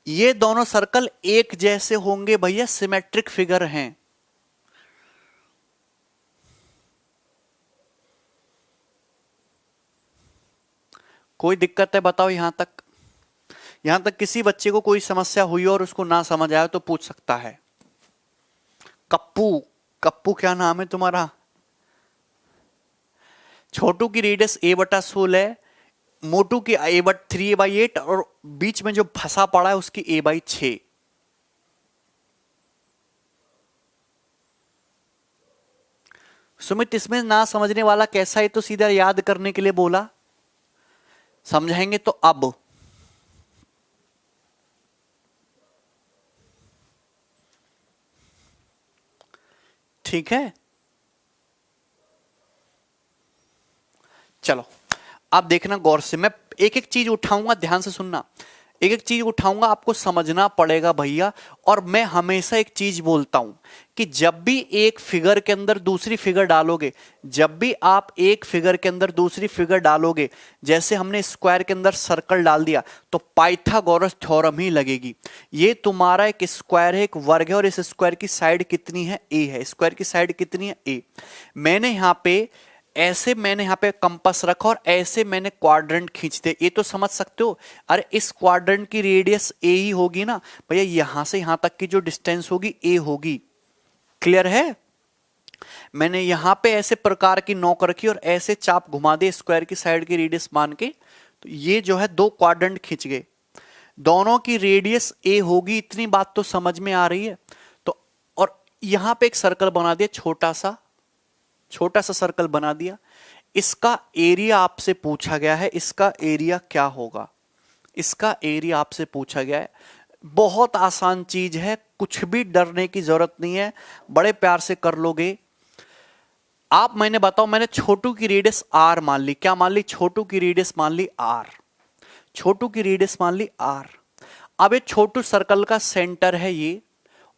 ये दोनों सर्कल एक जैसे होंगे भैया, सिमेट्रिक फिगर हैं। कोई दिक्कत है बताओ? यहां तक किसी बच्चे को कोई समस्या हुई और उसको ना समझ आया तो पूछ सकता है। कप्पू क्या नाम है तुम्हारा? छोटू की रेडियस a/16 है, मोटू की 3a/8 और बीच में जो फंसा पड़ा है उसकी a/6। सुमित, इसमें ना समझने वाला कैसा है? तो सीधा याद करने के लिए बोला, समझाएंगे तो अब। ठीक है, चलो अब देखना गौर से, मैं एक एक चीज उठाऊंगा, ध्यान से सुनना। एक एक चीज उठाऊंगा, आपको समझना पड़ेगा भैया। और मैं हमेशा एक चीज बोलता हूं कि जब भी एक फिगर के अंदर दूसरी फिगर डालोगे, जब भी आप एक फिगर के अंदर दूसरी फिगर डालोगे, जैसे हमने स्क्वायर के अंदर सर्कल डाल दिया, तो पाइथागोरस थ्योरम ही लगेगी। ये तुम्हारा एक स्क्वायर है, एक वर्ग है, और इस स्क्वायर की साइड कितनी है? ए है। स्क्वायर की साइड कितनी है? ए। मैंने यहां पे कंपास रखा और ऐसे मैंने क्वाड्रेंट खींच दिया। ये तो समझ सकते हो, अरे इस क्वाड्रेंट की रेडियस ए ही होगी ना भैया, यहां से यहां तक की जो डिस्टेंस होगी ए होगी। क्लियर है? मैंने यहां पे ऐसे प्रकार की नोक रखी और ऐसे चाप घुमा दे स्क्वायर की साइड की रेडियस मान के, तो ये जो है दो क्वाड्रेंट खींच गए, दोनों की रेडियस ए होगी। इतनी बात तो समझ में आ रही है? तो और यहां पे एक सर्कल बना दिया, छोटा सा सर्कल बना दिया। इसका एरिया आपसे पूछा गया है, इसका एरिया क्या होगा? इसका एरिया आपसे पूछा गया है। बहुत आसान चीज है, कुछ भी डरने की जरूरत नहीं है, बड़े प्यार से कर लोगे आप। मैंने बताओ, मैंने छोटू की रेडियस आर मान ली, क्या मान ली? छोटू की रेडियस मान ली आर, छोटू की रेडियस मान ली आर। अब ये छोटू सर्कल का सेंटर है ये,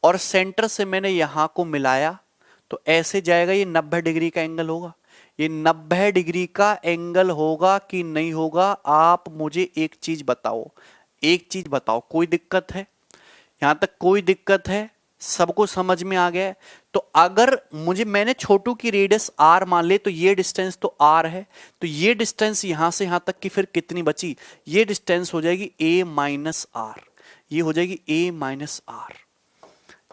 और सेंटर से मैंने यहां को मिलाया, तो ऐसे जाएगा, ये 90 डिग्री का एंगल होगा। ये 90 डिग्री का एंगल होगा कि नहीं होगा? आप मुझे एक चीज बताओ, एक चीज बताओ, कोई दिक्कत है यहां तक? कोई दिक्कत है? सबको समझ में आ गया है? तो अगर मैंने छोटू की रेडियस आर मान ले, तो ये डिस्टेंस तो आर है, तो ये डिस्टेंस यहां से यहां तक की फिर कितनी बची? ये डिस्टेंस हो जाएगी ए माइनस आर, ये हो जाएगी a minus r,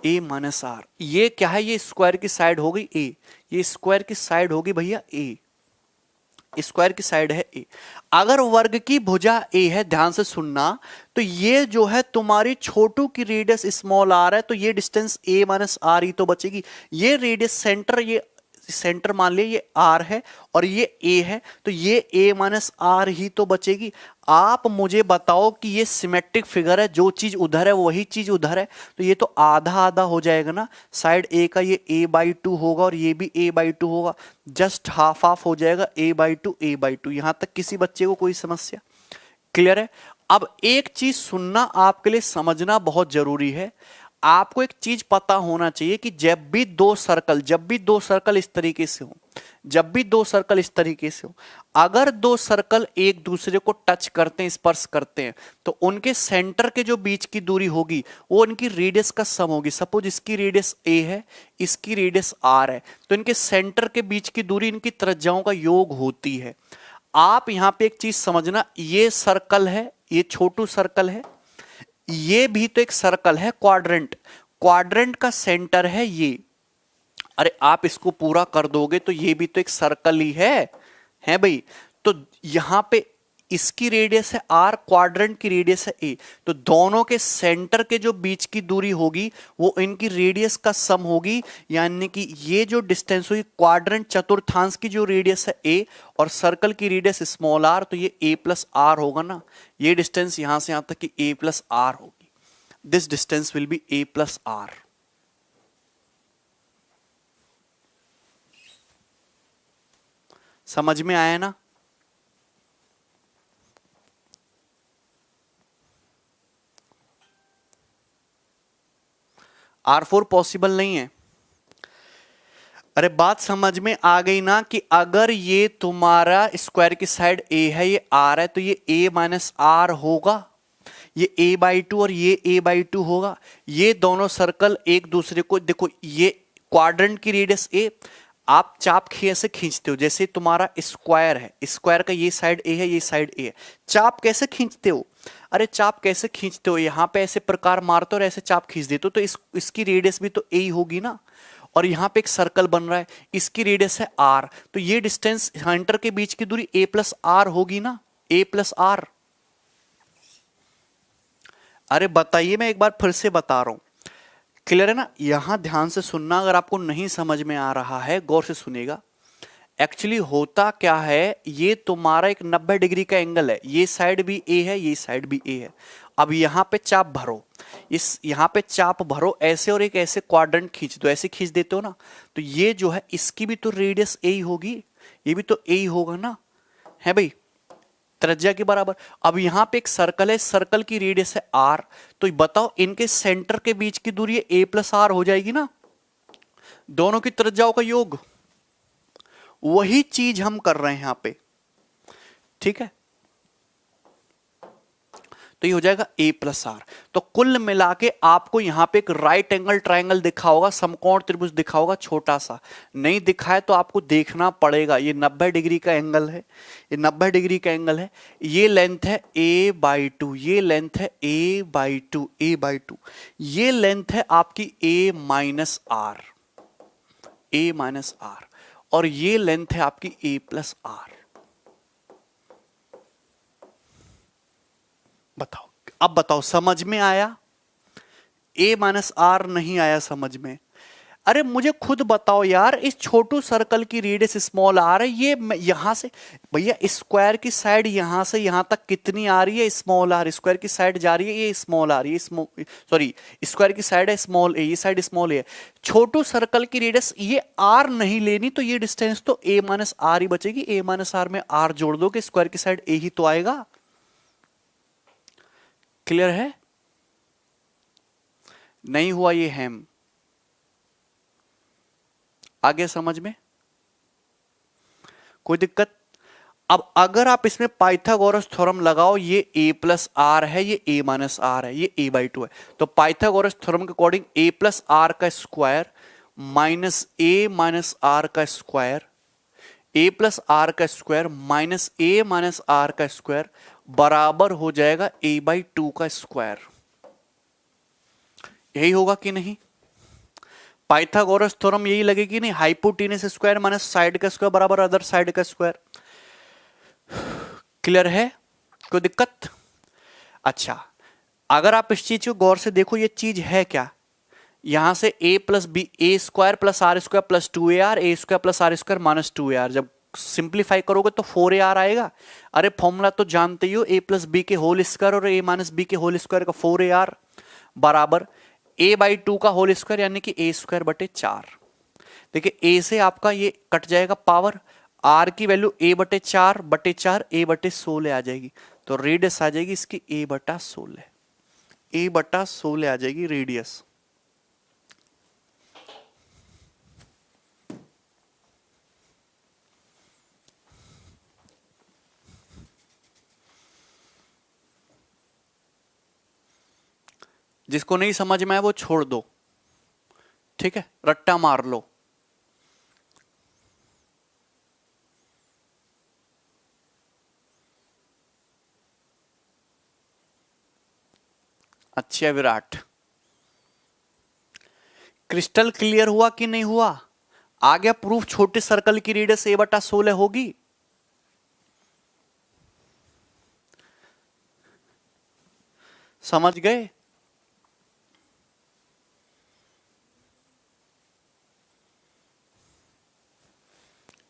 a minus r. ये क्या है? ये स्क्वायर की साइड हो गई ए, ये स्क्वायर की साइड होगी भैया ए, स्क्वायर की साइड है ए। अगर वर्ग की भुजा ए है, ध्यान से सुनना, तो ये जो है तुम्हारी छोटू की रेडियस स्मॉल आर है, तो ये डिस्टेंस ए माइनस आर ही तो बचेगी। ये रेडियस सेंटर, ये सेंटर मान लिया ये आर है और ये ए है, तो ये ए माइनस आर ही तो बचेगी। आप मुझे बताओ कि ये सिमेट्रिक फिगर है, जो चीज उधर है वही चीज उधर है, तो ये तो आधा आधा हो जाएगा ना। साइड ए का ये a बाई 2 होगा और ये भी a बाई 2 होगा, जस्ट हाफ हाफ हो जाएगा, a बाई 2 a बाई 2। यहां तक किसी बच्चे को कोई समस्या? क्लियर है? अब एक चीज सुनना आपके लिए समझना बहुत जरूरी है। आपको एक चीज पता होना चाहिए कि जब भी दो सर्कल इस तरीके से हो, जब भी दो सर्कल इस तरीके से हो, अगर दो सर्कल एक दूसरे को टच करते हैं, स्पर्श करते हैं, तो उनके सेंटर के जो बीच की दूरी होगी वो इनकी रेडियस का सम होगी। सपोज इसकी रेडियस a है, इसकी रेडियस r है, तो इनके सेंटर के बीच की दूरी इनकी त्रिज्याओं का योग होती है। आप यहां पे एक चीज समझना, ये सर्कल है, ये छोटू सर्कल है, ये भी तो एक सर्कल है, क्वाड्रेंट, क्वाड्रेंट का सेंटर है ये। अरे आप इसको पूरा कर दोगे तो ये भी तो एक सर्कल ही है भाई। तो यहां पे इसकी रेडियस है आर, क्वाड्रेंट की रेडियस है ए, तो दोनों के सेंटर के जो बीच की दूरी होगी वो इनकी रेडियस का सम होगी। यानी कि ये जो डिस्टेंस हुई क्वाड्रेंट चतुर्थांश की जो रेडियस है ए और सर्कल की रेडियस स्मॉल आर, तो ये ए प्लस आर होगा ना। ये डिस्टेंस यहां से यहां तक की ए प्लस आर होगी, this distance will be a plus r. समझ में आया ना? R4 पॉसिबल नहीं है। अरे बात समझ में आ गई ना कि अगर ये तुम्हारा स्क्वायर की साइड a है, ये r है, तो ये a माइनस आर होगा, ये a बाई 2 और ये a बाई 2 होगा। ये दोनों सर्कल एक दूसरे को, देखो ये क्वाड्रेंट की रेडियस a, आप चाप ऐसे खींचते हो जैसे तुम्हारा स्क्वायर है, स्क्वायर का ये साइड a है, ये साइड a है। चाप कैसे खींचते हो? अरे चाप कैसे खींचते हो? यहां पे ऐसे प्रकार मारते हो और ऐसे चाप खींच देते हो, तो इसकी रेडियस भी तो a ही होगी ना। और यहां पे एक सर्कल बन रहा है, इसकी रेडियस है r, तो ये डिस्टेंस सेंटर के बीच की दूरी a प्लस आर होगी ना, a प्लस आर। अरे बताइए, मैं एक बार फिर से बता रहा हूं, क्लियर है ना? यहां ध्यान से सुनना, अगर आपको नहीं समझ में आ रहा है गौर से सुनेगा। एक्चुअली होता क्या है, ये तुम्हारा एक 90 डिग्री का एंगल है, ये साइड भी ए है, ये साइड भी ए है। अब यहां पे चाप भरो, यहां पे चाप भरो ऐसे, और एक ऐसे क्वाड्रेंट खींच दो, ऐसे खींच देते हो ना, तो ये जो है इसकी भी तो रेडियस ए ही होगी, ये भी तो ए ही होगा ना, है भाई, त्रिज्या के बराबर। अब यहां पे एक सर्कल है, सर्कल की रेडियस है आर, तो बताओ इनके सेंटर के बीच की दूरी ए प्लस आर हो जाएगी ना, दोनों की त्रिज्याओं का योग। वही चीज हम कर रहे हैं यहां पे, ठीक है? तो ये हो जाएगा a प्लस आर। तो कुल मिला के आपको यहां पे एक राइट एंगल ट्राइंगल दिखा होगा, समकोण त्रिभुज दिखा होगा, छोटा सा। नहीं दिखा है तो आपको देखना पड़ेगा। ये 90 डिग्री का एंगल है, ये 90 डिग्री का एंगल है, ये लेंथ है a बाई 2, ये लेंथ है a बाई 2, a बाई 2, ये लेंथ है आपकी a minus r, a minus r, और ये लेंथ है आपकी a प्लस आर। बताओ, अब बताओ समझ में आया? a माइनस आर नहीं आया समझ में? अरे मुझे खुद बताओ यार, इस छोटू सर्कल की रेडियस स्मॉल आर है, ये यहां से भैया स्क्वायर की साइड यहां से यहां तक कितनी आ रही है, स्मॉल आर, स्क्वायर की साइड जा रही है ये स्मॉल आर, ये सॉरी स्क्वायर की साइड है स्मॉल ए, ये साइड स्मॉल ए। छोटू सर्कल की रेडियस ये आर नहीं लेनी तो ये डिस्टेंस तो ए माइनस आर ही बचेगी, ए माइनस आर में आर जोड़ दो कि स्क्वायर की साइड ए ही तो आएगा। क्लियर है? नहीं हुआ ये हैम? आगे समझ में? कोई दिक्कत? अब अगर आप इसमें पाइथागोरस थ्योरम लगाओ, ये a प्लस आर है, ये a माइनस आर है, ये a बाई 2 है, तो पाइथागोरस थ्योरम के अकॉर्डिंग a प्लस आर का square minus a minus r का स्क्वायर, a प्लस आर का square minus a minus r का स्क्वायर बराबर हो जाएगा a बाई 2 का स्क्वायर। यही होगा कि नहीं? पाइथागोरस थ्योरम यही लगेगी नहीं, हाइपोटेनस स्क्वायर माइनस साइड का स्क्वायर बराबर अदर साइड का स्क्वायर। क्लियर है? कोई दिक्कत? अच्छा, अगर आप इस चीज को गौर से देखो, ये चीज है क्या, यहां से a plus b, a square plus r square plus 2ar, a square plus r square minus 2ar, जब सिंप्लीफाई करोगे तो 4ar आएगा। अरे फॉर्मूला तो जानते ही हो, a प्लस बी के होल स्क्वायर और a माइनस बी के होल स्क्वायर का 4ar बराबर a बाई 2 का होल स्क्वायर यानी कि a स्क्वायर बटे 4। देखिए a से आपका ये कट जाएगा पावर, r की वैल्यू a बटे 4 a बटे 16 आ जाएगी, तो रेडियस आ जाएगी इसकी a बटा 16, a बटा 16 आ जाएगी रेडियस। जिसको नहीं समझ में आए वो छोड़ दो, ठीक है, रट्टा मार लो। अच्छा विराट, क्रिस्टल क्लियर हुआ कि नहीं हुआ? आ गया प्रूफ, छोटे सर्कल की रेडियस a बटा 16 होगी। समझ गए?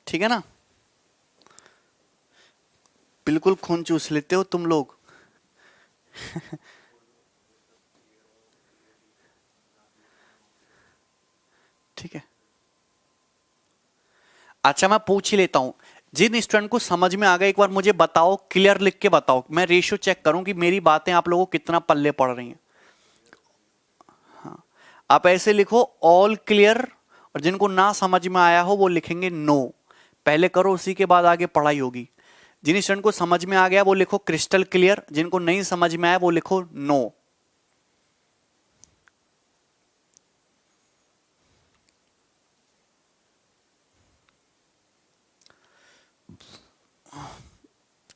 ठीक है ना? बिल्कुल खून चूस लेते हो तुम लोग। ठीक है, अच्छा मैं पूछ ही लेता हूं, जिन स्टूडेंट को समझ में आ गया एक बार मुझे बताओ, क्लियर लिख के बताओ, मैं रेशियो चेक करूं कि मेरी बातें आप लोगों को कितना पल्ले पड़ रही हैं। हाँ, आप ऐसे लिखो ऑल क्लियर, और जिनको ना समझ में आया हो वो लिखेंगे नो। पहले करो, उसी के बाद आगे पढ़ाई होगी। जिन स्टूडेंट को समझ में आ गया वो लिखो क्रिस्टल क्लियर, जिनको नहीं समझ में आया वो लिखो नो।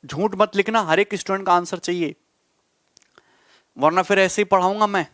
झूठ मत लिखना, हर एक स्टूडेंट का आंसर चाहिए, वरना फिर ऐसे ही पढ़ाऊंगा मैं।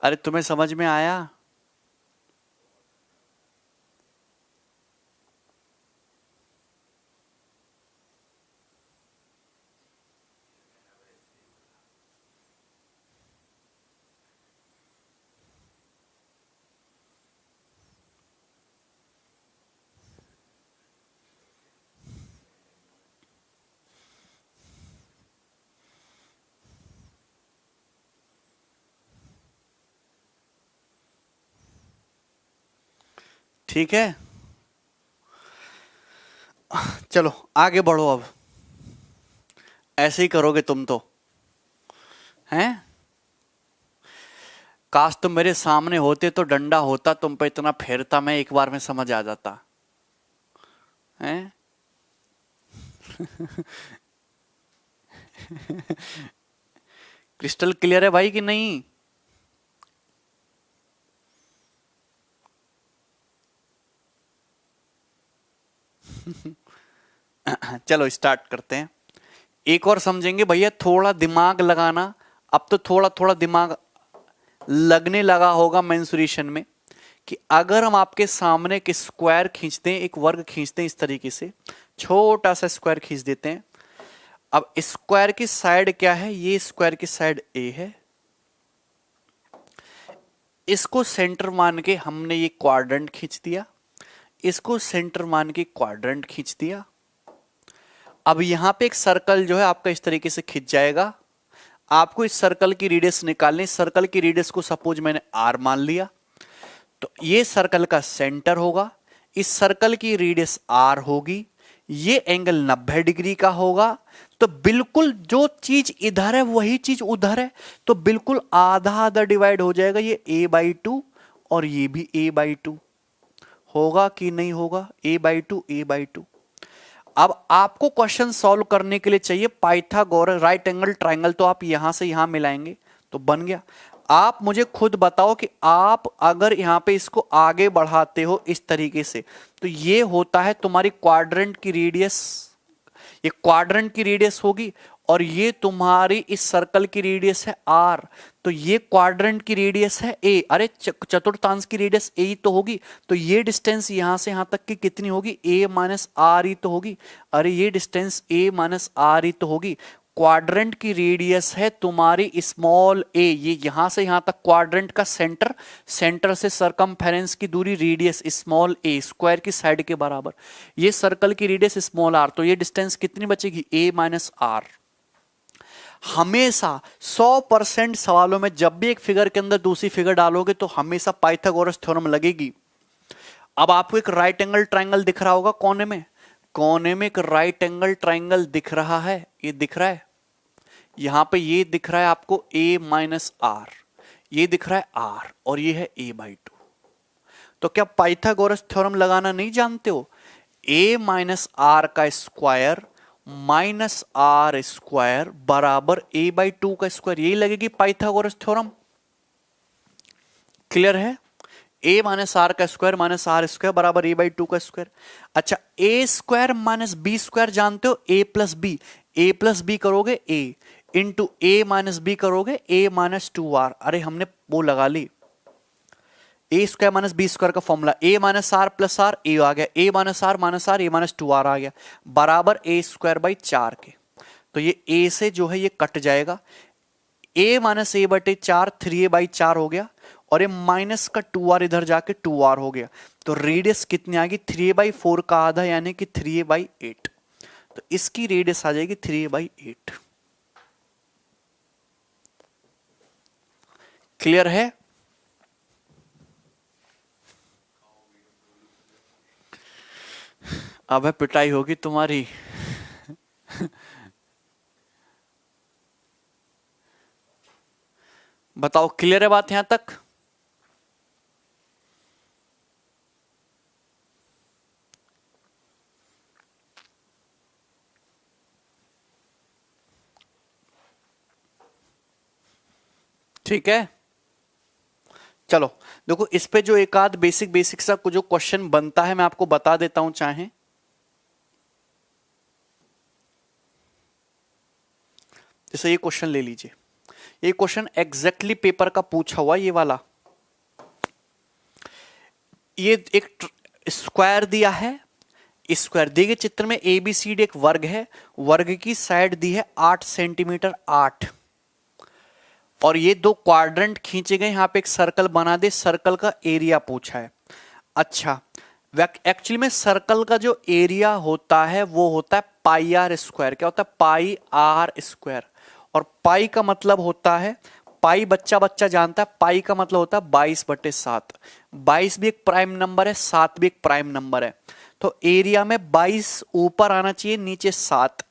अरे तुम्हें समझ में आया? ठीक है, चलो आगे बढ़ो। अब ऐसे ही करोगे तुम तो, हैं? काश तुम मेरे सामने होते तो डंडा होता तुम पे इतना फेरता, मैं एक बार में समझ आ जाता, हैं? क्रिस्टल क्लियर है भाई कि नहीं? चलो स्टार्ट करते हैं। एक और समझेंगे भैया, थोड़ा दिमाग लगाना। अब तो थोड़ा थोड़ा दिमाग लगने लगा होगा मेंसुरेशन में, कि अगर हम आपके सामने एक स्क्वायर खींचते हैं, एक वर्ग खींचते हैं, इस तरीके से छोटा सा स्क्वायर खींच देते हैं। अब स्क्वायर की साइड क्या है? ये स्क्वायर की साइड ए है। इसको सेंटर मान के हमने ये क्वाड्रेंट खींच दिया, इसको सेंटर मान के क्वाड्रेंट खींच दिया। अब यहां पे एक सर्कल जो है आपका इस तरीके से खींच जाएगा। आपको इस सर्कल की रेडियस निकालनी। सर्कल की रेडियस को सपोज मैंने आर मान लिया, तो ये सर्कल का सेंटर होगा। इस सर्कल की रेडियस आर होगी, ये एंगल 90 डिग्री का होगा। तो बिल्कुल जो चीज इधर है वही चीज उधर है, तो बिल्कुल आधा आधा डिवाइड हो जाएगा। ये a/2 और ये भी a/2 होगा कि नहीं होगा? a/2 a/2। अब आपको क्वेश्चन सॉल्व करने के लिए चाहिए पाइथागोरस राइट एंगल ट्राइंगल, तो आप यहां से यहां मिलाएंगे तो बन गया। आप मुझे खुद बताओ कि आप अगर यहां पे इसको आगे बढ़ाते हो इस तरीके से, तो ये होता है तुम्हारी क्वाड्रेंट की रेडियस, ये क्वाड्रेंट की रेडियस होगी, और ये तुम्हारी इस सर्कल की रेडियस है आर, तो ये क्वाड्रेंट की रेडियस है ए। अरे चतुर्थांश की रेडियस ए ही तो होगी, तो ये डिस्टेंस यहां से यहां तक की कितनी होगी? ए माइनस आर ही तो होगी। अरे ये डिस्टेंस ए माइनस आर ही तो होगी। क्वाड्रेंट की रेडियस है तुम्हारी स्मॉल ए, ये यहां से यहां तक क्वाड्रेंट का सेंटर, सेंटर से सरकमफेरेंस की दूरी रेडियस स्मॉल ए, स्क्वायर की साइड के बराबर। ये सर्कल की रेडियस स्मॉल आर, तो ये डिस्टेंस कितनी बचेगी? ए माइनस आर। हमेशा 100% सवालों में जब भी एक फिगर के अंदर दूसरी फिगर डालोगे तो हमेशा पाइथागोरस थ्योरम लगेगी। अब आपको एक राइट एंगल ट्राइंगल दिख रहा होगा कोने में, कोने में एक राइट एंगल ट्राइंगल दिख रहा है, ये दिख रहा है। यहां पे ये दिख रहा है आपको a माइनस आर, ये दिख रहा है आर, और ये है a/2। तो क्या पाइथागोरस थ्योरम लगाना नहीं जानते हो? a माइनस आर का स्क्वायर माइनस आर स्क्वायर बराबर a/2 का स्क्वायर, यही लगेगी पाइथागोरस थ्योरम। क्लियर है? a माइनस आर का स्क्वायर माइनस आर स्क्वायर बराबर a/2 का स्क्वायर। अच्छा, a square minus b square जानते हो? a plus b, a plus b करोगे a into a minus b करोगे a माइनस 2r। अरे हमने वो लगा ली, a square minus b square का formula, a minus r plus r, a आ गया, a minus r a minus 2r आ गया, बराबर a स्क्वायर बाई 4 के। तो ये a से जो है ये कट जाएगा, a माइनस a बटे 4 3a/4 हो गया, और ये माइनस का 2r इधर जाके 2r हो गया। तो रेडियस कितनी आ गई? 3a/4 का आधा, यानी कि 3a/8। तो इसकी रेडियस आ जाएगी 3a/8। क्लियर है? अब पिटाई होगी तुम्हारी। बताओ, क्लियर है बात यहां तक? ठीक है, चलो देखो, इस पे जो एक आध बेसिक बेसिक सा जो क्वेश्चन बनता है मैं आपको बता देता हूं चाहे। जैसे ये क्वेश्चन ले लीजिए, ये क्वेश्चन एग्जैक्टली पेपर का पूछा हुआ, ये वाला। ये एक स्क्वायर दिया है, स्क्वायर दिए गए चित्र में ABCD एक वर्ग है, वर्ग की साइड दी है 8 सेंटीमीटर 8, और ये दो क्वाड्रेंट खींचे गए, यहां पे एक सर्कल बना दे, सर्कल का एरिया पूछा है। अच्छा, एक्चुअली में सर्कल का जो एरिया होता है वो होता है पाई आर स्क्वायर। क्या होता है? पाई आर स्क्वायर। और पाई का मतलब होता है, पाई बच्चा बच्चा जानता है, पाई का मतलब होता है 22/7। 22 भी एक प्राइम नंबर है, 7 भी एक प्राइम नंबर है। तो एरिया में 22 ऊपर आना चाहिए, नीचे 7।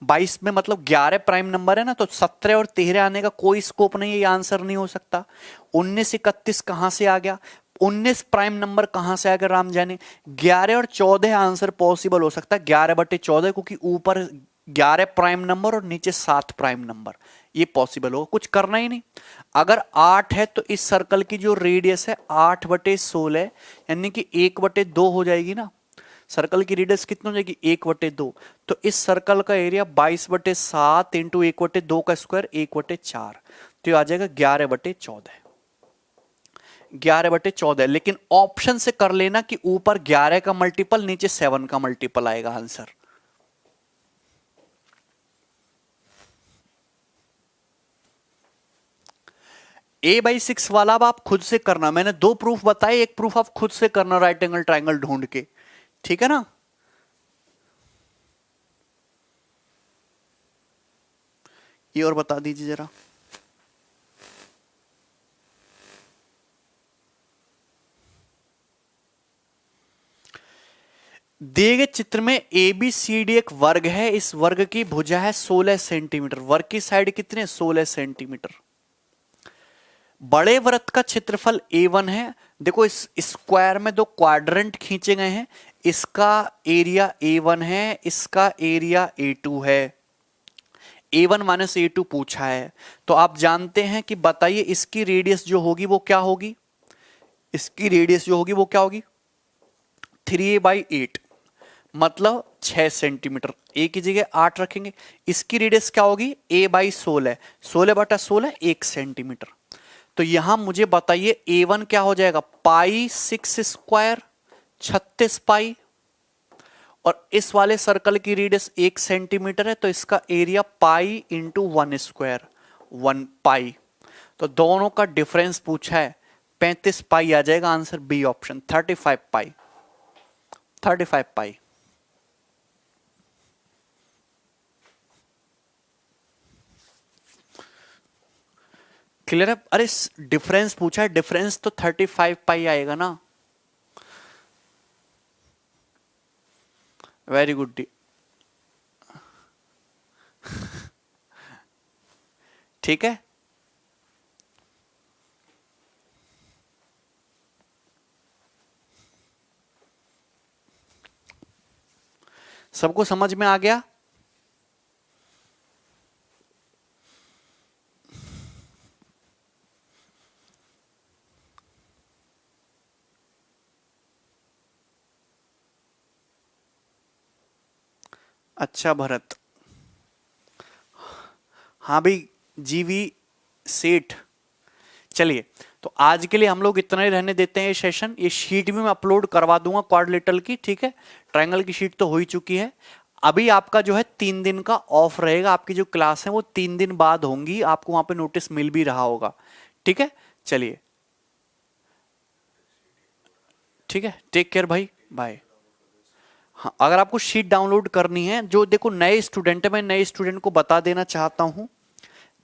22 में मतलब 11 प्राइम नंबर है ना, तो 17 और 13 आने का कोई स्कोप नहीं है, ये आंसर नहीं हो सकता। 19 31 कहां से आ गया? 19 प्राइम नंबर कहां से आ गया राम जाने। 11 और 14 आंसर पॉसिबल हो सकता है, 11/14, क्योंकि ऊपर 11 प्राइम नंबर और नीचे 7 प्राइम नंबर, ये पॉसिबल होगा। कुछ करना ही नहीं। अगर 8 है तो इस सर्कल की जो रेडियस है 8/16, यानी कि 1/2 हो जाएगी ना। सर्कल की रेडियस कितनी हो जाएगी 1/2। तो इस सर्कल का एरिया 22/7 इंटू 1/2 का स्क्वायर 1/4, तो ये आ जाएगा 11/14। 11/14, लेकिन ऑप्शन से कर लेना कि ऊपर 11 का मल्टीपल नीचे 7 का मल्टीपल आएगा आंसर। a/6 वाला अब आप खुद से करना, मैंने 2 प्रूफ बताए, एक प्रूफ आप खुद से करना राइट एंगल ट्राइंगल ढूंढ के, ठीक है ना। ये और बता दीजिए जरा। दिए गए चित्र में ABCD एक वर्ग है, इस वर्ग की भुजा है 16 सेंटीमीटर, वर्ग की साइड कितने 16 सेंटीमीटर। बड़े वृत्त का क्षेत्रफल A1 है। देखो इस स्क्वायर में 2 क्वाड्रेंट खींचे गए हैं, इसका एरिया A1 है, इसका एरिया A2 है। A1 माइनस A2 पूछा है, तो आप जानते हैं कि बताइए इसकी रेडियस जो होगी वो क्या होगी, इसकी रेडियस जो होगी वो क्या होगी 3a/8, मतलब 6 सेंटीमीटर। ए की जगह 8 रखेंगे। इसकी रेडियस क्या होगी a/16, 16/16 1 सेंटीमीटर। तो यहां मुझे बताइए A1 क्या हो जाएगा π6², 36 पाई, और इस वाले सर्कल की रेडियस 1 सेंटीमीटर है, तो इसका एरिया पाई इंटू 1², 1 पाई। तो दोनों का डिफरेंस पूछा है, 35 पाई आ जाएगा आंसर बी ऑप्शन, 35 पाई, 35 पाई। क्लियर है। अरे डिफरेंस पूछा है, डिफरेंस तो 35 पाई आएगा ना। Very good. ठीक है, सबको समझ में आ गया। अच्छा भरत, हाँ भाई जीवी सेठ। चलिए, तो आज के लिए हम लोग इतना ही रहने देते हैं ये सेशन। ये शीट भी मैं अपलोड करवा दूंगा क्वाड्रिलेटरल की, ठीक है। ट्रायंगल की शीट तो हो ही चुकी है। अभी आपका जो है 3 दिन का ऑफ रहेगा, आपकी जो क्लास है वो 3 दिन बाद होंगी, आपको वहां पे नोटिस मिल भी रहा होगा, ठीक है। चलिए, ठीक है, टेक केयर भाई, बाय। हाँ, अगर आपको शीट डाउनलोड करनी है, जो देखो नए स्टूडेंट है, मैं नए स्टूडेंट को बता देना चाहता हूं,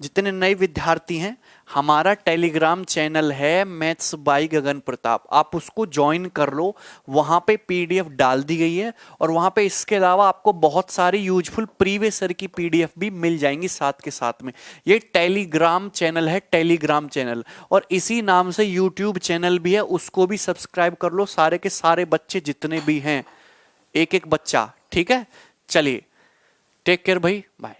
जितने नए विद्यार्थी हैं, हमारा टेलीग्राम चैनल है मैथ्स बाय गगन प्रताप, आप उसको ज्वाइन कर लो। वहां पे पीडीएफ डाल दी गई है, और वहां पे इसके अलावा आपको बहुत सारी यूजफुल प्रीवियस ईयर की पीडीएफ भी मिल जाएंगी साथ के साथ में। ये टेलीग्राम चैनल है, टेलीग्राम चैनल, और इसी नाम से यूट्यूब चैनल भी है, उसको भी सब्सक्राइब कर लो। सारे के सारे बच्चे जितने भी हैं, एक एक बच्चा, ठीक है। चलिए, टेक केयर भाई, बाय।